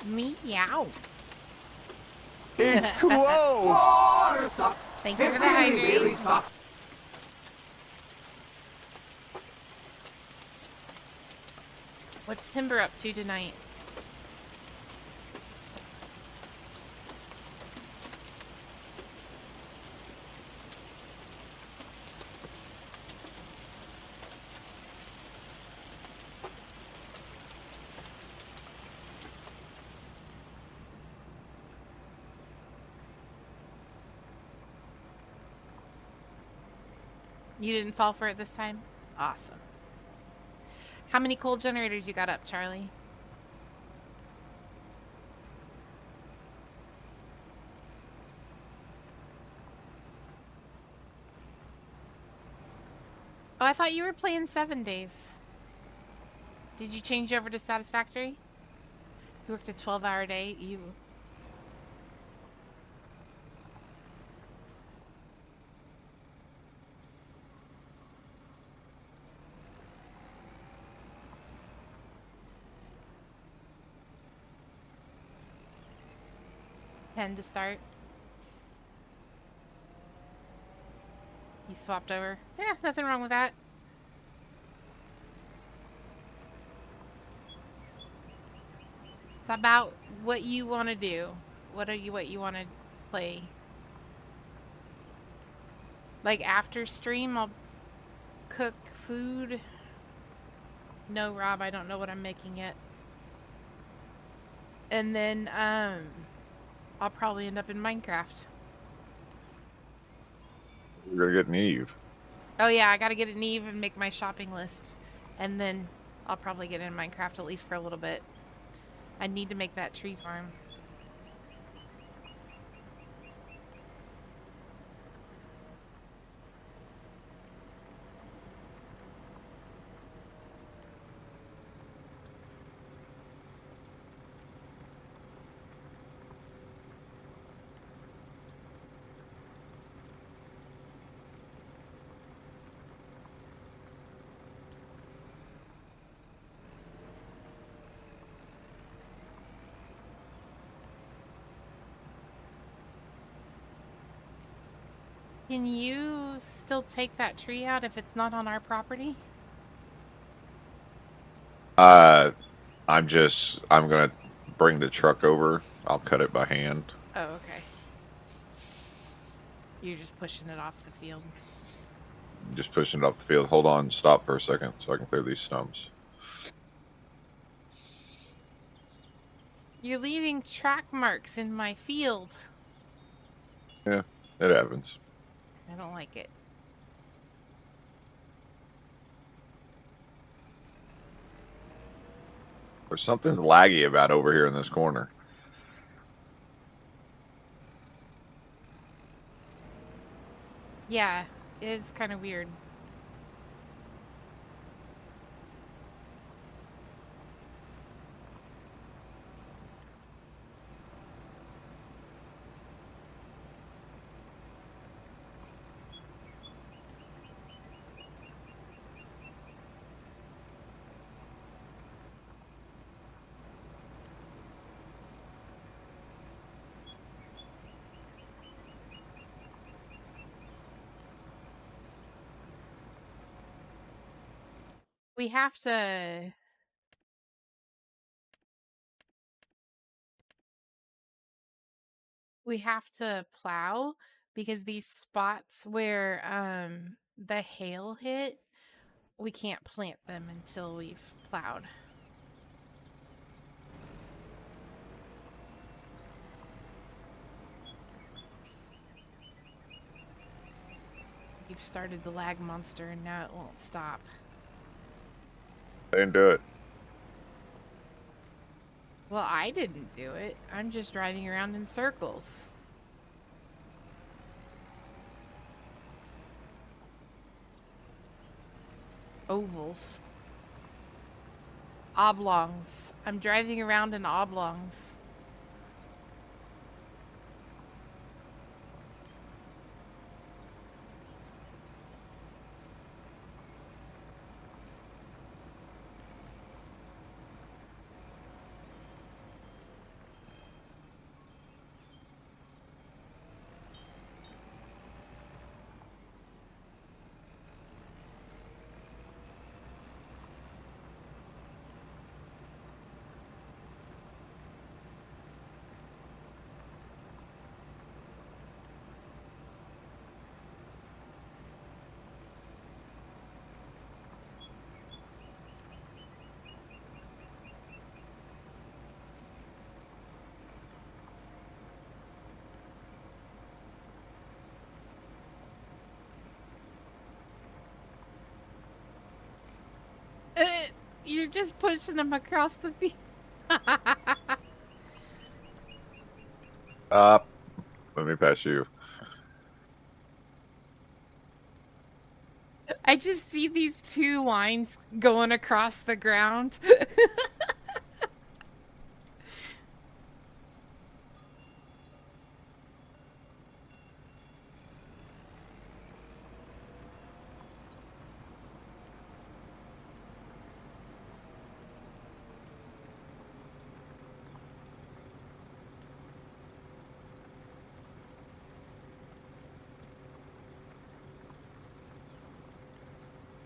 Meow. H2O! Water sucks. Thank you It for the really, hydrate. really sucks. What's Timber up to tonight? You didn't fall for it this time? Awesome. How many coal generators you got up, Charlie? Oh, I thought you were playing 7 days. Did you change over to Satisfactory? You worked a 12-hour day? You... Pen to start. You swapped over. Yeah, nothing wrong with that. It's about what you want to do. What you want to play. Like after stream, I'll cook food. No, Rob, I don't know what I'm making yet. And then I'll probably end up in Minecraft. We're gonna get Neve. Oh yeah, I gotta get an Eve and make my shopping list. And then I'll probably get in Minecraft at least for a little bit. I need to make that tree farm. Can you still take that tree out if it's not on our property? I'm gonna bring the truck over. I'll cut it by hand. Oh, okay. You're just pushing it off the field. Just pushing it up the field. Hold on, stop for a second so I can clear these stumps. You're leaving track marks in my field. Yeah, it happens. I don't like it. There's something laggy about over here in this corner. Yeah, it is kind of weird. We have to. We have to plow because these spots where the hail hit, we can't plant them until we've plowed. You've started the lag monster and now it won't stop. I didn't do it. Well, I didn't do it. I'm just driving around in circles. Ovals. Oblongs. I'm driving around in oblongs. You're just pushing them across the field. Let me pass you. I just see these two lines going across the ground.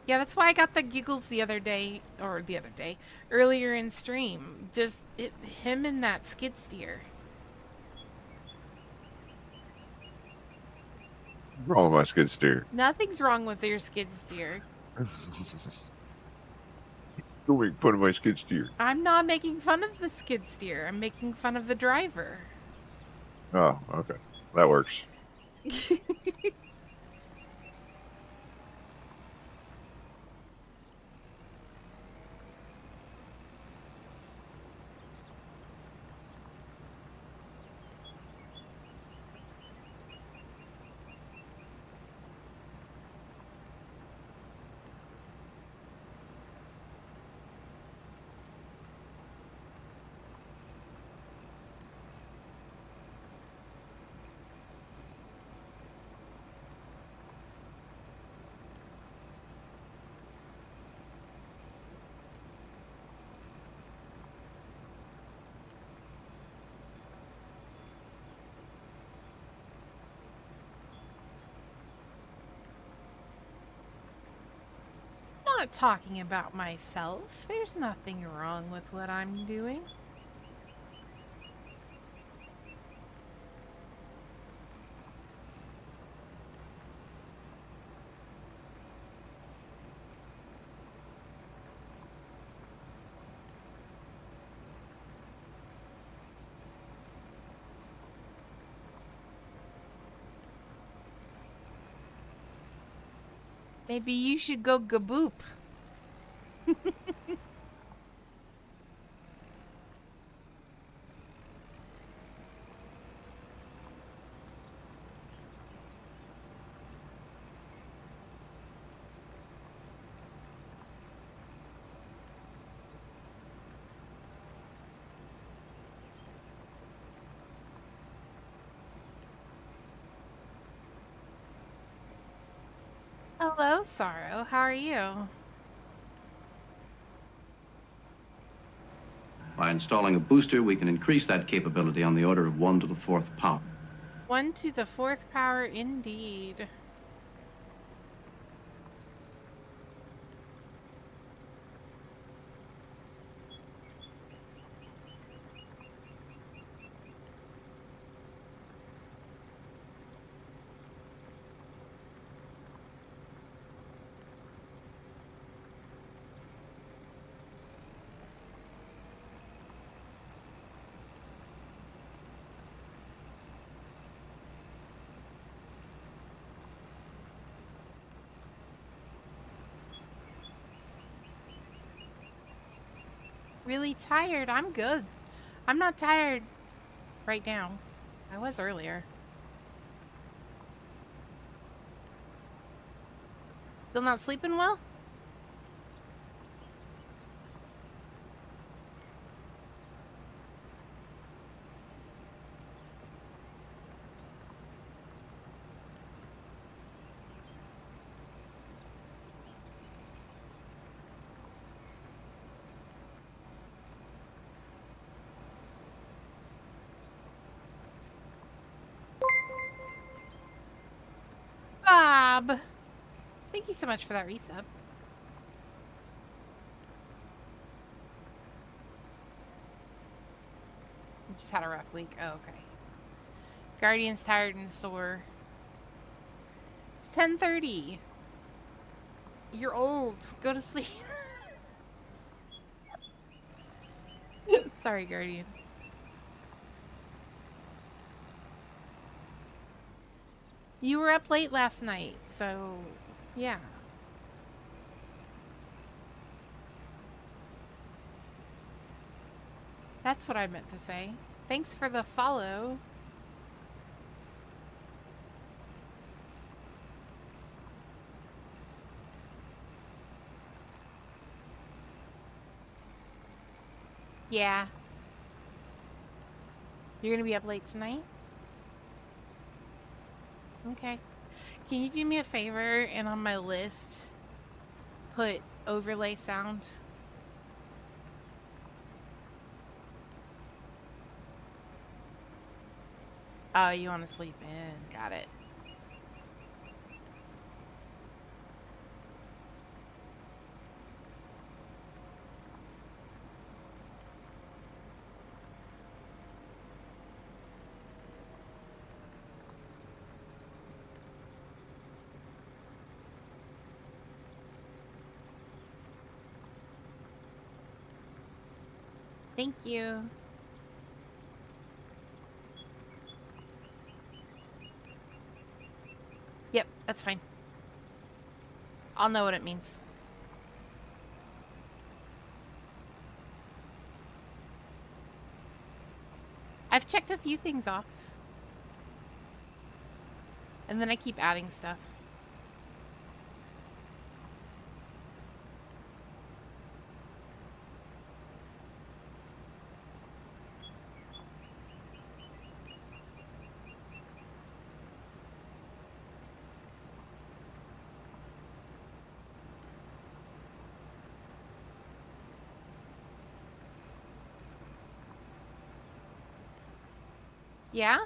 Yeah, that's why I got the giggles the other day, earlier in stream. Just him and that skid steer. Wrong with my skid steer. Nothing's wrong with your skid steer. Don't make fun of my skid steer. I'm not making fun of the skid steer. I'm making fun of the driver. Oh, okay. That works. Not talking about myself. There's nothing wrong with what I'm doing. Maybe you should go gaboop. Hello, Sorrow. How are you? By installing a booster, we can increase that capability on the order of 1 to the 4th power. 1 to the 4th power, indeed. really tired. I'm good. I'm not tired right now. I was earlier. Still not sleeping well? Bob! Thank you so much for that resub. You just had a rough week. Oh, okay. Guardian's tired and sore. It's 10:30. You're old. Go to sleep. Sorry, Guardian. You were up late last night, so yeah. That's what I meant to say. Thanks for the follow. Yeah. You're gonna be up late tonight? Okay. Can you do me a favor and on my list put overlay sound? Oh, you want to sleep in. Got it. Thank you. Yep, that's fine. I'll know what it means. I've checked a few things off. And then I keep adding stuff. Yeah?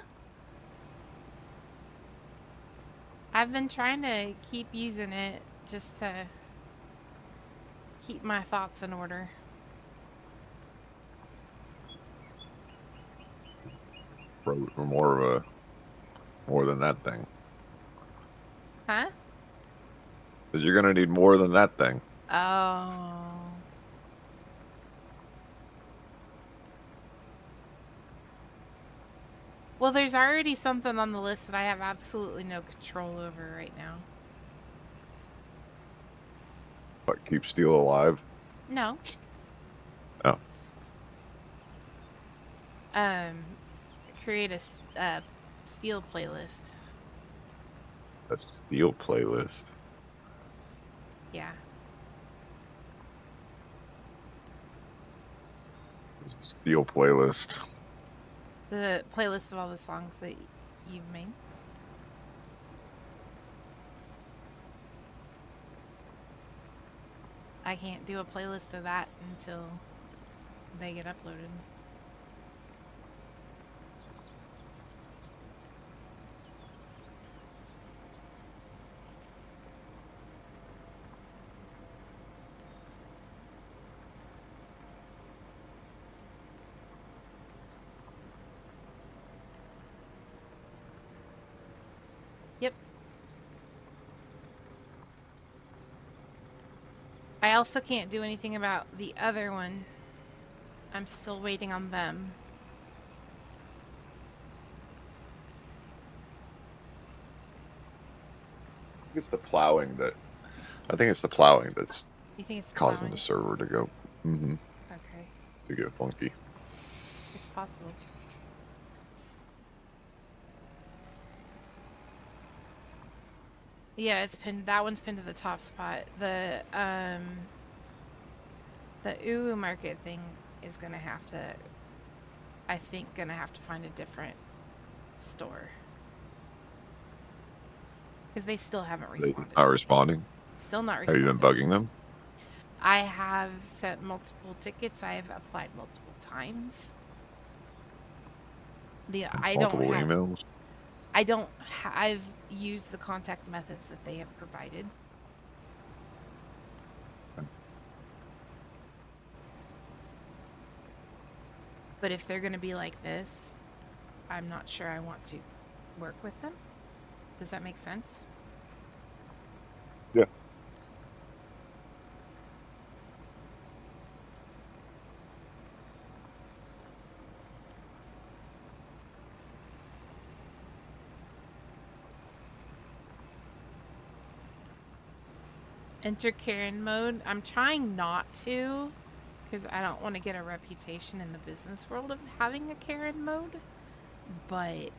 I've been trying to keep using it just to keep my thoughts in order. More than that thing. Huh? 'Cause you're gonna need more than that thing. Oh. Well, there's already something on the list that I have absolutely no control over right now. What, keep Steel alive? No. Oh. Create a Steel playlist. A Steel playlist. Yeah. It's a Steel playlist. The playlist of all the songs that you've made. I can't do a playlist of that until they get uploaded. Yep. I also can't do anything about the other one. I'm still waiting on them. It's the plowing that. I think it's the plowing that's You think it's causing plowing? the server to go. Mm-hmm. Okay. to get funky. It's possible. Yeah, it's pinned. That one's pinned to the top spot. The UU Market thing is gonna have to, I think, gonna have to find a different store because they still haven't They responded. not responding. Still not Have you responding. been bugging them? I have sent multiple tickets. I have applied multiple times. Multiple emails. I've used the contact methods that they have provided. But if they're going to be like this, I'm not sure I want to work with them. Does that make sense? Yeah. Enter Karen mode. I'm trying not to because I don't want to get a reputation in the business world of having a Karen mode. But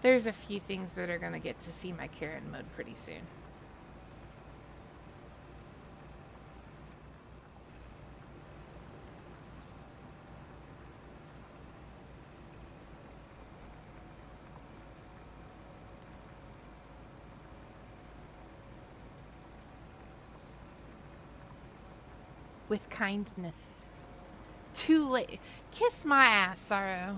there's a few things that are going to get to see my Karen mode pretty soon. With kindness. Too late. Kiss my ass, Sorrow.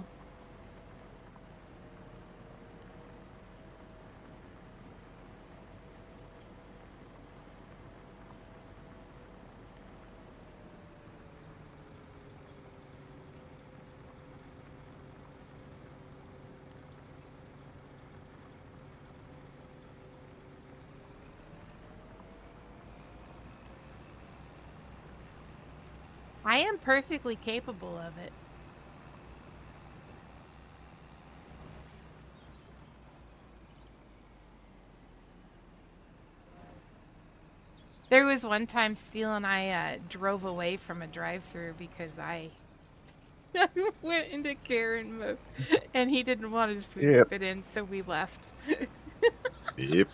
I am perfectly capable of it. There was one time Steele and I drove away from a drive-through because I went into Karen mode and he didn't want his food Yep. spit in, so we left. Yep.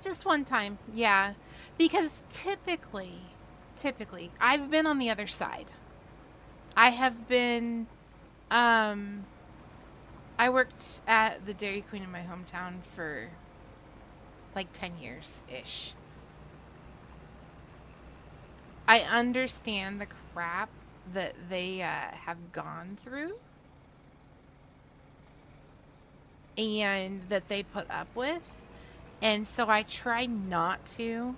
Just one time, yeah. Because typically, I've been on the other side. I have been, I worked at the Dairy Queen in my hometown for like 10 years-ish. I understand the crap that they have gone through and that they put up with. And so I try not to.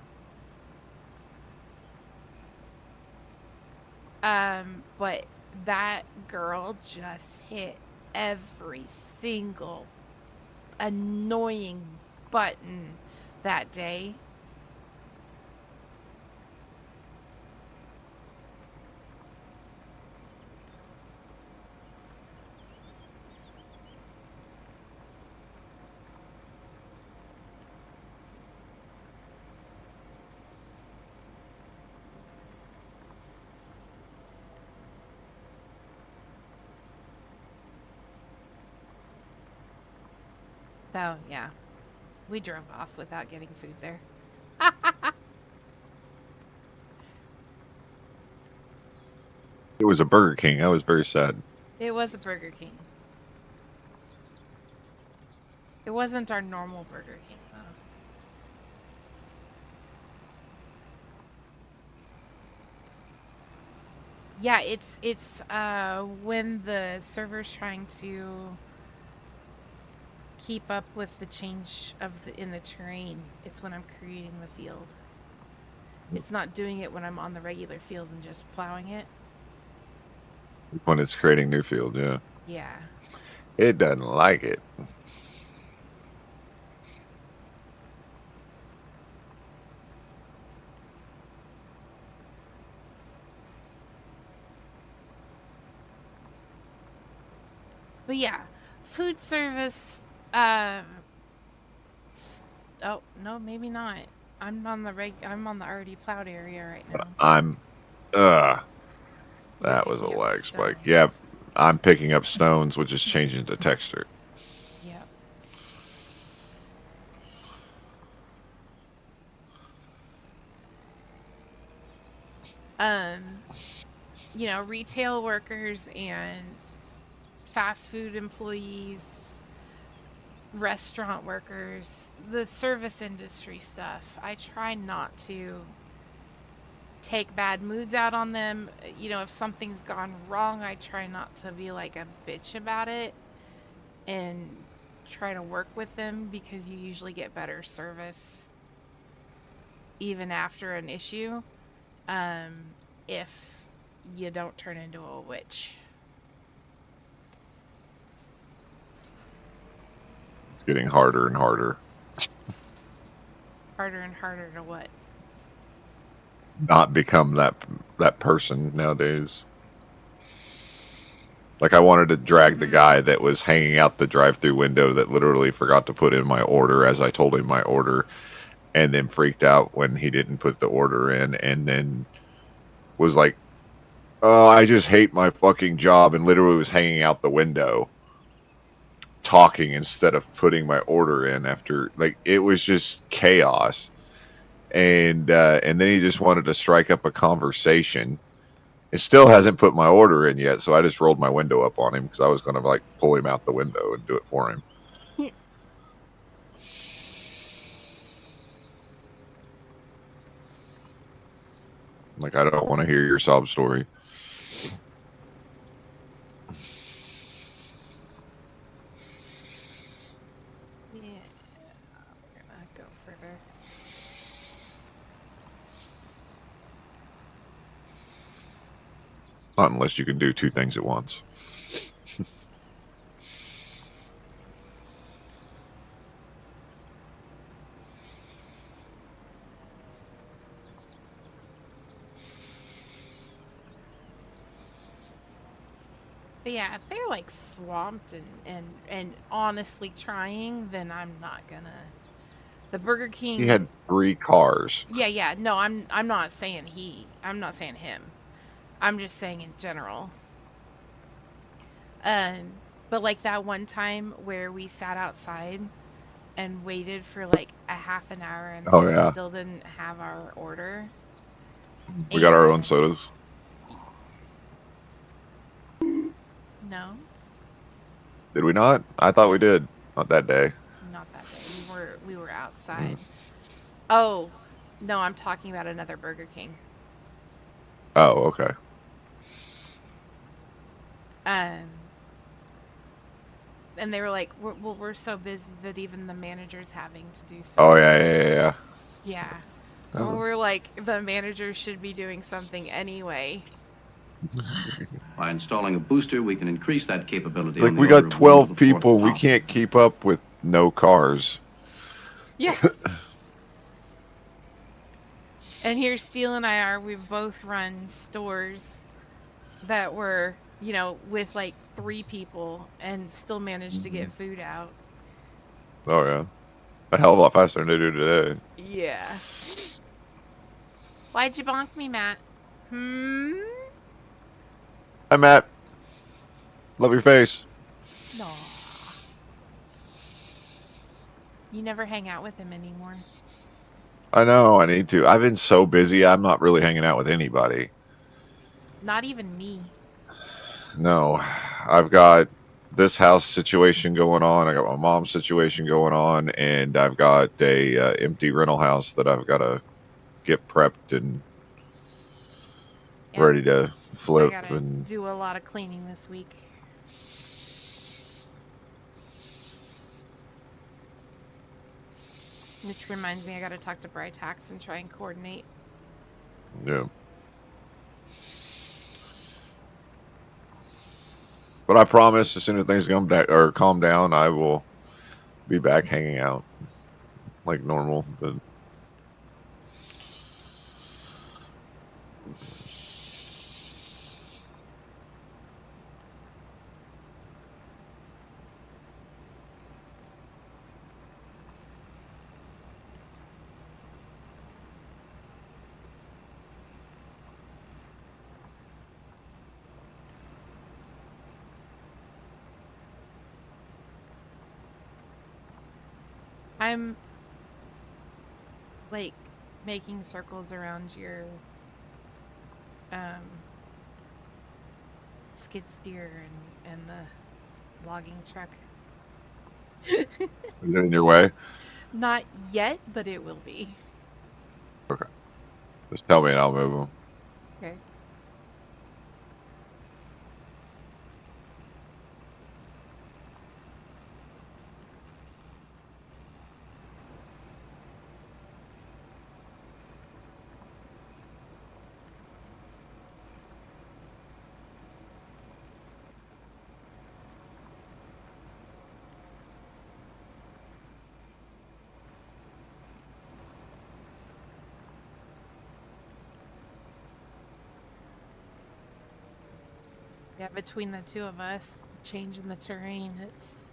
But that girl just hit every single annoying button that day. So, yeah. We drove off without getting food there. It was a Burger King. I was very sad. It was a Burger King. It wasn't our normal Burger King, though. Yeah, it's when the server's trying to keep up with the change in the terrain. It's when I'm creating the field. It's not doing it when I'm on the regular field and just plowing it. When it's creating new field, yeah. Yeah. It doesn't like it. But yeah, food service. Oh no, maybe not. I'm on the already plowed area right now. I'm. You're That was a picking up lag spike. stones. Yep. I'm picking up stones, which is changing the texture. Yep. You know, retail workers and fast food employees, restaurant workers, the service industry stuff. I try not to take bad moods out on them. You know, if something's gone wrong, I try not to be like a bitch about it and try to work with them because you usually get better service even after an issue if you don't turn into a witch. It's getting harder and harder. Harder and harder to what? Not become that person nowadays. Like I wanted to drag the guy that was hanging out the drive-through window that literally forgot to put in my order as I told him my order, and then freaked out when he didn't put the order in, and then was like, "Oh, I just hate my fucking job," and literally was hanging out the window talking instead of putting my order in after. Like, it was just chaos. And then he just wanted to strike up a conversation. It still hasn't put my order in yet, so I just rolled my window up on him because I was going to like pull him out the window and do it for him. Like, I don't want to hear your sob story. Yeah, we're gonna go further. Not unless you can do two things at once. But yeah, if they're like swamped and honestly trying, then I'm not gonna. The Burger King. He had 3 cars. Yeah. No, I'm not saying I'm not saying him. I'm just saying in general. But like that one time where we sat outside and waited for like a half an hour and Oh, they yeah. still didn't have our order. We got our own And- sodas. No, Did we not? I thought we did. Not that day. not that day. We were outside. Oh, no, I'm talking about another Burger King. Oh, okay. And they were like, we're so busy that even the manager's having to do something. Oh, yeah. Yeah. Oh. Well, we're like, the manager should be doing something anyway. By installing a booster, we can increase that capability. Like, on the we order got of 12 1 to the 4th people. We power. can't keep up with no cars. Yeah. And here Steele and I we've both run stores that were, you know, with like 3 people and still managed to get food out. Oh, yeah. A hell of a lot faster than they do today. Yeah. Why'd you bonk me, Matt? Hi, Matt. Love your face. No. You never hang out with him anymore. I know. I need to. I've been so busy. I'm not really hanging out with anybody. Not even me. No. I've got this house situation going on. I got my mom's situation going on. And I've got a empty rental house that I've got to get prepped and Yeah. ready to flip. I gotta And do a lot of cleaning this week. Which reminds me, I got to talk to Britax and try and coordinate. Yeah. But I promise, as soon as things come back or calm down, I will be back hanging out like normal. But I'm like making circles around your um skid steer and the logging truck. is it in your way? Not yet, but it will be. Okay. Just tell me and I'll move them. Okay. Yeah, between the two of us, changing the terrain, it's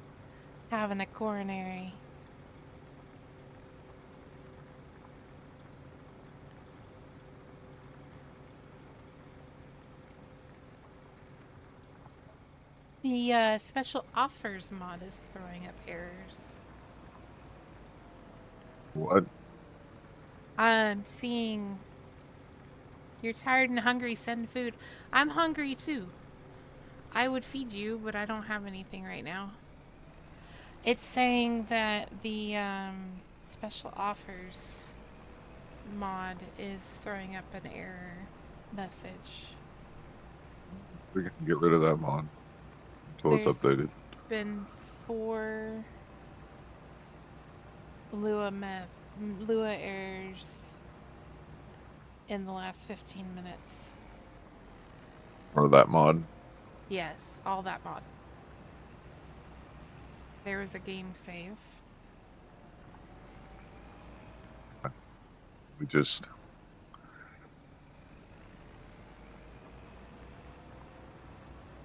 having a coronary. The special offers mod is throwing up errors. What? I'm seeing you're tired and hungry, send food. I'm hungry too. I would feed you, but I don't have anything right now. It's saying that the special offers mod is throwing up an error message. We can get rid of that mod until it's There's updated. been 4 Lua errors in the last 15 minutes. Or that mod. Yes, all that mod. There was a game save. We just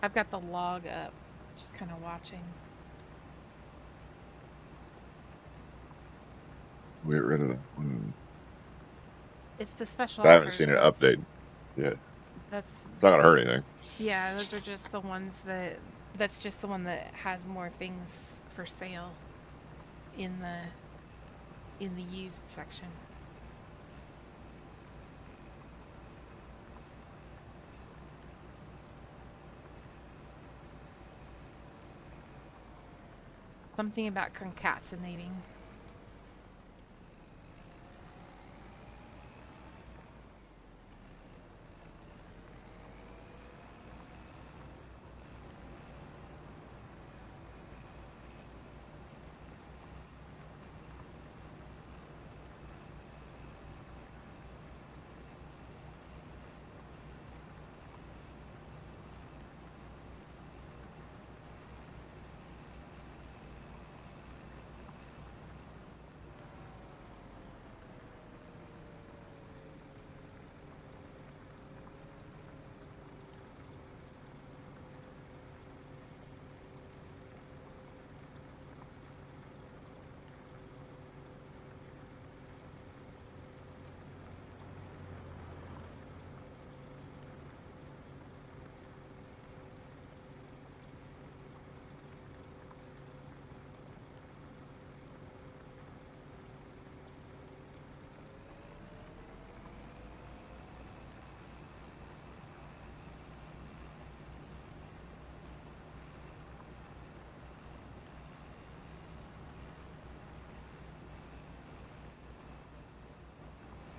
I've got the log up, just kind of watching. we get rid of that. It's the special I haven't offers. seen it So update yet. that's It's not gonna hurt anything. yeah. Those are just the ones that. That's just the one that has more things for sale in the used section. Something about concatenating.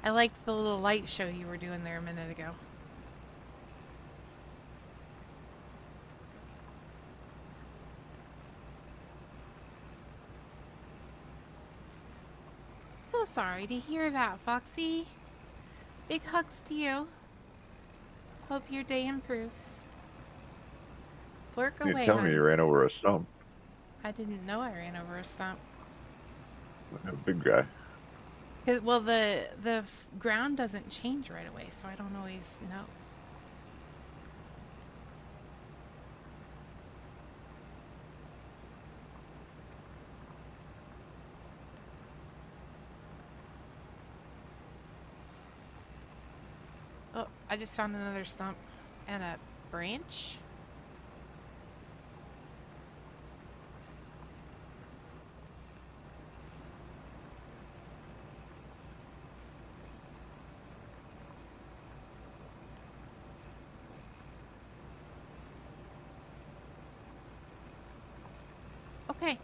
I liked the little light show you were doing there a minute ago. so sorry to hear that, Foxy. Big hugs to you. Hope your day improves. Flirt You away, tell me hon. you ran over a stump. I didn't know I ran over a stump. A big guy. Well, the ground doesn't change right away, so I don't always know. Oh, I just found another stump and a branch. Okay.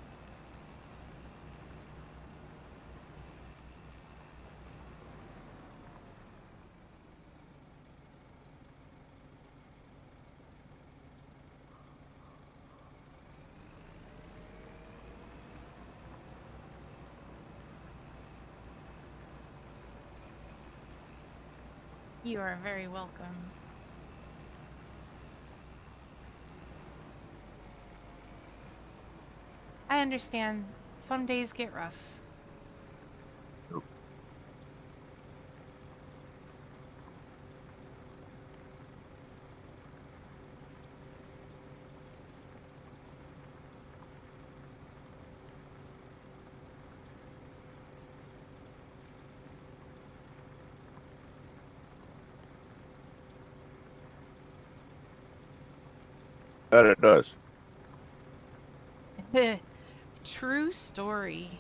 You are very welcome. I understand. Some days get rough. That it does. True story.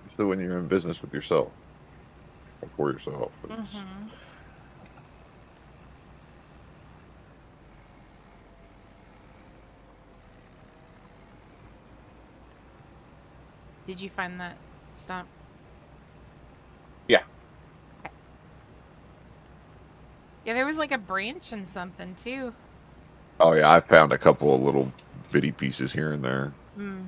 Especially when you're in business with yourself. Or for yourself. Mm-hmm. Did you find that stump? Yeah. Yeah, there was like a branch and something too. Oh yeah, I found a couple of little bitty pieces here and there. Hmm.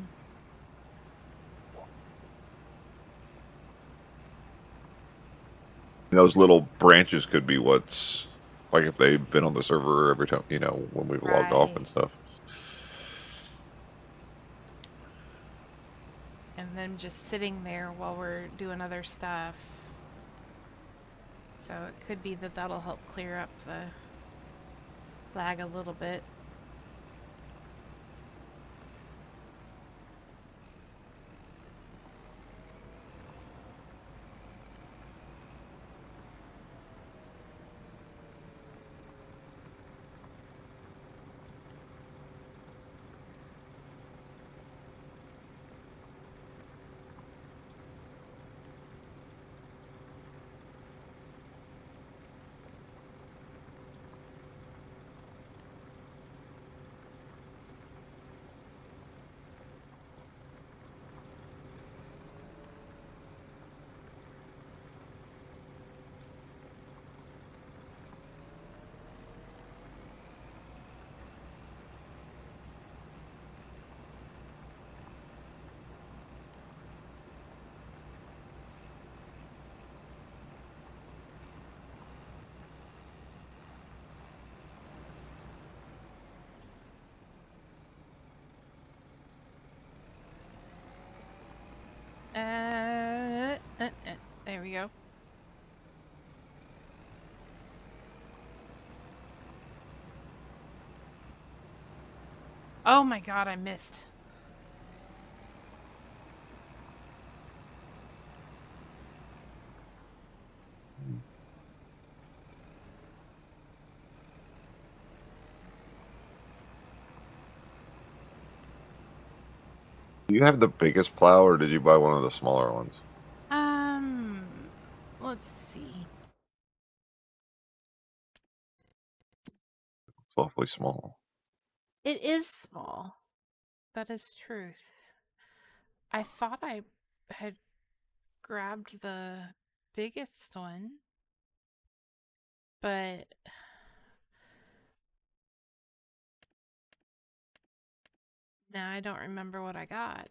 Those little branches could be what's like if they've been on the server every time, when we've logged off Right. and stuff. And them just sitting there while we're doing other stuff. So it could be that that'll help clear up the lag a little bit. There we go. Oh my god, I missed. Do you have the biggest plow or did you buy one of the smaller ones? Let's see. It's awfully small. It is small. That is truth. I thought I had grabbed the biggest one. but now I don't remember what I got.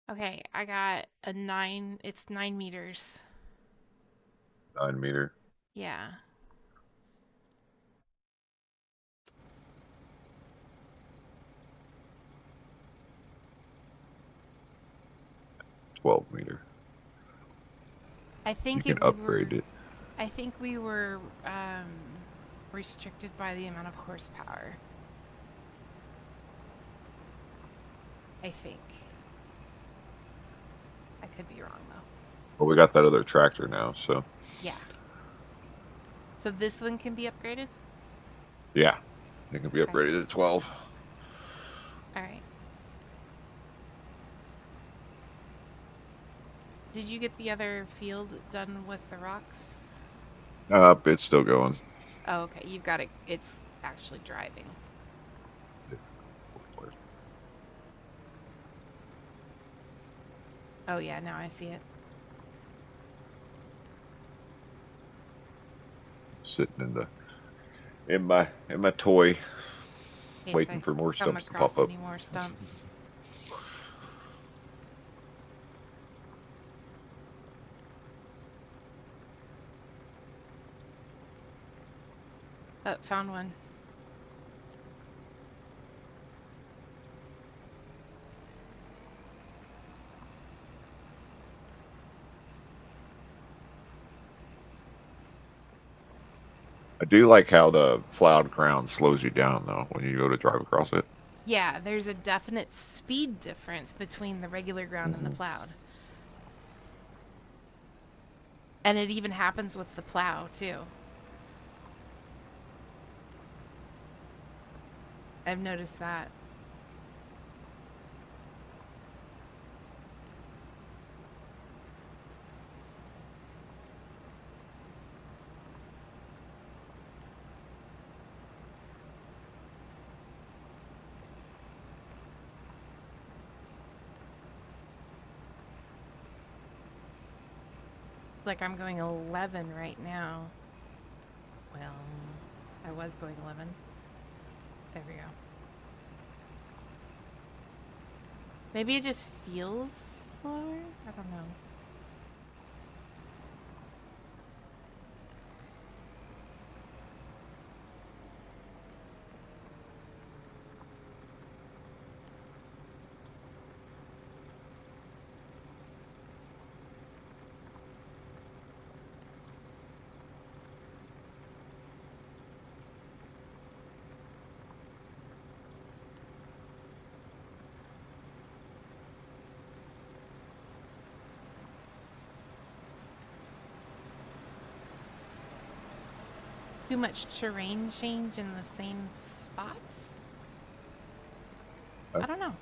Okay, I got a 9. It's 9 meters. 9 meter. Yeah. Twelve meter. I You think can upgrade it. I think we were restricted by the amount of horsepower. I think. I could be wrong though. But we got that other tractor now, so Yeah. So this one can be upgraded? yeah, it can be Okay. upgraded to 12. All right. Did you get the other field done with the rocks? It's still going. Oh, okay. You've got it. It's actually driving. Oh, yeah. Now I see it. Sitting in my toy, Case waiting I've for more come stumps to across pop up. any more stumps. Oh, found one. I do like how the plowed ground slows you down though when you go to drive across it. Yeah, there's a definite speed difference between the regular ground and the plowed. And it even happens with the plow, too. I've noticed that. Like I'm going 11 right now. Well, I was going 11. There we go. Maybe it just feels slower? I don't know. Too much terrain change in the same spot? I don't know.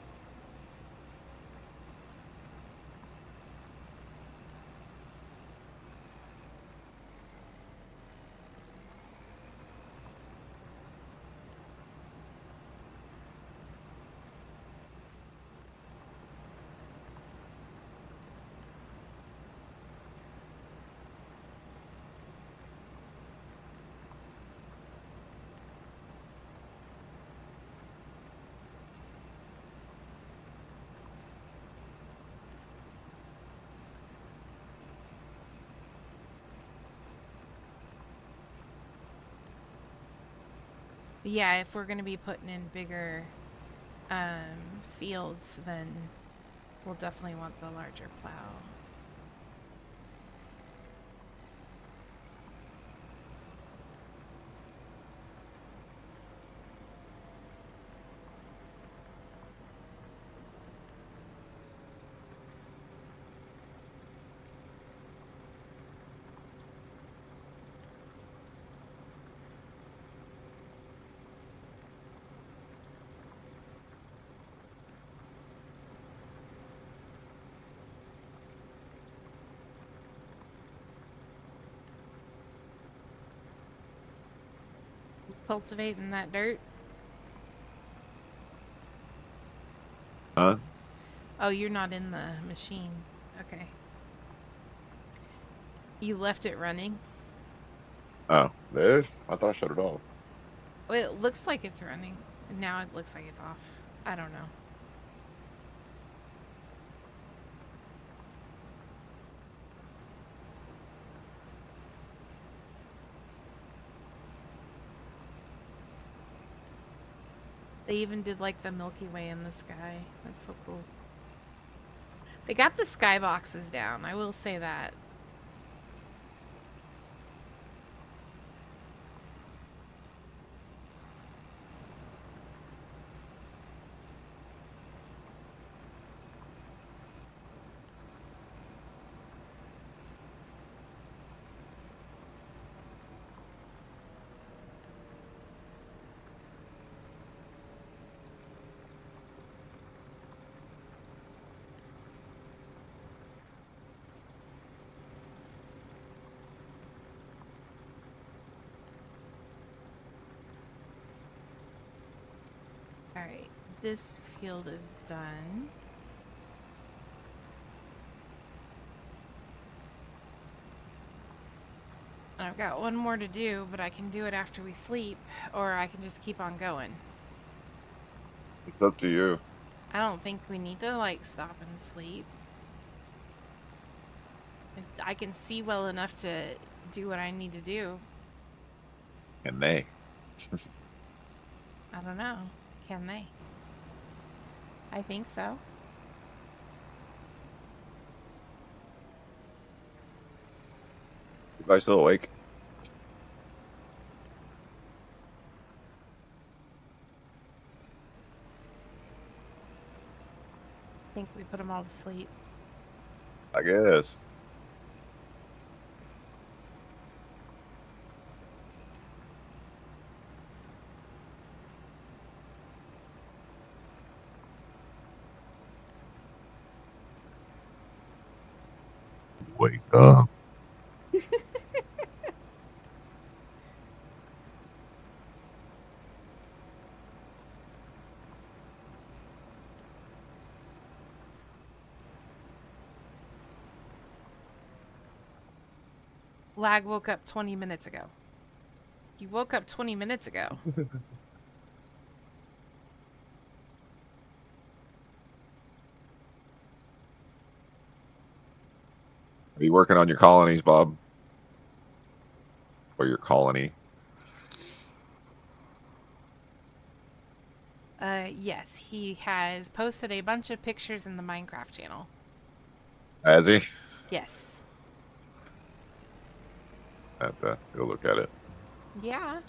Yeah, if we're going to be putting in bigger fields, then we'll definitely want the larger plow. Cultivating that dirt. Huh? Oh, you're not in the machine. Okay. You left it running? Oh, there. I thought I shut it off. Well, it looks like it's running. Now it looks like it's off. I don't know. They even did like the Milky Way in the sky. That's so cool. They got the skyboxes down. I will say that. All right, this field is done. And I've got one more to do, but I can do it after we sleep, or I can just keep on going. It's up to you. I don't think we need to, like, stop and sleep. I can see well enough to do what I need to do. And they. I don't know. Can they? I think so. You guys still awake? I think we put them all to sleep. I guess. Wake up. Lag woke up 20 minutes ago. You woke up 20 minutes ago. Are you working on your colonies, Bob? Or your colony? Yes, he has posted a bunch of pictures in the Minecraft channel. Has he? Yes. I have to go look at it. Yeah.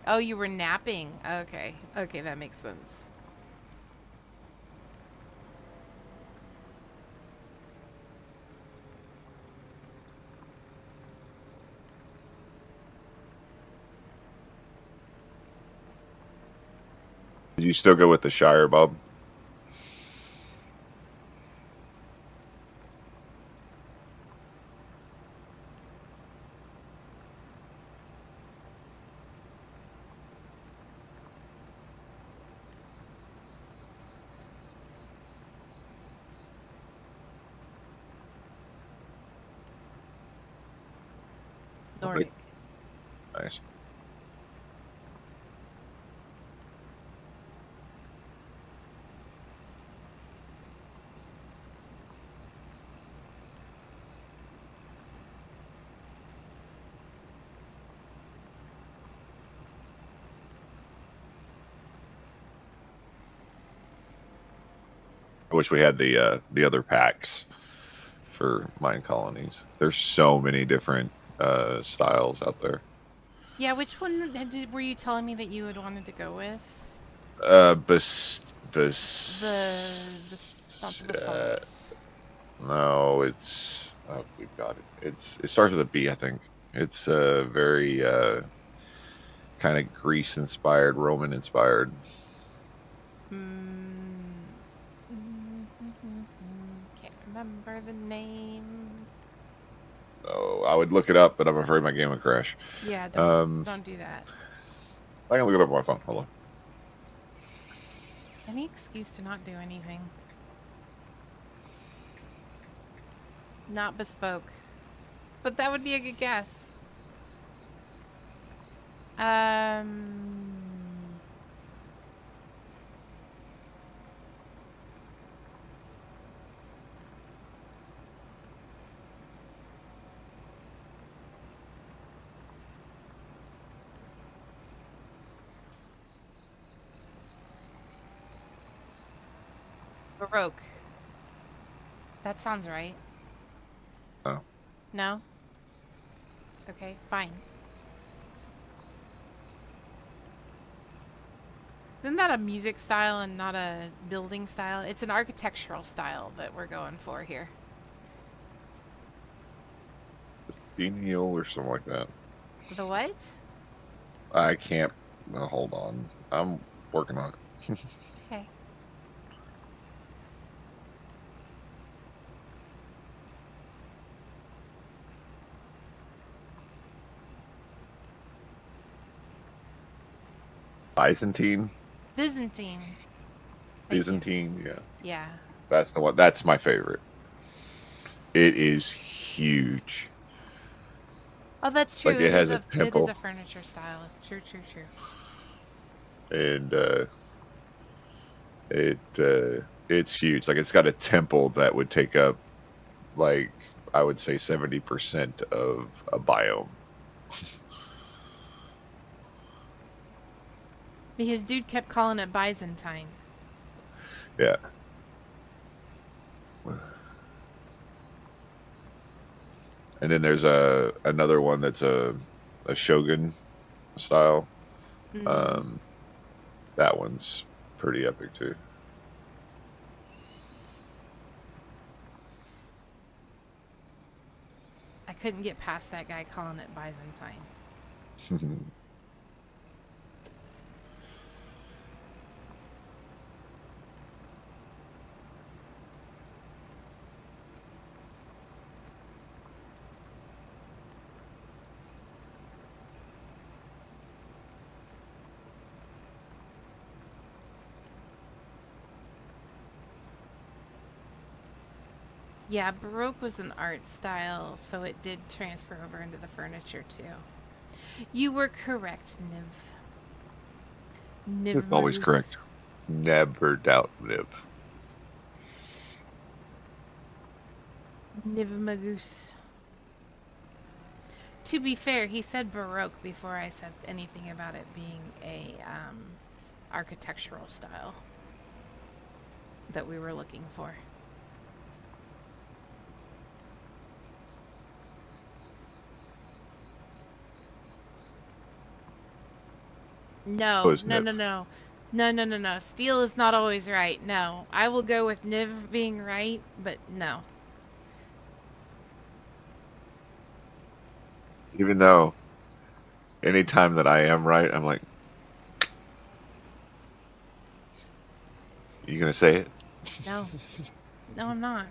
Oh, you were napping. Okay. Okay, that makes sense. Did you still go with the Shire, Bob? Nordic. Nice. I wish we had the other packs for mine colonies. There's so many different styles out there. Yeah, which one were you telling me that you had wanted to go with? The Not the basalt. no, it's we've got it. It starts with a B, I think. It's very kind of Greece inspired, Roman inspired. Can't remember the name. Oh, I would look it up, but I'm afraid my game would crash. Yeah, don't do that. I can look it up on my phone. Hold on. Any excuse to not do anything. Not bespoke. But that would be a good guess. Baroque. That sounds right. Oh. No? Okay, fine. Isn't that a music style and not a building style? It's an architectural style that we're going for here. Genial or something like that. The what? I can't. Hold on. I'm working on it. Okay. Byzantine? Byzantine. Thank you. Byzantine, yeah. Yeah. That's the one. That's my favorite. It is huge. Oh, that's true. Like it has a it is temple. a furniture style. True, true, true. And it's huge. Like it's got a temple that would take up, like, I would say 70% of a biome. Because dude kept calling it Byzantine. Yeah. And then there's another one that's a shogun style. Mm. That one's pretty epic too. I couldn't get past that guy calling it Byzantine. Yeah, Baroque was an art style, so it did transfer over into the furniture too. You were correct, Niv. Niv Always Magus. correct. Never doubt Liv. Niv Magus. To be fair, he said Baroque before I said anything about it being a architectural style that we were looking for. No, Was no, Niv. no, no. No, no, no, no. Steel is not always right. No. I will go with Niv being right, but no. Even though anytime that I am right, I'm like, you gonna say it? No. No, I'm not.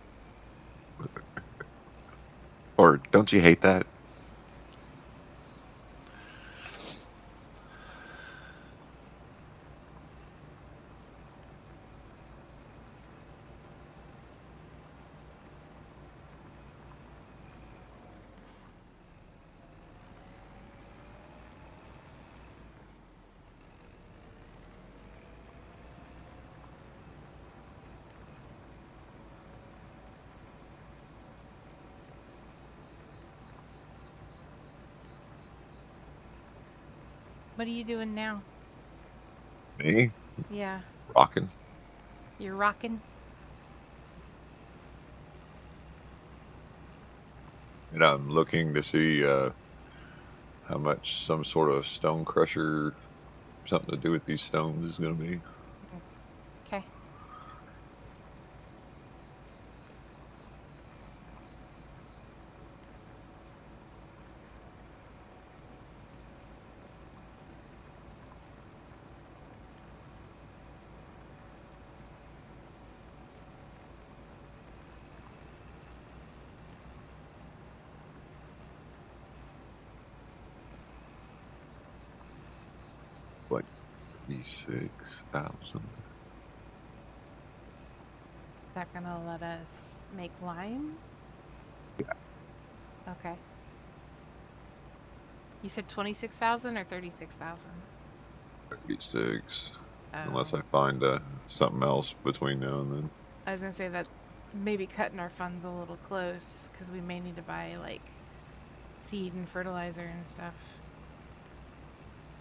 Or don't you hate that? What are you doing now? Me? Yeah. Rocking. You're rocking? And I'm looking to see how much some sort of stone crusher, something to do with these stones, is going to be. Okay. Like 36,000. that gonna let us make lime? Yeah. Okay. You said 26,000 or 36,000? 36. Unless Oh. I find something else between now and then. I was gonna say that maybe cutting our funds a little close because we may need to buy like seed and fertilizer and stuff.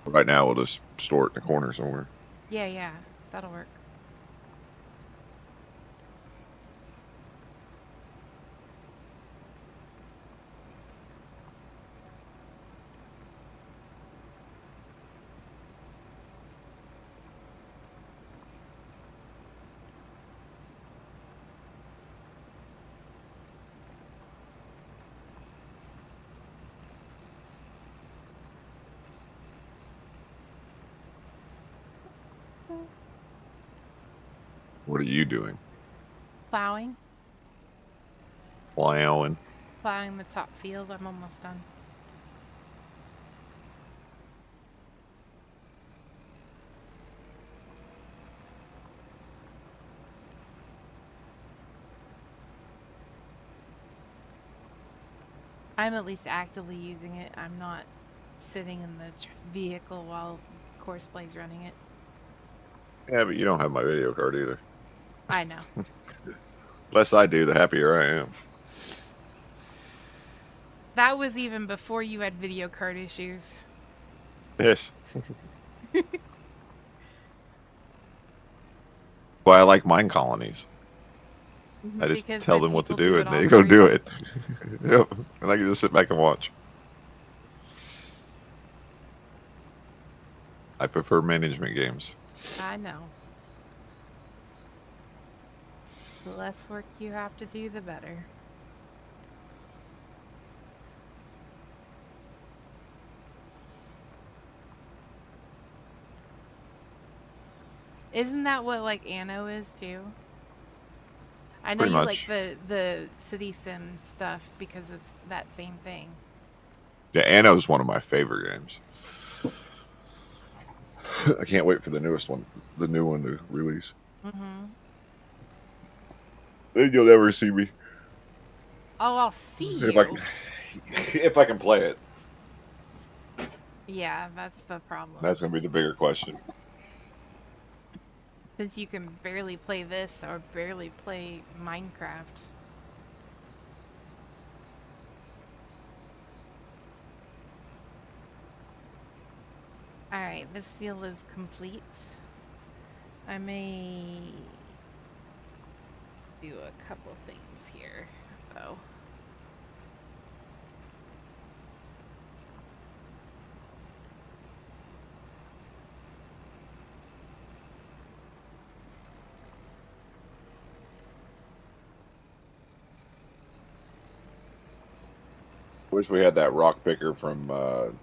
Right now, we'll just store it in the corner somewhere. Yeah, that'll work. What are you doing? Plowing Plowing. the top field. I'm almost done. I'm at least actively using it. I'm not sitting in the vehicle while course play's running it. Yeah, but you don't have my video card either. I know. Less I do, the happier I am. That was even before you had video card issues. Yes. Well, I like mine colonies. I just Because tell then them what to people do, it and all they for go do you. it. Yep. And I can just sit back and watch. I prefer management games. I know. The less work you have to do, the better. Isn't that what like Anno is too? I know Pretty you much. like the City Sims stuff because it's that same thing. Yeah, Anno's one of my favorite games. I can't wait for the newest one, the new one to release. Mm-hmm. Then you'll never see me Oh, I'll see if you. if I can play it. Yeah, that's the problem. That's gonna be the bigger question. Since you can barely play this or barely play Minecraft. Alright, this field is complete. I may do a couple things here, though. Wish we had that rock picker from from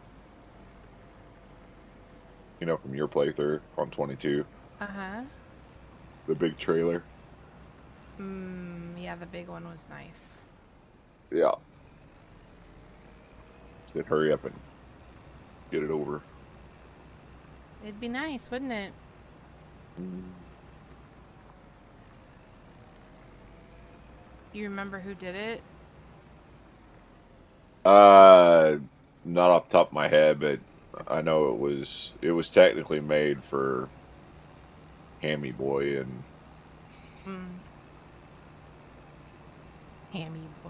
your playthrough on 22. Uh-huh. The big trailer. Yeah, the big one was nice. Yeah. Said hurry up and get it over. It'd be nice, wouldn't it? You remember who did it? Not off the top of my head, but I know it was technically made for Hammy Boy and Hammy boy.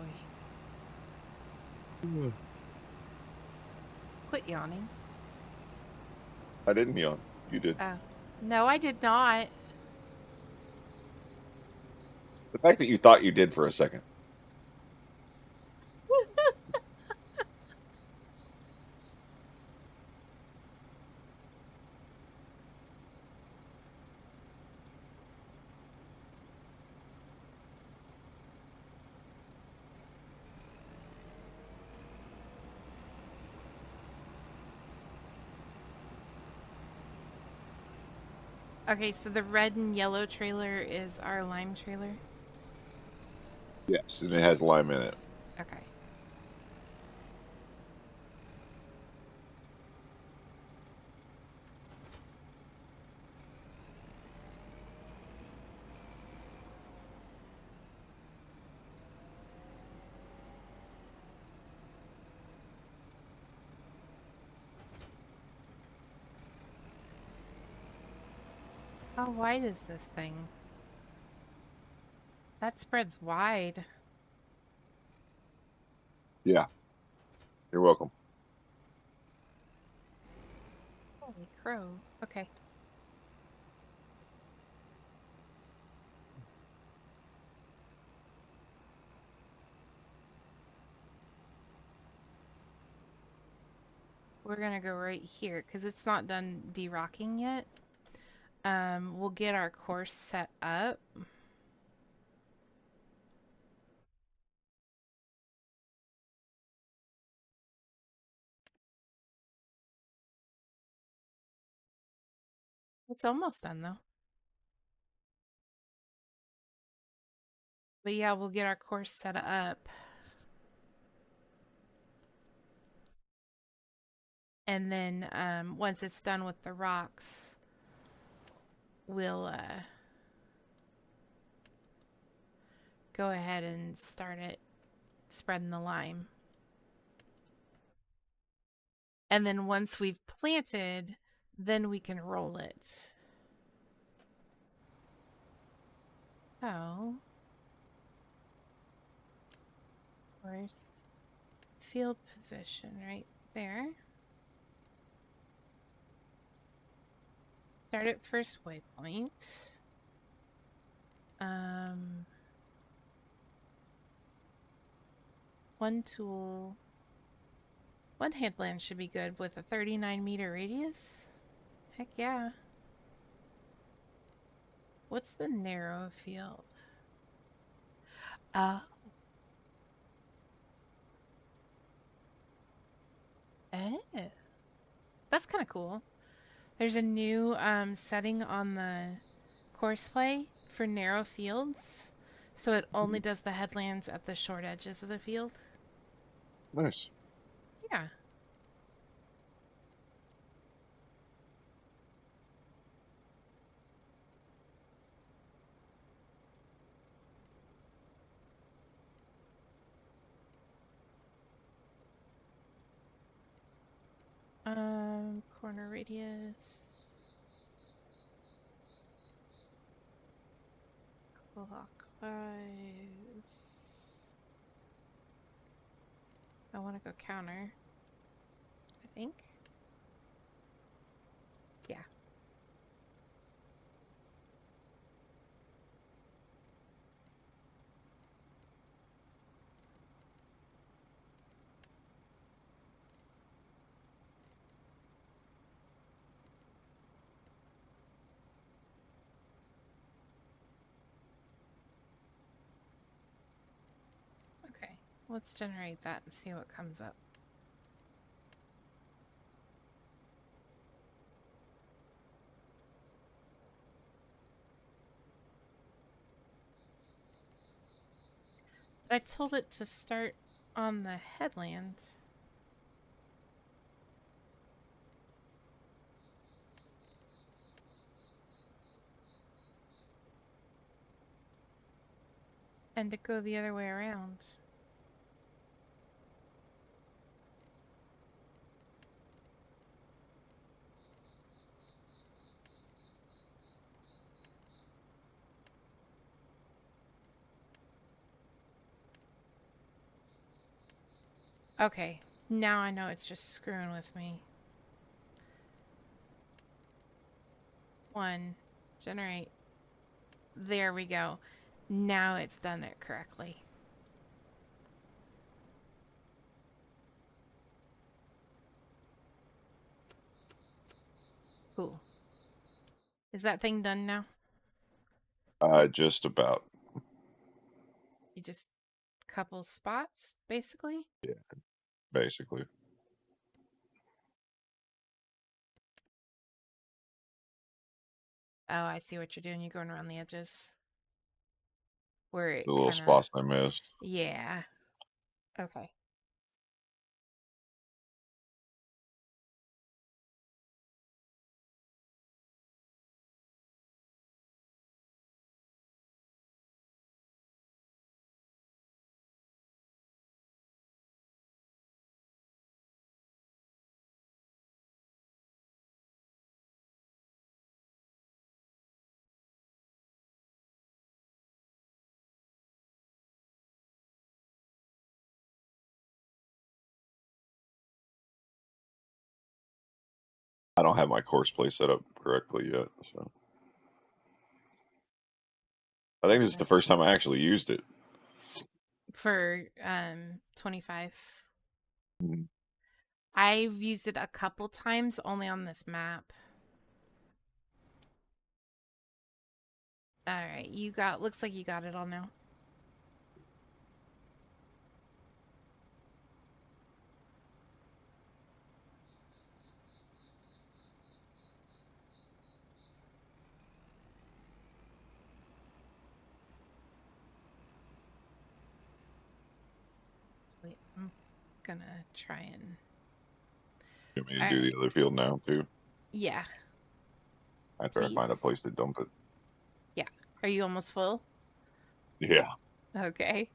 Quit yawning. I didn't yawn. You did. Oh. No, I did not. The fact that you thought you did for a second. Okay, so the red and yellow trailer is our lime trailer? Yes, and it has lime in it. Okay. How wide is this thing? That spreads wide. Yeah. You're welcome. Holy crow. Okay. We're gonna go right here because it's not done de-rocking yet. We'll get our course set up. It's almost done though. But yeah, we'll get our course set up. And then once it's done with the rocks, we'll go ahead and start it spreading the lime. And then once we've planted, then we can roll it. So, course, field position right there. Start at first waypoint. One tool. One headland should be good with a 39-meter radius. Heck yeah. What's the narrow field? Oh. Oh. That's kind of cool. There's a new setting on the course play for narrow fields. So it only does the headlands at the short edges of the field. Nice. Yeah. Corner radius. Clockwise. I want to go counter. I think. Yeah. Okay. Let's generate that and see what comes up. I told it to start on the headland. And to go the other way around. Okay. Now I know it's just screwing with me. One. Generate. There we go. Now it's done it correctly. Cool. Is that thing done now? Just about. You just couple spots, basically? Yeah, basically. Oh, I see what you're doing. You're going around the edges. Where it The little kind of... spots I missed. Yeah. Okay. I don't have my course play set up correctly yet, so I think this is the first time I actually used it. For 25. Mhm. I've used it a couple times only on this map. All right, looks like you got it all now. Wait, I'm gonna try and You want me to All do right. the other field now too? Yeah, After I find a please. place to dump it. Yeah. Are you almost full? Yeah. Okay.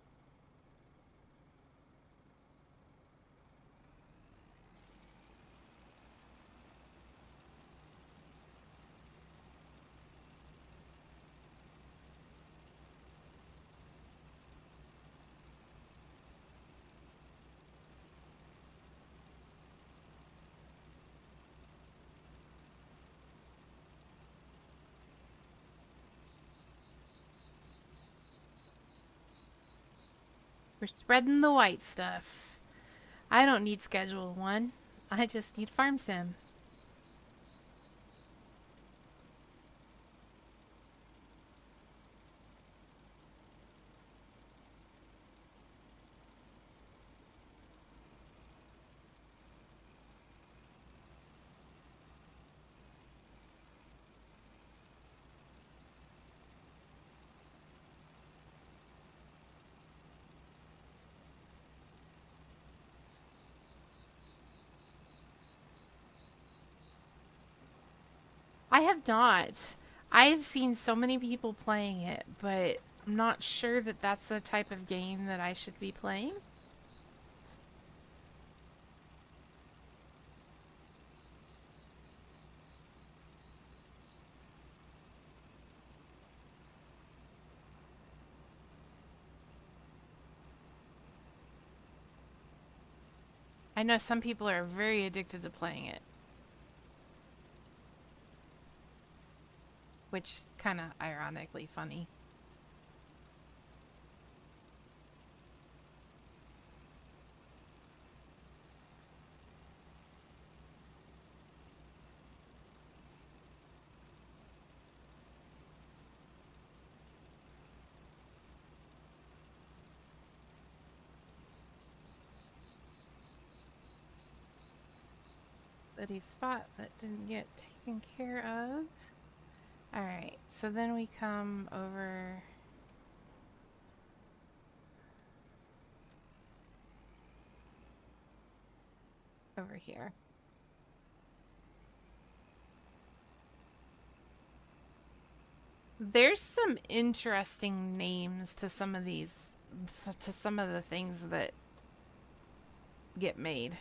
We're spreading the white stuff. I don't need Schedule 1. I just need Farm Sim. I have not. I've seen so many people playing it, but I'm not sure that that's the type of game that I should be playing. I know some people are very addicted to playing it, which is kind of ironically funny. Buddy's spot that didn't get taken care of. Alright, so then we come over here. There's some interesting names to some of the things that get made.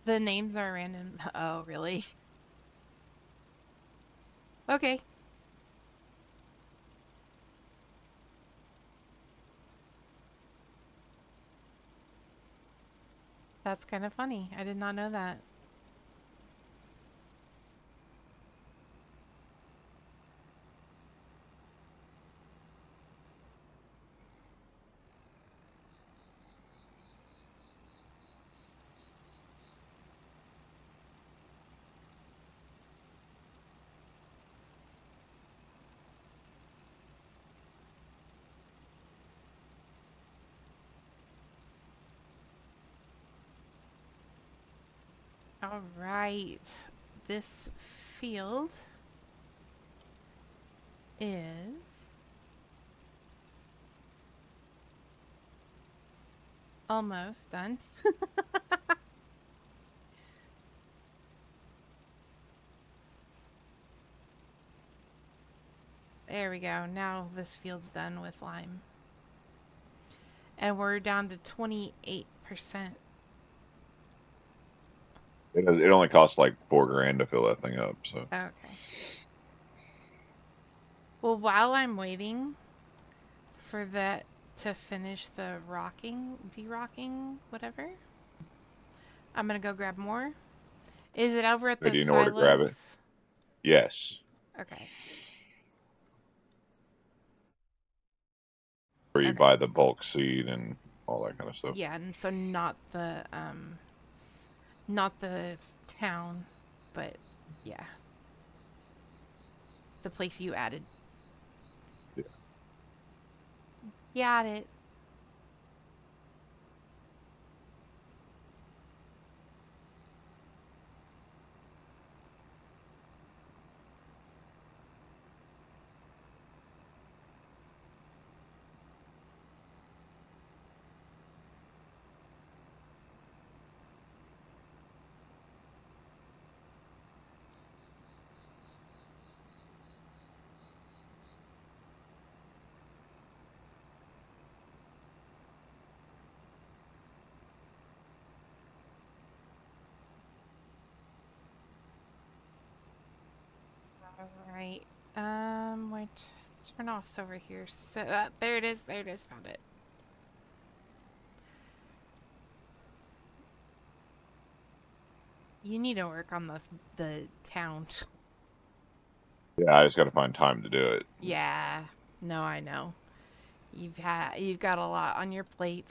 The names are random. Oh, really? Okay. That's kind of funny. I did not know that. All right. This field is Almost done. There we go. Now this field's done with lime. And we're down to 28%. It only costs like $4,000 to fill that thing up. So Okay. Well, while I'm waiting for that to finish the de-rocking, whatever, I'm gonna go grab more. Is it over at do the you know where to grab it? silos? Yes, Okay. where you Okay. buy the bulk seed and all that kind of stuff. Yeah, and so not the town, but yeah. The place you added. Yeah. Got it. All right. Wait. Turn offs over here. So there it is. There it is. Found it. You need to work on the town. Yeah, I just got to find time to do it. Yeah. No, I know. You've got a lot on your plate.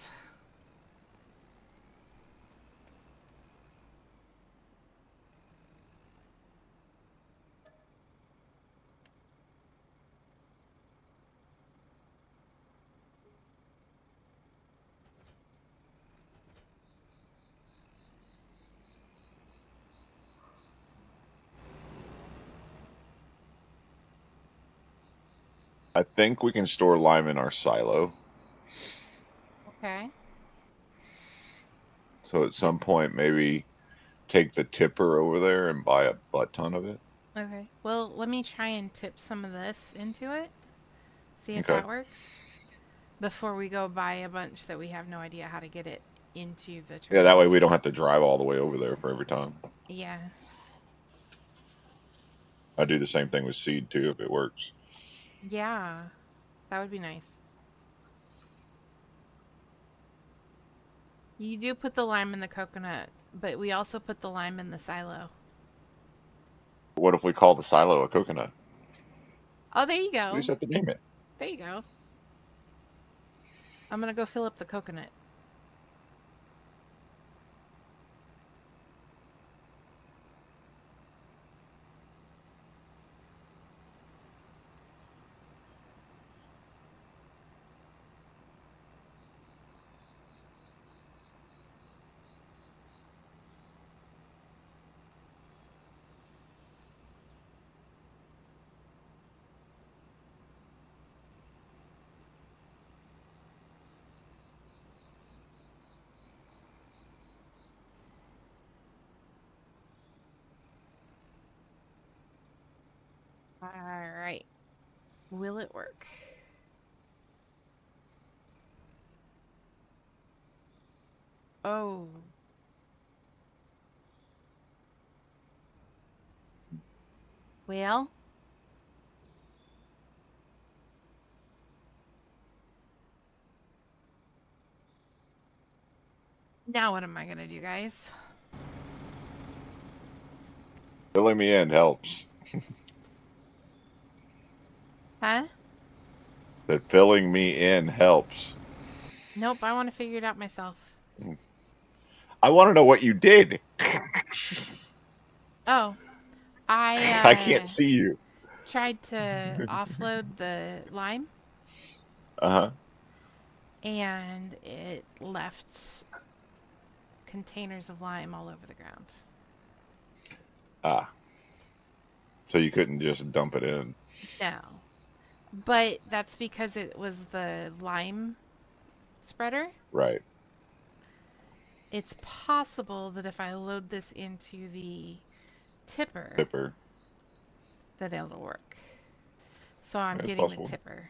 I think we can store lime in our silo. Okay. So at some point, maybe take the tipper over there and buy a butt ton of it. Okay. Well, let me try and tip some of this into it. See if Okay. that works. Before we go buy a bunch that we have no idea how to get it into the tree. Yeah, that way we don't have to drive all the way over there for every time. Yeah. I do the same thing with seed too if it works. Yeah. That would be nice. You do put the lime in the coconut, but we also put the lime in the silo. What if we call the silo a coconut? Oh, there you go. We just have to name it. There you go. I'm gonna go fill up the coconut. All right. Will it work? Oh. Well. Now what am I gonna do, guys? Filling me in helps. Huh? That filling me in helps. Nope, I want to figure it out myself. I want to know what you did. Oh. I can't see you. Tried to offload the lime Uh-huh. and it left containers of lime all over the ground. Ah. So you couldn't just dump it in. No. But that's because it was the lime spreader. Right. It's possible that if I load this into the tipper, Tipper. that it'll work. So I'm That's getting the possible. tipper.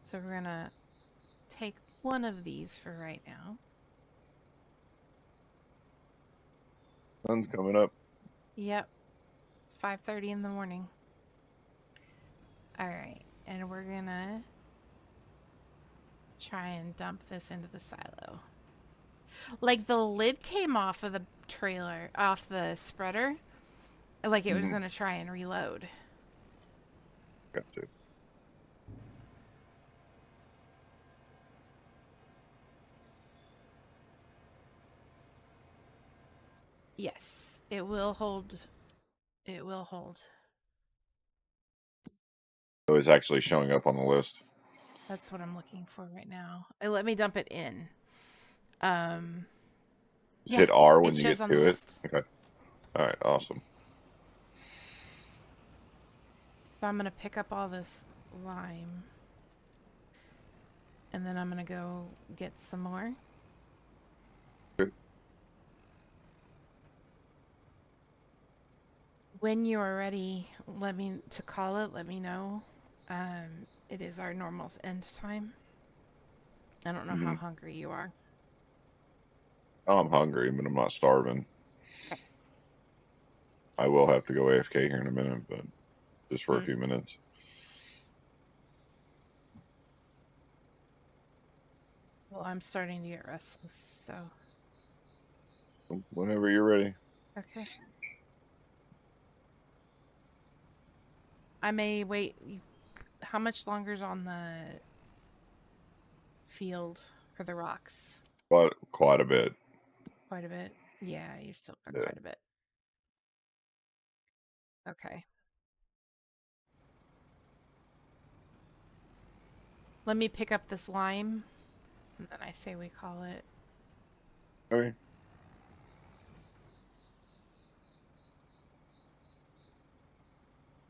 So we're gonna take one of these for right now. Sun's coming up. Yep. It's 5:30 in the morning. All right. And we're gonna try and dump this into the silo. Like the lid came off of the trailer, off the spreader, like it was Mhm. gonna try and reload. Gotcha. Yes, it will hold. It will hold. So it's actually showing up on the list. That's what I'm looking for right now. Let me dump it in. Just Yeah, hit R when it you shows get on the to it. list. Okay. All right. Awesome. So I'm gonna pick up all this lime, and then I'm gonna go get some more. Good. When you are ready, let me to call it. Let me know. It is our normal end time. I don't know how Mhm. hungry you are. Oh, I'm hungry, but I'm not starving. I will have to go AFK here in a minute, but just for a Mm. few minutes. Well, I'm starting to get restless, so Whenever you're ready. okay. I may wait. How much longer's on the field for the rocks? Quite a bit. Quite a bit. Yeah, you've still got Yeah. quite a bit. Okay. Let me pick up this lime, and then I say we call it. Okay.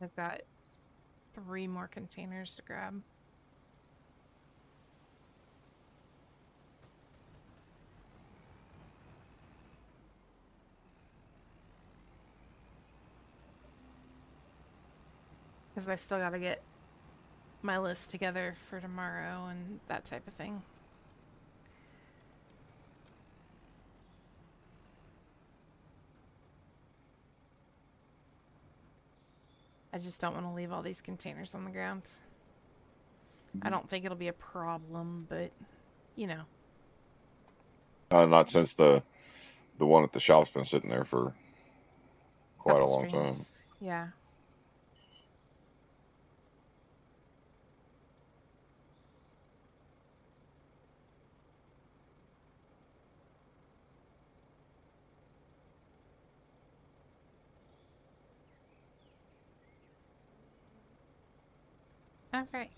I've got 3 more containers to grab. Because I still got to get my list together for tomorrow and that type of thing. I just don't want to leave all these containers on the ground. I don't think it'll be a problem, but you know. Not since the one at the shop's been sitting there for quite a Couple long time. streams. Yeah. All right.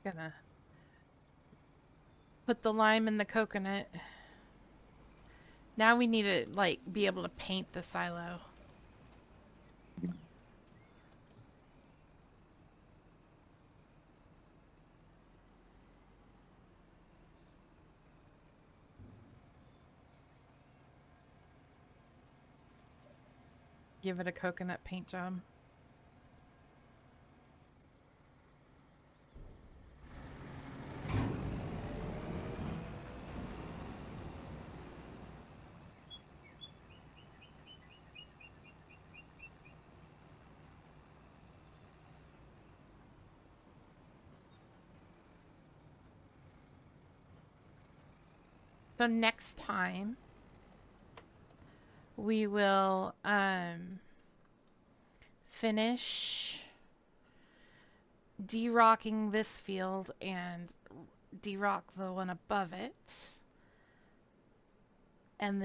Gonna put the lime in the coconut. Now we need to like be able to paint the silo. Give it a coconut paint job. So next time we will finish de-rocking this field and de-rock the one above it. And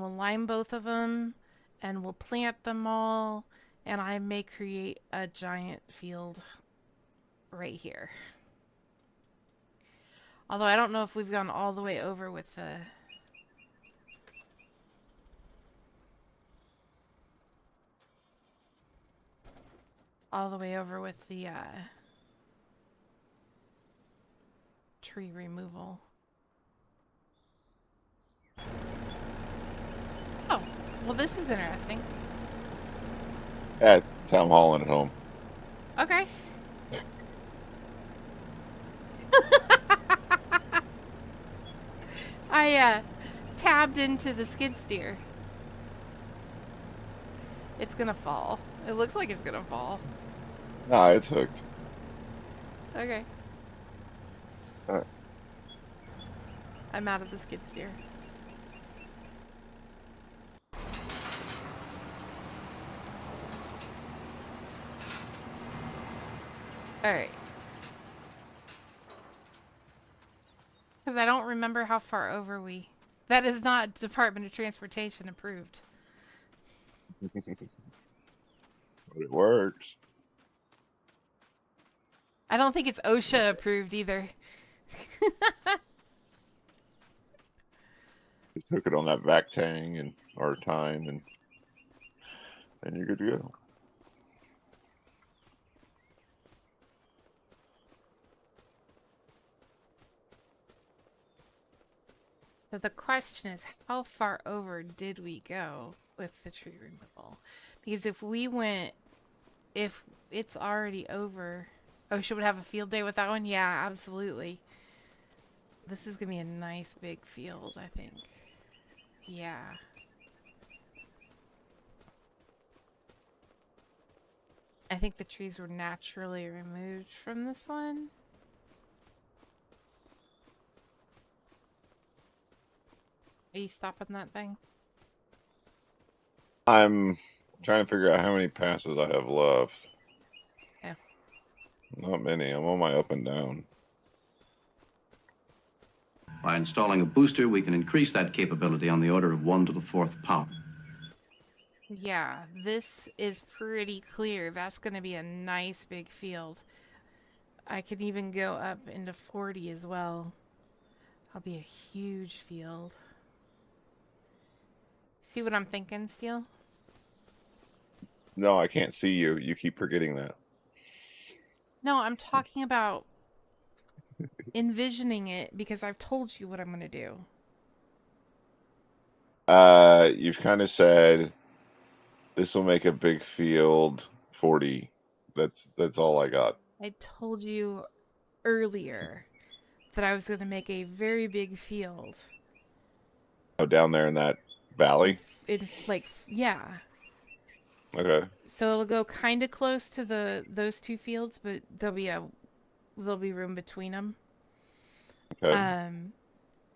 we'll line both of them and we'll plant them all, and I may create a giant field right here. Although I don't know if we've gone all the way over with the tree removal. Oh, well, this is interesting. At Town Hall and at home. Okay. I tabbed into the skid steer. It's gonna fall. It looks like it's gonna fall. Nah, it's hooked. Okay. Alright. I'm out of the skid steer. Alright. Because I don't remember how far over we... That is not Department of Transportation approved. But it works. I don't think it's OSHA approved either. Just hook it on that vac tang and or time and you're good to go. So the question is, how far over did we go with the tree removal? Because if it's already over, OSHA would have a field day with that one? Yeah, absolutely. This is going to be a nice big field, I think. Yeah. I think the trees were naturally removed from this one. Are you stopping that thing? I'm trying to figure out how many passes I have left. Yeah. Not many. I'm on my up and down. By installing a booster, we can increase that capability on the order of 1 to the 4th power. Yeah, this is pretty clear. That's going to be a nice big field. I could even go up into 40 as well. That'll be a huge field. See what I'm thinking, Steel? No, I can't see you. You keep forgetting that. No, I'm talking about envisioning it because I've told you what I'm going to do. You've kind of said this will make a big field 40. That's all I got. I told you earlier that I was going to make a very big field. Oh, down there in that valley? Yeah. Okay. So it'll go kind of close to those two fields, but there'll be room between them. Okay.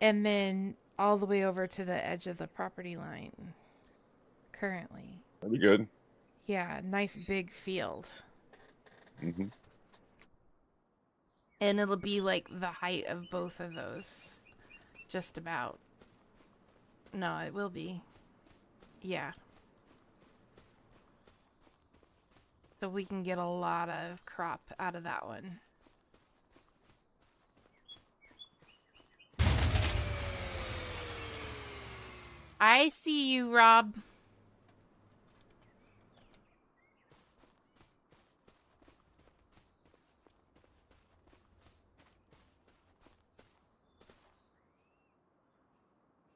And then all the way over to the edge of the property line. Currently. That'd be good. Yeah, nice big field. Mm-hmm. And it'll be like the height of both of those. Just about. No, it will be. Yeah. So we can get a lot of crop out of that one. I see you, Rob.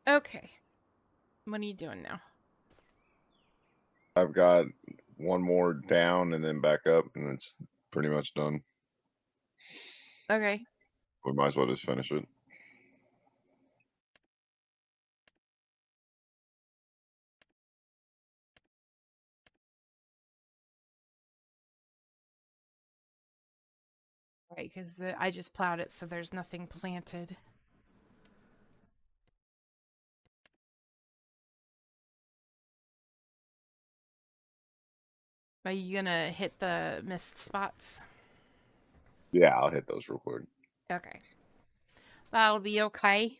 Okay. What are you doing now? I've got one more down and then back up, and it's pretty much done. Okay. We might as well just finish it. Right, because I just plowed it, so there's nothing planted. Are you gonna hit the missed spots? Yeah, I'll hit those real quick. Okay. That'll be okay.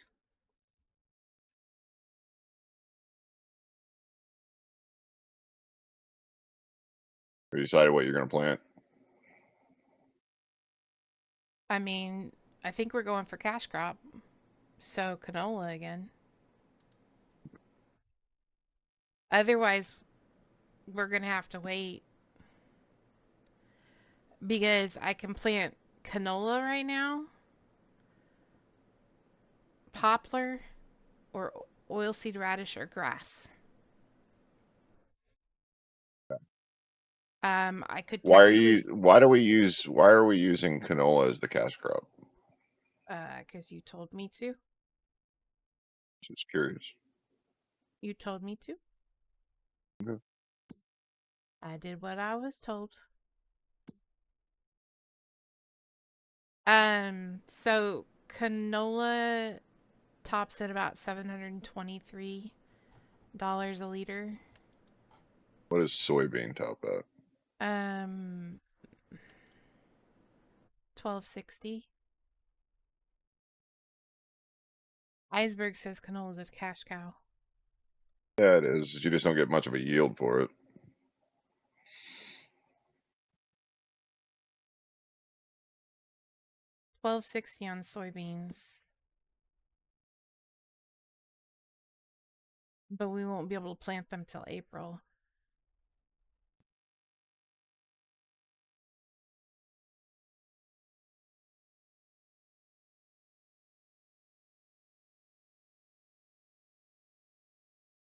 Have you decided what you're going to plant? I mean, I think we're going for cash crop. So canola again. Otherwise, we're gonna have to wait. Because I can plant canola right now, poplar, or oilseed radish or grass. I could Why technically, are we using canola as the cash crop? because you told me to. Just curious. You told me to. Okay. I did what I was told. So canola tops at about $723 a liter. What is soybean top at? 1260. Iceberg says canola's a cash cow. Yeah, it is. You just don't get much of a yield for it. $12.60 on soybeans. But we won't be able to plant them till April.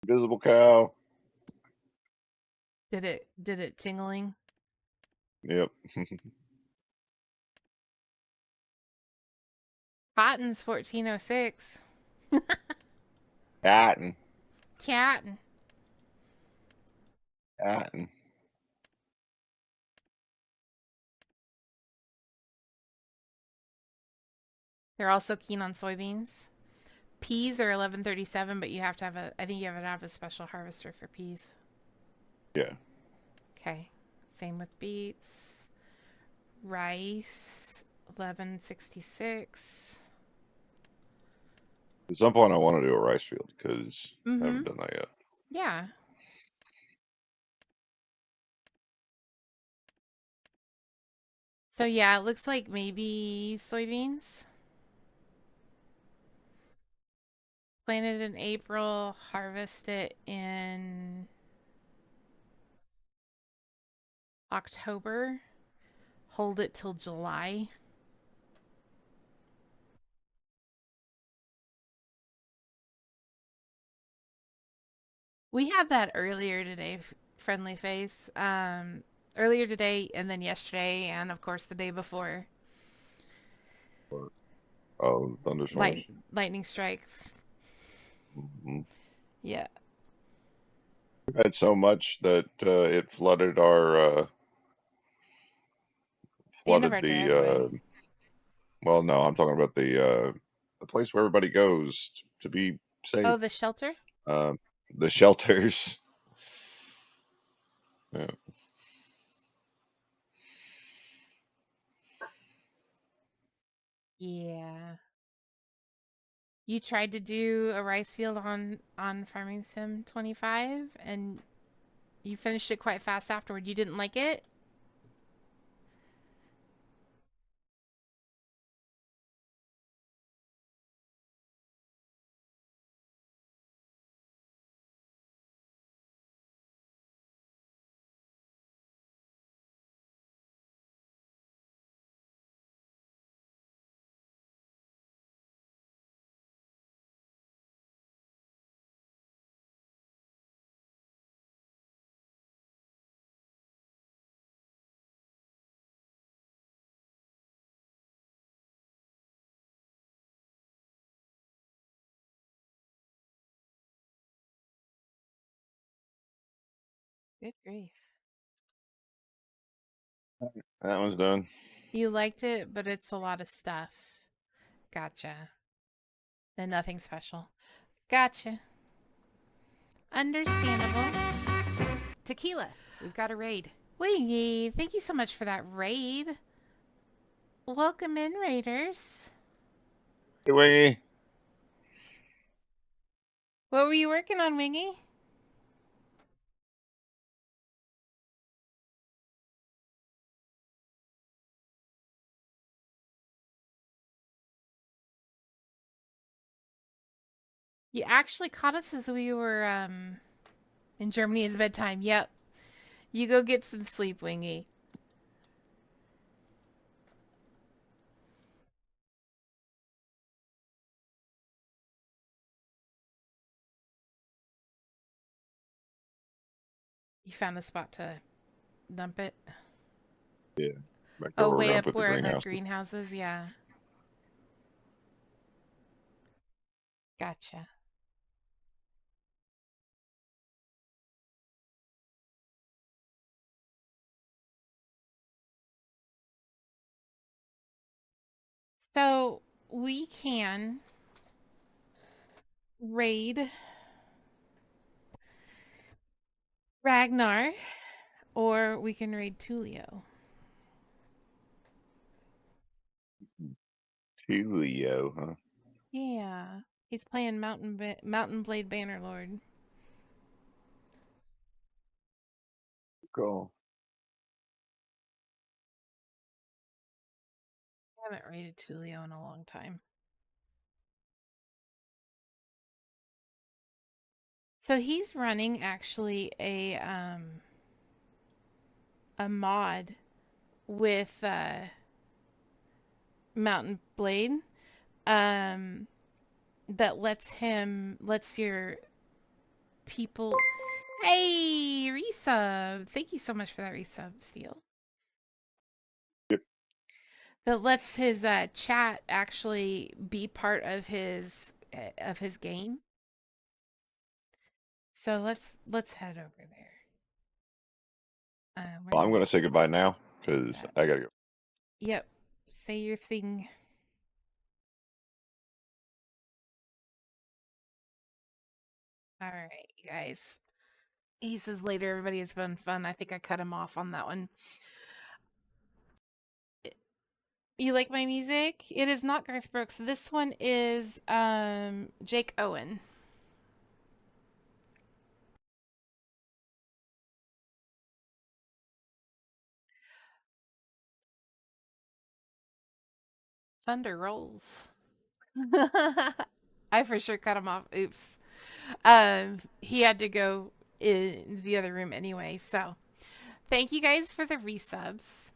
Invisible cow. Did it tingling? Yep. Cotton's 1406. Cotton. Cotton. Cotton. They're also keen on soybeans. Peas are 1137, but you have to have I think you have to have a special harvester for peas. Yeah. Okay. Same with beets. Rice 1166. At some point, I want to do a rice field because I Mm-hmm. haven't done that yet. Yeah. So yeah, it looks like maybe soybeans. Planted in April, harvest it in October, hold it till July. We had that earlier today, Friendly Face. Earlier today and then yesterday and of course the day before. Oh, thunderstorms. Lightning strikes. Mm-hmm. Yeah. We've had so much that it flooded our The end of our the driveway. well, no, I'm talking about the place where everybody goes to be safe. Oh, the shelter? The shelters. Yeah. Yeah. You tried to do a rice field on Farming Sim 25 and you finished it quite fast afterward. You didn't like it? Good grief. That one's done. You liked it, but it's a lot of stuff. Gotcha. And nothing special. Gotcha. Understandable. Tequila. We've got a raid. Wingy, thank you so much for that raid. Welcome in, raiders. Hey, Wingy. What were you working on, Wingy? You actually caught us as we were in Germany. It's bedtime. Yep. You go get some sleep, Wingy. You found a spot to dump it. Back Oh, over, we're way gonna up put the where the greenhouse. greenhouses, yeah. Gotcha. So we can raid Ragnar, or we can raid Tulio. Tulio, huh? Yeah, he's playing Mountain Blade Bannerlord. Cool. I haven't raided Tulio in a long time. So he's running actually a mod with Mountain Blade that lets your people. Hey, resub. Thank you so much for that resub, Steel. Yep. That lets his chat actually be part of his game. So let's head over there. Well, I'm gonna say goodbye now because that. I gotta go. Yep. Say your thing. All right, you guys. He says later, everybody, has been fun. I think I cut him off on that one. You like my music? It is not Garth Brooks. This one is Jake Owen. Thunder rolls. I for sure cut him off. Oops. He had to go in the other room anyway. So, thank you guys for the resubs.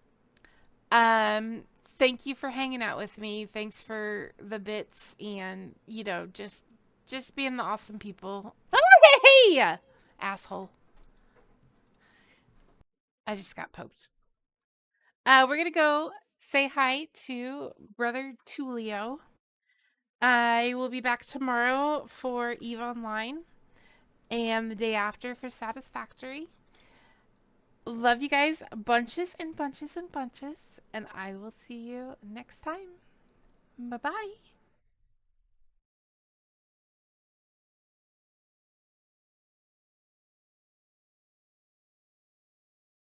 Thank you for hanging out with me. Thanks for the bits and, just being the awesome people. Hey, asshole. I just got poked. We're gonna go say hi to brother Tulio. I will be back tomorrow for EVE Online and the day after for Satisfactory. Love you guys bunches and bunches and bunches, and I will see you next time. Bye-bye.